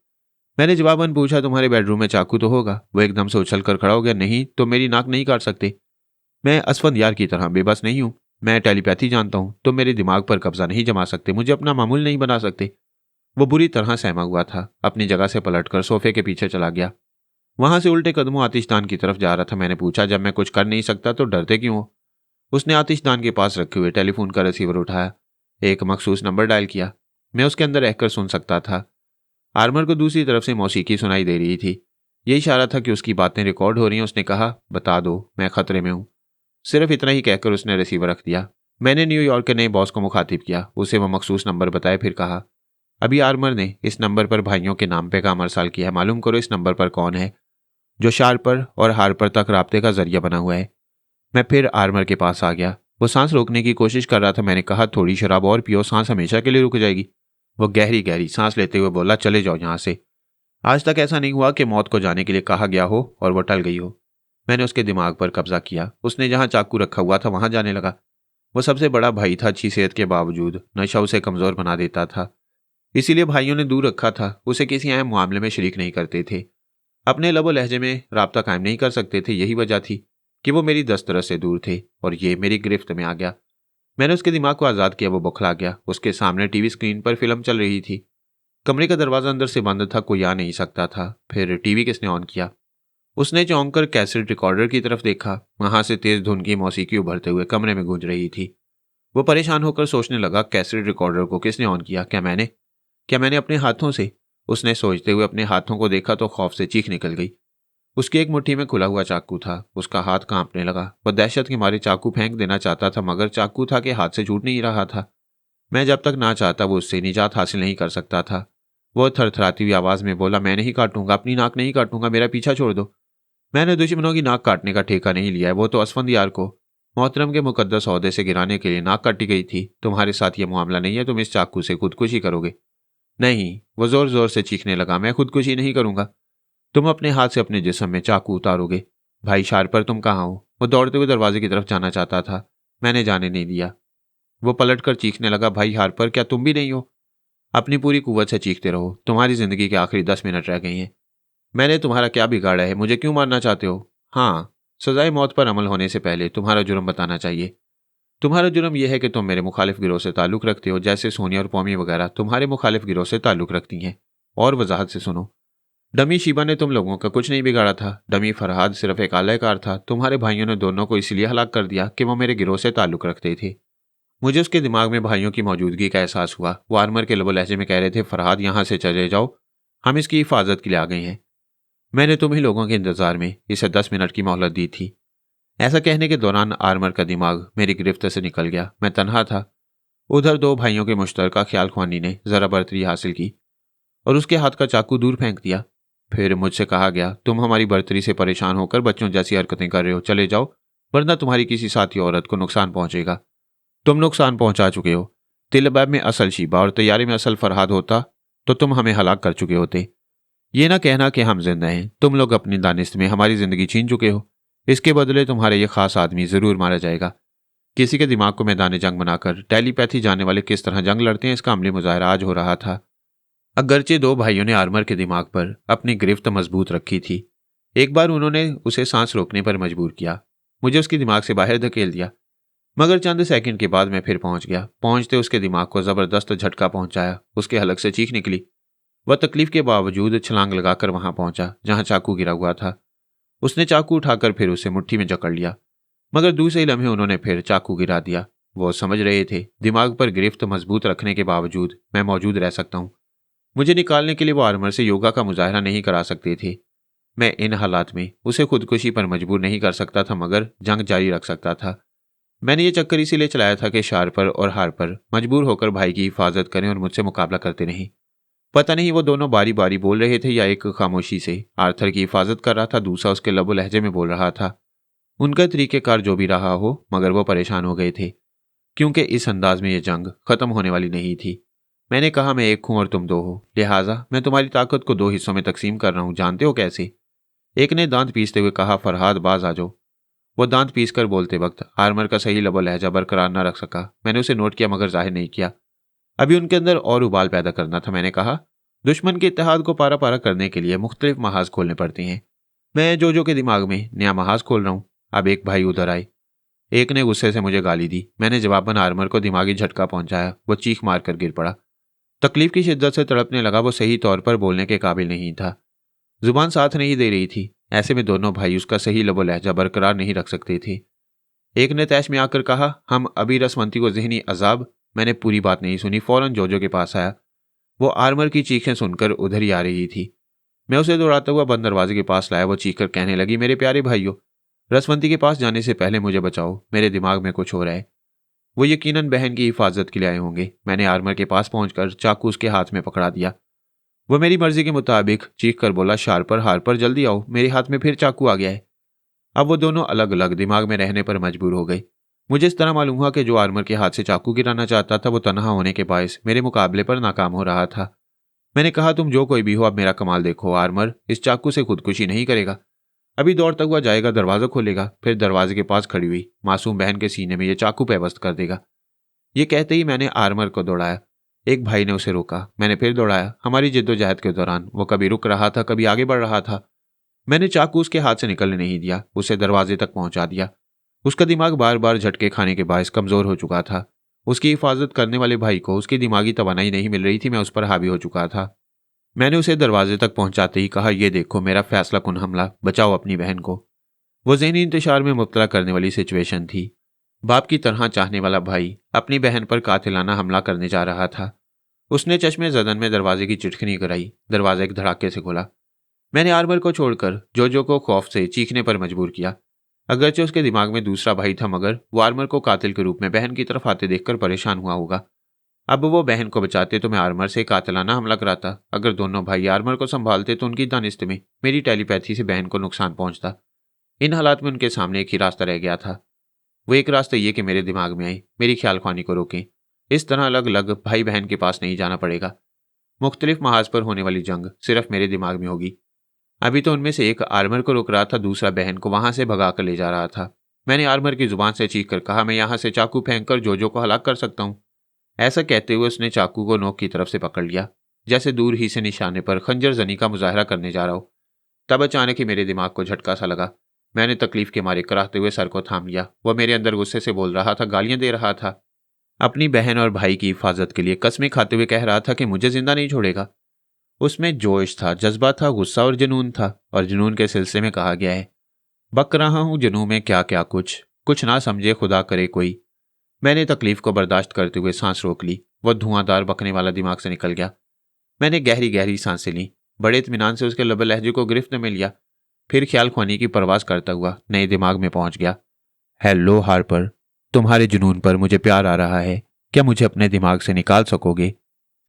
मैंने जवाबन पूछा, तुम्हारे बेडरूम में चाकू तो होगा? वो एकदम से उछल कर खड़ा हो गया, नहीं तो मेरी नाक नहीं काट सकते। मैं असफंदियार की तरह बेबस नहीं हूँ। मैं टेलीपैथी जानता हूँ। तुम मेरे दिमाग पर कब्जा नहीं जमा सकते, मुझे अपना मामूल नहीं बना सकते। वो बुरी तरह सहमा हुआ था। अपनी जगह से पलटकर सोफे के पीछे चला गया। वहां से उल्टे कदमों आतिशदान की तरफ जा रहा था। मैंने पूछा, जब मैं कुछ कर नहीं सकता तो डरते क्यों हो? उसने आतिशदान के पास रखे हुए टेलीफोन का रिसीवर उठाया, एक मखसूस नंबर डायल किया। मैं उसके अंदर रहकर सुन सकता था। आर्मर को दूसरी तरफ से मौसीकी सुनाई दे रही थी। ये इशारा था कि उसकी बातें रिकॉर्ड हो रही हैं। उसने कहा, बता दो, मैं खतरे में हूं। सिर्फ इतना ही कहकर उसने रिसीवर रख दिया। मैंने न्यूयॉर्क के नए बॉस को मुखातिब किया, उसे वो मखसूस नंबर बताया, फिर कहा, अभी आर्मर ने इस नंबर पर भाइयों के नाम पे काम अरसाल किया है। मालूम करो इस नंबर पर कौन है जो शार्पर और हार्पर तक राब्ते का जरिया बना हुआ है। मैं फिर आर्मर के पास आ गया। वो सांस रोकने की कोशिश कर रहा था। मैंने कहा, थोड़ी शराब और पियो, सांस हमेशा के लिए रुक जाएगी। वो गहरी गहरी सांस लेते हुए बोला, चले जाओ यहां से। आज तक ऐसा नहीं हुआ कि मौत को जाने के लिए कहा गया हो और वो टल गई हो। मैंने उसके दिमाग पर कब्जा किया। उसने जहां चाकू रखा हुआ था वहां जाने लगा। वो सबसे बड़ा भाई था। अच्छी सेहत के बावजूद नशा उसे कमजोर बना देता था। इसीलिए भाइयों ने दूर रखा था। उसे किसी अहम मामले में शरीक नहीं करते थे, अपने लबो लहजे में राब्ता कायम नहीं कर सकते थे। यही वजह थी कि वो मेरी दस्तरस से दूर थे और ये मेरी गिरफ्त में आ गया। मैंने उसके दिमाग को आज़ाद किया। वो बौखला गया। उसके सामने टीवी स्क्रीन पर फिल्म चल रही थी। कमरे का दरवाजा अंदर से बंद था, कोई आ नहीं सकता था। फिर टीवी किसने ऑन किया? उसने चौंक कर कैसेट रिकॉर्डर की तरफ देखा। वहां से तेज धुन की मौसीकी उभरते हुए कमरे में गूंज रही थी। वो परेशान होकर सोचने लगा, कैसेट रिकॉर्डर को किसने ऑन किया? क्या मैंने अपने हाथों से? उसने सोचते हुए अपने हाथों को देखा तो खौफ से चीख निकल गई। उसकी एक मुट्ठी में खुला हुआ चाकू था। उसका हाथ कांपने लगा। वह दहशत के मारे चाकू फेंक देना चाहता था, मगर चाकू था कि हाथ से छूट नहीं रहा था। मैं जब तक ना चाहता वो उससे निजात हासिल नहीं कर सकता था। वो थरथराती हुई आवाज में बोला, मैं नहीं काटूंगा, अपनी नाक नहीं काटूंगा, मेरा पीछा छोड़ दो। मैंने दुश्मनों की नाक काटने का ठेका नहीं लिया है। वो तो असफंदियार को मोहतरम के मुकद्दस ओहदे से गिराने के लिए नाक काटी गई थी। तुम्हारे साथ ये मामला नहीं है, तुम इस चाकू से खुदकुशी करोगे। नहीं, वो जोर जोर से चीखने लगा, मैं खुदकुशी नहीं करूंगा। तुम अपने हाथ से अपने जिस्म में चाकू उतारोगे। भाई शार्पर, तुम कहाँ हो? वो दौड़ते हुए दरवाजे की तरफ जाना चाहता था। मैंने जाने नहीं दिया। वो पलटकर चीखने लगा, भाई हार्पर, क्या तुम भी नहीं हो? अपनी पूरी कुव्वत से चीखते रहो। तुम्हारी जिंदगी के आखिरी 10 मिनट रह गए हैं। मैंने तुम्हारा क्या बिगाड़ा है? मुझे क्यों मारना चाहते हो? हाँ, सजाए मौत पर अमल होने से पहले तुम्हारा जुर्म बताना चाहिए। तुम्हारा जुर्म यह है कि तुम मेरे मुखालिफ गिरोह से ताल्लुक रखते हो, जैसे सोनिया और पौमी वगैरह तुम्हारे मुखालिफ गिरोह से ताल्लुक रखती हैं। और वजाहत से सुनो, डमी शीबा ने तुम लोगों का कुछ नहीं बिगाड़ा था। डमी फरहाद सिर्फ एक आलाकार था। तुम्हारे भाइयों ने दोनों को इसलिए हलाक कर दिया कि वो मेरे गिरोह से ताल्लुक रखते थे। मुझे उसके दिमाग में भाइयों की मौजूदगी का एहसास हुआ। वो आर्मर के लबो लहजे में कह रहे थे, फरहाद यहाँ से चले जाओ, हम इसकी हिफाजत के लिए आ गए हैं। मैंने तुम ही लोगों के इंतजार में इसे 10 मिनट की मोहलत दी थी। ऐसा कहने के दौरान आर्मर का दिमाग मेरी गिरफ्त से निकल गया। मैं तन्हा था। उधर दो भाइयों के मुश्तरका ख्याल ख्वानी ने जरा बर्तरी हासिल की और उसके हाथ का चाकू दूर फेंक दिया। फिर मुझसे कहा गया, तुम हमारी बर्तरी से परेशान होकर बच्चों जैसी हरकतें कर रहे हो, चले जाओ, वरना तुम्हारी किसी साथी औरत को नुकसान पहुंचेगा। तुम नुकसान पहुंचा चुके हो। तिलबैब में असल शीबा और तैयारी में असल फरहाद होता तो तुम हमें हलाक कर चुके होते। ये ना कहना कि हम जिंदा हैं। तुम लोग अपनी दानिश में हमारी जिंदगी छीन चुके हो। इसके बदले तुम्हारे ये खास आदमी जरूर मारा जाएगा। किसी के दिमाग को मैदान जंग बनाकर टेलीपैथी जानने वाले किस तरह जंग लड़ते हैं, इसका अमली मुजाहरा आज हो रहा था। अगरचे दो भाइयों ने आर्मर के दिमाग पर अपनी गिरफ्त मजबूत रखी थी। एक बार उन्होंने उसे सांस रोकने पर मजबूर किया, मुझे उसके दिमाग से बाहर धकेल दिया। मगर चंद सेकंड के बाद मैं फिर पहुंच गया। पहुंचते उसके दिमाग को जबरदस्त झटका पहुंचाया। उसके हलक से चीख निकली। वह तकलीफ के बावजूद छलांग लगाकर वहां पहुंचा जहां चाकू गिरा हुआ था। उसने चाकू उठाकर फिर उसे मुट्ठी में जकड़ लिया, मगर दूसरे ही लम्हे उन्होंने फिर चाकू गिरा दिया। वो समझ रहे थे दिमाग पर गिरफ्त मजबूत रखने के बावजूद मैं मौजूद रह सकता हूं। मुझे निकालने के लिए वो आर्मर से योगा का मुजाहरा नहीं करा सकते थे। मैं इन हालात में उसे खुदकुशी पर मजबूर नहीं कर सकता था, मगर जंग जारी रख सकता था। मैंने ये चक्कर इसीलिए चलाया था कि शार्पर और हार्पर मजबूर होकर भाई की हिफाजत करें और मुझसे मुकाबला करते नहीं। पता नहीं वो दोनों बारी बारी बोल रहे थे या एक खामोशी से आर्थर की हिफाजत कर रहा था, दूसरा उसके लबो लहजे में बोल रहा था। उनका तरीकेकार जो भी रहा हो, मगर वो परेशान हो गए थे, क्योंकि इस अंदाज में ये जंग खत्म होने वाली नहीं थी। मैंने कहा, मैं एक हूं और तुम दो हो, लिहाजा मैं तुम्हारी ताकत को दो हिस्सों में तकसीम कर रहा हूं। जानते हो कैसे? एक ने दांत पीसते हुए कहा, फरहाद बाज आ जाओ। वो दांत पीसकर बोलते वक्त आर्मर का सही लबो लहजा बरकरार न रख सका। मैंने उसे नोट किया मगर जाहिर नहीं किया। अभी उनके अंदर और उबाल पैदा करना था। मैंने कहा, दुश्मन के इत्तेहाद को पारा पारा करने के लिए मुख्तलिफ महाज खोलने पड़ते हैं। मैं जो के दिमाग में नया महाज खोल रहा हूं। अब एक भाई उधर आए। एक ने गुस्से से मुझे गाली दी। मैंने जवाबन आर्मर को दिमागी झटका पहुंचाया। वो चीख मार कर गिर पड़ा। तकलीफ की शिद्दत से तड़पने लगा। वो सही तौर पर बोलने के काबिल नहीं था। जुबान साथ नहीं दे रही थी। ऐसे में दोनों भाई उसका सही लबो लहजा बरकरार नहीं रख सकते थे। एक ने तैश में आकर कहा, हम अभी रसवंती को ज़हनी अजाब। मैंने पूरी बात नहीं सुनी, फौरन जोजो के पास आया। वो आर्मर की चीखें सुनकर उधर ही आ रही थी। मैं उसे दौड़ाता हुआ बंद दरवाजे के पास लाया। वो चीख कर कहने लगी, मेरे प्यारे भाइयों, रसवंती के पास जाने से पहले मुझे बचाओ, मेरे दिमाग में कुछ हो रहा है। वो यकीनन बहन की हिफाजत के लिए आए होंगे। मैंने आर्मर के पास पहुंचकर चाकू उसके हाथ में पकड़ा दिया। वो मेरी मर्जी के मुताबिक चीख कर बोला, शार्पर हार्पर जल्दी आओ, मेरे हाथ में फिर चाकू आ गया है। अब वो दोनों अलग अलग दिमाग में रहने पर मजबूर हो गए। मुझे इस तरह मालूम हुआ कि जो आर्मर के हाथ से चाकू गिराना चाहता था वो तनहा होने के बायस मेरे मुकाबले पर नाकाम हो रहा था। मैंने कहा, तुम जो कोई भी हो, अब मेरा कमाल देखो। आर्मर इस चाकू से खुदकुशी नहीं करेगा, अभी दौड़ता हुआ जाएगा, दरवाजा खोलेगा, फिर दरवाजे के पास खड़ी हुई मासूम बहन के सीने में ये चाकू पेवस्त कर देगा। ये कहते ही मैंने आर्मर को दौड़ाया। एक भाई ने उसे रोका। मैंने फिर दौड़ाया। हमारी जिद्दोजहद के दौरान वो कभी रुक रहा था, कभी आगे बढ़ रहा था। मैंने चाकू उसके हाथ से निकलने नहीं दिया, उसे दरवाजे तक पहुंचा दिया। उसका दिमाग बार बार झटके खाने के बायस कमजोर हो चुका था। उसकी हिफाजत करने वाले भाई को उसकी दिमागी तवानाई नहीं मिल रही थी। मैं उस पर हावी हो चुका था। मैंने उसे दरवाजे तक पहुंचाते ही कहा, यह देखो मेरा फैसला कुन हमला, बचाओ अपनी बहन को। वो ज़हनी इंतशार में मुब्तला करने वाली सिचुएशन थी। बाप की तरह चाहने वाला भाई अपनी बहन पर कातिलाना हमला करने जा रहा था। उसने चश्मे ज़दन में दरवाजे की चिटखनी कराई। दरवाजा एक धड़ाके से खुला। मैंने आर्मर को छोड़कर जोजो को खौफ से चीखने पर मजबूर किया। अगरचे उसके दिमाग में दूसरा भाई था, मगर वो आर्मर को कातिल के रूप में बहन की तरफ आते देखकर परेशान हुआ होगा। अब वो बहन को बचाते तो मैं आर्मर से कातिलाना हमला कराता। अगर दोनों भाई आर्मर को संभालते तो उनकी दानिस्त में मेरी टेलीपैथी से बहन को नुकसान पहुंचता। इन हालात में उनके सामने एक ही रास्ता रह गया था। वो एक रास्ता ये कि मेरे दिमाग में आए, मेरी ख्याल ख्वानी को रोकें। इस तरह अलग अलग भाई बहन के पास नहीं जाना पड़ेगा। मुख्तलिफ महाज पर होने वाली जंग सिर्फ मेरे दिमाग में होगी। अभी तो उनमें से एक आर्मर को रोक रहा था, दूसरा बहन को वहां से भगा कर ले जा रहा था। मैंने आर्मर की जुबान से चीख कर कहा, मैं यहां से चाकू फेंक कर जोजो को हलाक कर सकता हूं। ऐसा कहते हुए उसने चाकू को नोक की तरफ से पकड़ लिया, जैसे दूर ही से निशाने पर खंजर जनी का मुजाहरा करने जा रहा हो। तब अचानक ही मेरे दिमाग को झटका सा लगा। मैंने तकलीफ के मारे कराहते हुए सर को थाम लिया। वह मेरे अंदर गुस्से से बोल रहा था, गालियां दे रहा था। अपनी बहन और भाई की हिफाजत के लिए कस्में खाते हुए कह रहा था कि मुझे जिंदा नहीं छोड़ेगा। उसमें जोश था, जज्बा था, गुस्सा और जुनून था। और जुनून के सिलसिले में कहा गया है, बक रहा हूं जुनून में क्या क्या कुछ ना समझे खुदा करे कोई। मैंने तकलीफ को बर्दाश्त करते हुए सांस रोक ली। वह धुआंधार बकने वाला दिमाग से निकल गया। मैंने गहरी गहरी सांसें ली। बड़े इत्मीनान से उसके लबे लहजे को गिरफ्त में लिया। फिर ख्याल ख्वानी की परवास करता हुआ नए दिमाग में पहुंच गया। हेलो हार्पर, तुम्हारे जुनून पर मुझे प्यार आ रहा है। क्या मुझे अपने दिमाग से निकाल सकोगे?